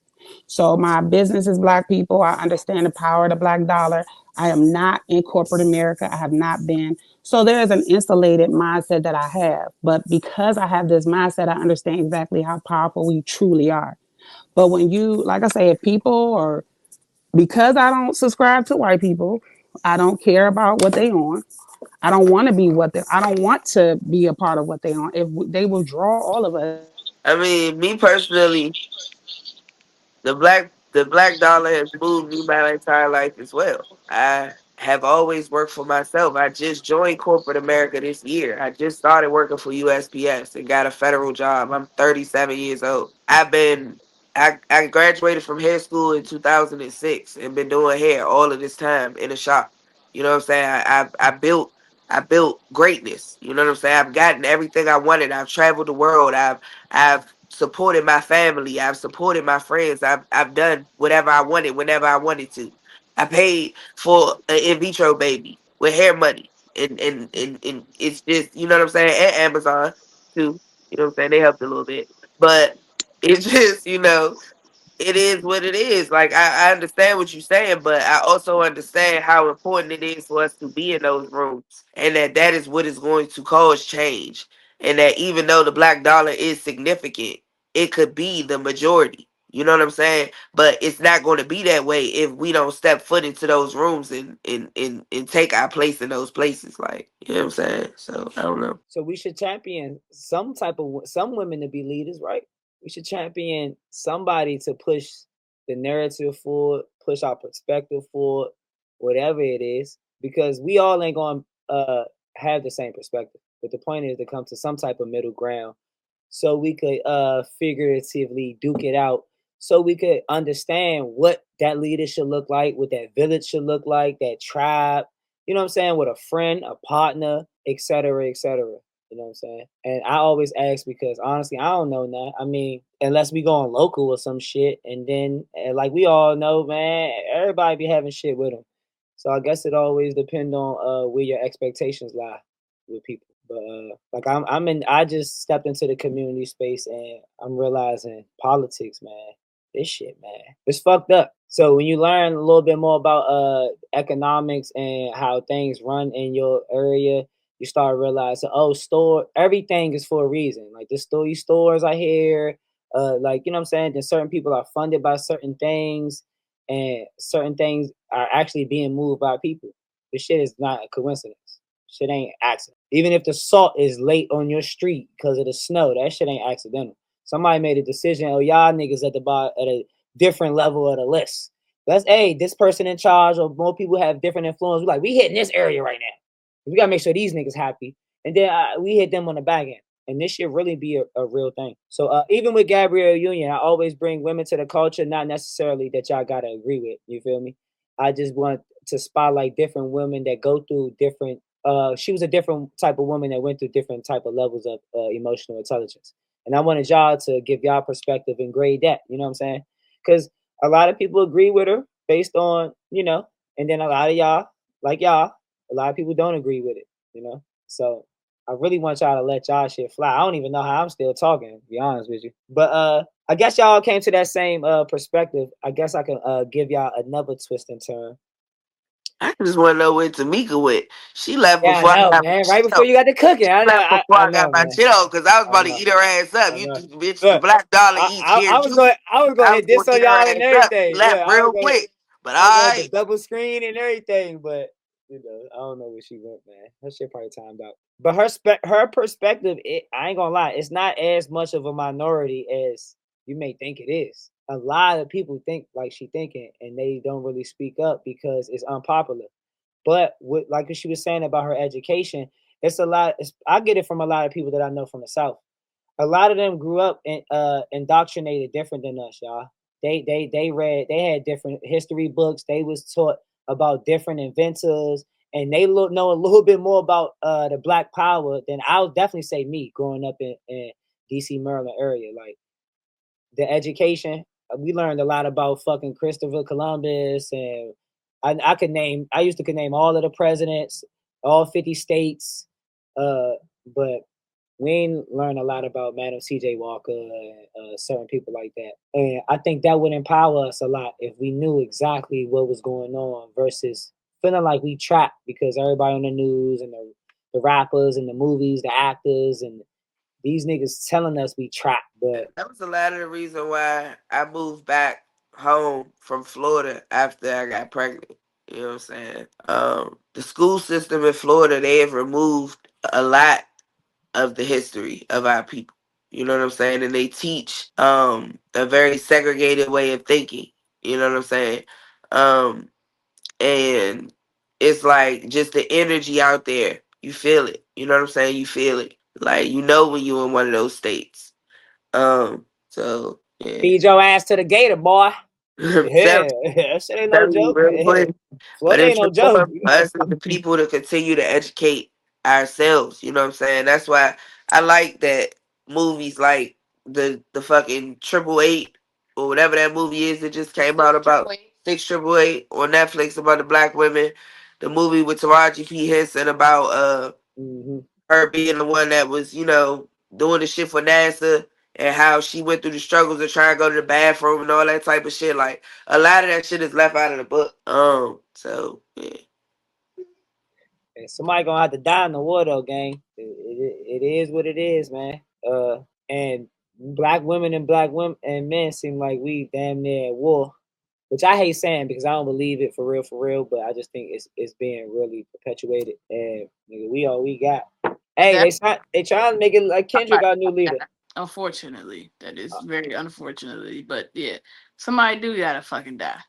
So my business is Black people. I understand the power of the Black dollar. I am not in corporate America. I have not been. So there is an insulated mindset that I have. But because I have this mindset, I understand exactly how powerful we truly are. But when you, like I say, if people or because I don't subscribe to white people, I don't care about what they on. I don't want to be I don't want to be a part of what they on. If they will draw all of us. I mean, me personally, the black dollar has moved me my entire life as well. I have always worked for myself. I just joined corporate America this year. I just started working for USPS and got a federal job. I'm 37 years old. I graduated from hair school in 2006 and been doing hair all of this time in a shop. You know what I'm saying? I built greatness. You know what I'm saying? I've gotten everything I wanted. I've traveled the world. I've supported my family. I've supported my friends. I've done whatever I wanted whenever I wanted to. I paid for an in vitro baby with hair money. And it's just, you know what I'm saying? And Amazon too. You know what I'm saying? They helped a little bit. But it's just, it is what it is. Like I understand what you're saying, but I also understand how important it is for us to be in those rooms, and that is what is going to cause change. And that even though the black dollar is significant, it could be the majority. You know what I'm saying? But it's not going to be that way if we don't step foot into those rooms and take our place in those places. Like, you know what I'm saying? So I don't know. So we should champion some women to be leaders, right? We should champion somebody to push the narrative forward, push our perspective forward, whatever it is, because we all ain't going to have the same perspective. But the point is to come to some type of middle ground so we could figuratively duke it out so we could understand what that leader should look like, what that village should look like, that tribe, you know what I'm saying, with a friend, a partner, etc., etc. You know what I'm saying? And I always ask because honestly, I don't know now. I mean, unless we going local or some shit, and then like we all know, man, everybody be having shit with them. So I guess it always depend on where your expectations lie with people. But like I just stepped into the community space and I'm realizing politics, man. This shit, man. It's fucked up. So when you learn a little bit more about economics and how things run in your area, you start realizing, oh, everything is for a reason. Like these stores I hear, like you know what I'm saying. Then certain people are funded by certain things, and certain things are actually being moved by people. This shit is not a coincidence. Shit ain't accident. Even if the salt is late on your street because of the snow, that shit ain't accidental. Somebody made a decision. Oh, y'all niggas at the bottom at a different level of the list. This person in charge or more people have different influence. We hitting this area right now. We gotta make sure these niggas happy, and then we hit them on the back end. And this should really be a real thing. So even with Gabrielle Union, I always bring women to the culture, not necessarily that y'all gotta agree with. You feel me? I just want to spotlight different women that go through different. She was a different type of woman that went through different type of levels of emotional intelligence, and I wanted y'all to give y'all perspective and grade that. You know what I'm saying? Because a lot of people agree with her based on and then a lot of y'all, like y'all, a lot of people don't agree with it. So I really want y'all to let y'all shit fly. I don't even know how I'm still talking, to be honest with you. But I guess y'all came to that same perspective. I guess I can give y'all another twist and turn. I just want to know where Tamika went. She left Yeah, I before I know, got my man. Right shit before on. you got the cooking. I know, Left before I I got know, my man. shit on because I was I about to know. eat her ass up. I You know. bitch, the Look, black dollar eats here. I was gonna I hit was gonna this on get her y'all and ass up. everything. Look, Left real quick. But I was gonna hit the alright. double screen and everything, but I don't know where she went, man. Her shit probably timed out. But her perspective, I ain't gonna lie, it's not as much of a minority as you may think it is. A lot of people think like she thinking, and they don't really speak up because it's unpopular. But like she was saying about her education, it's a lot. I get it from a lot of people that I know from the South. A lot of them grew up indoctrinated different than us, y'all. They had different history books. They was taught about different inventors, and they know a little bit more about the Black Power than I'll definitely say me growing up in DC, Maryland area. Like the education, we learned a lot about fucking Christopher Columbus, and I used to could name all of the presidents, all 50 states, but we ain't learn a lot about Madam C.J. Walker and certain people like that. And I think that would empower us a lot if we knew exactly what was going on versus feeling like we trapped because everybody on the news and the rappers and the movies, the actors, and these niggas telling us we trapped. But That was a lot of the reason why I moved back home from Florida after I got pregnant. You know what I'm saying? The school system in Florida, they have removed a lot of the history of our people. You know what I'm saying? And they teach a very segregated way of thinking. You know what I'm saying? Um and it's like just the energy out there. You feel it. You know what I'm saying? You feel it. Like you know when you're in one of those states. So yeah. feed your ass to the gator, boy. Tell Yeah, that shit ain't no you joke. real quick. But Florida ain't it's no joke. important for us as the people to continue to educate ourselves. You know what I'm saying? That's why I like that movies like the fucking Triple Eight or whatever that movie is that just came out about 688 on Netflix about the black women. The movie with Taraji P. Henson about Mm-hmm. her being the one that was, doing the shit for NASA and how she went through the struggles of trying to go to the bathroom and all that type of shit. Like a lot of that shit is left out of the book. So yeah. And somebody gonna have to die in the war though, gang. It is what it is, man. And black women and black women and men seem like we damn near at war, which I hate saying because I don't believe it for real. But I just think it's being really perpetuated. And nigga, we all we got. Hey, they trying to make it like Kendrick our new leader. Unfortunately, that is very unfortunately, but yeah, somebody do gotta fucking die.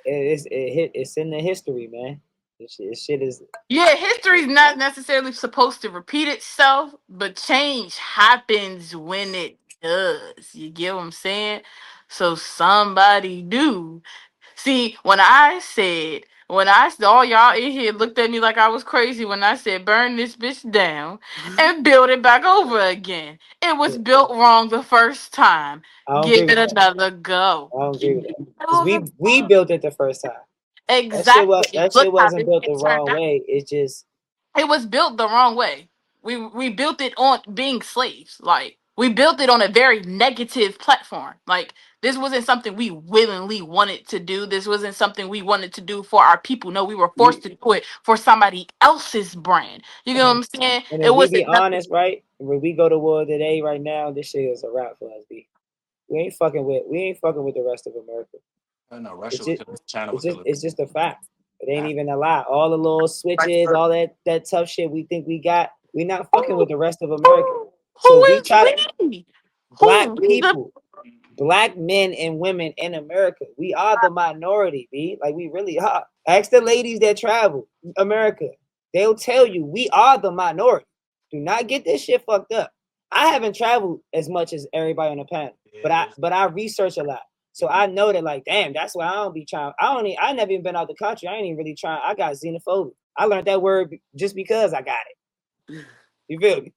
It's in the history, man. This shit is. Yeah, history's not necessarily supposed to repeat itself, but change happens when it does. You get what I'm saying? So somebody do. See, all y'all in here looked at me like I was crazy when I said burn this bitch down and build it back over again. It was built wrong the first time. I don't Give agree with it that. another go. I don't agree with that. Because Over. we built it the first time. Exactly. That Look shit how wasn't this built shit the turned wrong out. way. It's just It was built the wrong way. We built it on being slaves. Like we built it on a very negative platform. Like this wasn't something we willingly wanted to do. This wasn't something we wanted to do for our people. No, we were forced you. to do it for somebody else's brand. You know what I'm saying? And It if we be wasn't nothing. honest, right? When we go to war today, right now, this shit is a wrap for us, B. We ain't fucking with the rest of America. I know Russia It's would just kill us, China would kill us. it's just a fact. It ain't even a lie. All the little switches, all that tough shit we think we got, we not fucking with the rest of America. So Who if we is try to we? black Who we the people, black men and women in America, we are the minority, B. Like we really are. Ask the ladies that travel America. They'll tell you we are the minority. Do not get this shit fucked up. I haven't traveled as much as everybody on the panel, but I research a lot. So I know that, like, damn, that's why I don't be trying. I never even been out the country. I ain't even really trying. I got xenophobia. I learned that word just because I got it. You feel me?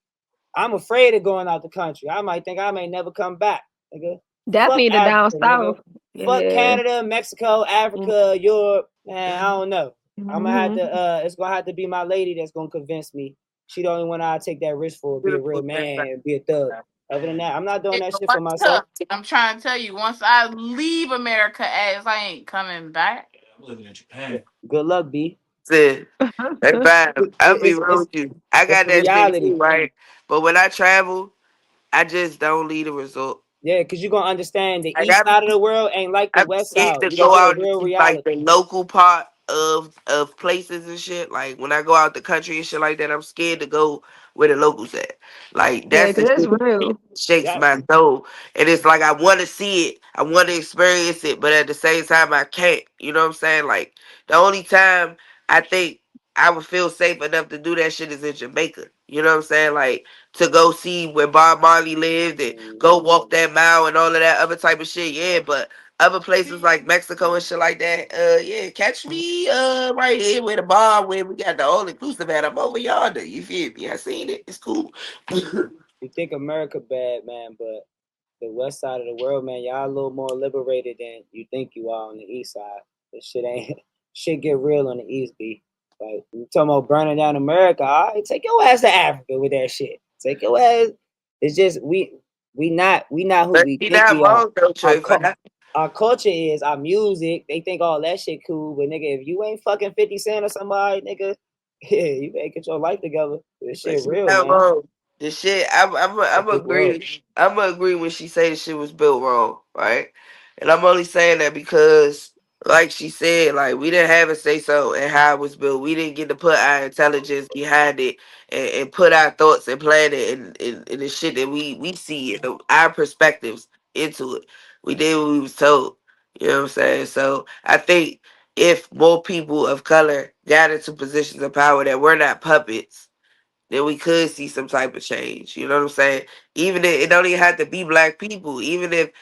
I'm afraid of going out the country. I might think I may never come back, nigga. Fuck Definitely the down Africa, nigga. south. Fuck Yeah. Canada, Mexico, Africa, Europe. Man, I don't know. I'm gonna have Mm-hmm. to. It's gonna have to be my lady that's gonna convince me. She the only one I take that risk for. Be a real man, be a thug. Other than that, I'm not doing that shit for myself. I'm trying to tell you, once I leave America, as I ain't coming back. I'm living in Japan. Good luck, B. Sid, that's fine. I'll be real It's with you. I it's got the that shit reality. too, right? But when I travel, I just don't leave a result. Yeah, because you're gonna understand the Like east side of the world ain't like the I'm west scared side. to You're gonna go get a out and real see like reality. the local part of places and shit. Like when I go out the country and shit like that, I'm scared to go where the locals at. Like Yeah, that's because the it's shit that real. shakes Yeah, my soul. And it's like I want to see it, I want to experience it, but at the same time I can't. You know what I'm saying? Like the only time I think I would feel safe enough to do that shit is in Jamaica. You know what I'm saying? Like to go see where Bob Marley lived and go walk that mile and all of that other type of shit. Yeah, but other places like Mexico and shit like that, yeah, catch me right here with a bar where we got the all inclusive at. I'm over yonder. You feel me? I seen it. It's cool. you think America bad, man, but the west side of the world, man, y'all a little more liberated than you think you are on the east side. This shit ain't shit get real on the east, B. Like you talking about burning down America, all right, take your ass to Africa with that shit. Take your ass. It's just we not who But we you think not we are. wrong though, Our Trey. For that. our culture is our music. They think all that shit cool, but nigga, if you ain't fucking 50 Cent or somebody, nigga, yeah, you better get your life together. This shit But you real, not man. wrong. The shit, I'm It's this world. agree. I'm agree when she say the shit was built wrong, right? And I'm only saying that because, like she said, like we didn't have a say so in how it was built. We didn't get to put our intelligence behind it and put our thoughts and plan it and the shit that we see, our perspectives into it. We did what we was told. You know what I'm saying? So I think if more people of color got into positions of power that were not puppets, then we could see some type of change. You know what I'm saying? Even if it don't even have to be black people. Even if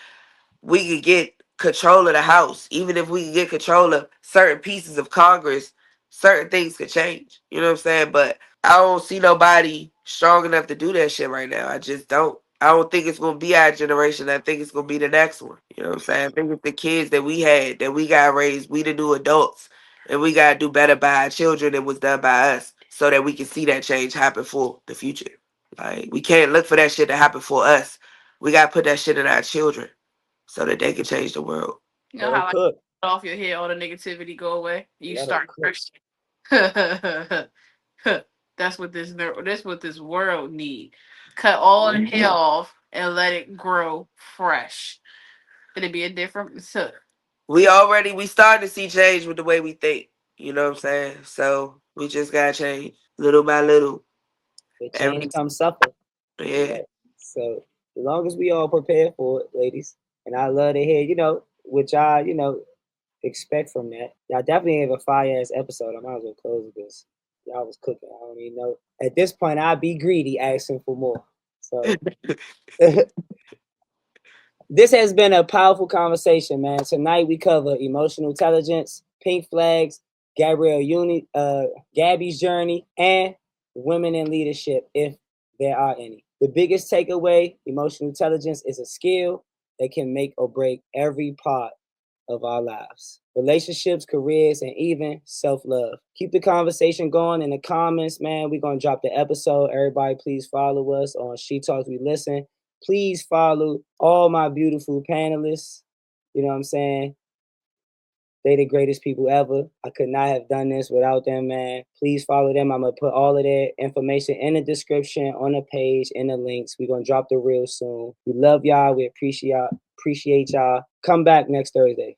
we could get control of the House, even if we could get control of certain pieces of Congress, certain things could change. You know what I'm saying? But I don't see nobody strong enough to do that shit right now. I just don't. I don't think it's gonna be our generation. I think it's gonna be the next one. You know what I'm saying? I think it's the kids that we had, that we got raised, we the new adults, and we gotta do better by our children than was done by us, so that we can see that change happen for the future. Like we can't look for that shit to happen for us. We gotta put that shit in our children so that they can change the world. You know Let them how like cook. off your head, all the negativity go away. You Let them start cook. fresh. That's what that's what this world need. Cut all the hair off and let it grow fresh. It'll be a different. So, We starting to see change with the way we think. You know what I'm saying? So we just gotta change little by little. The change Every comes suffer. yeah. Right. So as long as we all prepare for it, ladies, and I love to hear, what y'all, expect from that. Y'all definitely have a fire ass episode. I might as well close it because y'all was cooking. I don't even know. At this point, I'd be greedy asking for more. So this has been a powerful conversation, man. Tonight we cover emotional intelligence, pink flags, Gabby's journey, and women in leadership, if there are any. The biggest takeaway: emotional intelligence is a skill that can make or break every part of our lives. Relationships, careers, and even self-love. Keep the conversation going in the comments, man. We're going to drop the episode. Everybody, please follow us on She Talks, We Listen. Please follow all my beautiful panelists. You know what I'm saying? They the greatest people ever. I could not have done this without them, man. Please follow them. I'm going to put all of their information in the description, on the page, in the links. We're going to drop the reel soon. We love y'all. We appreciate y'all. Come back next Thursday.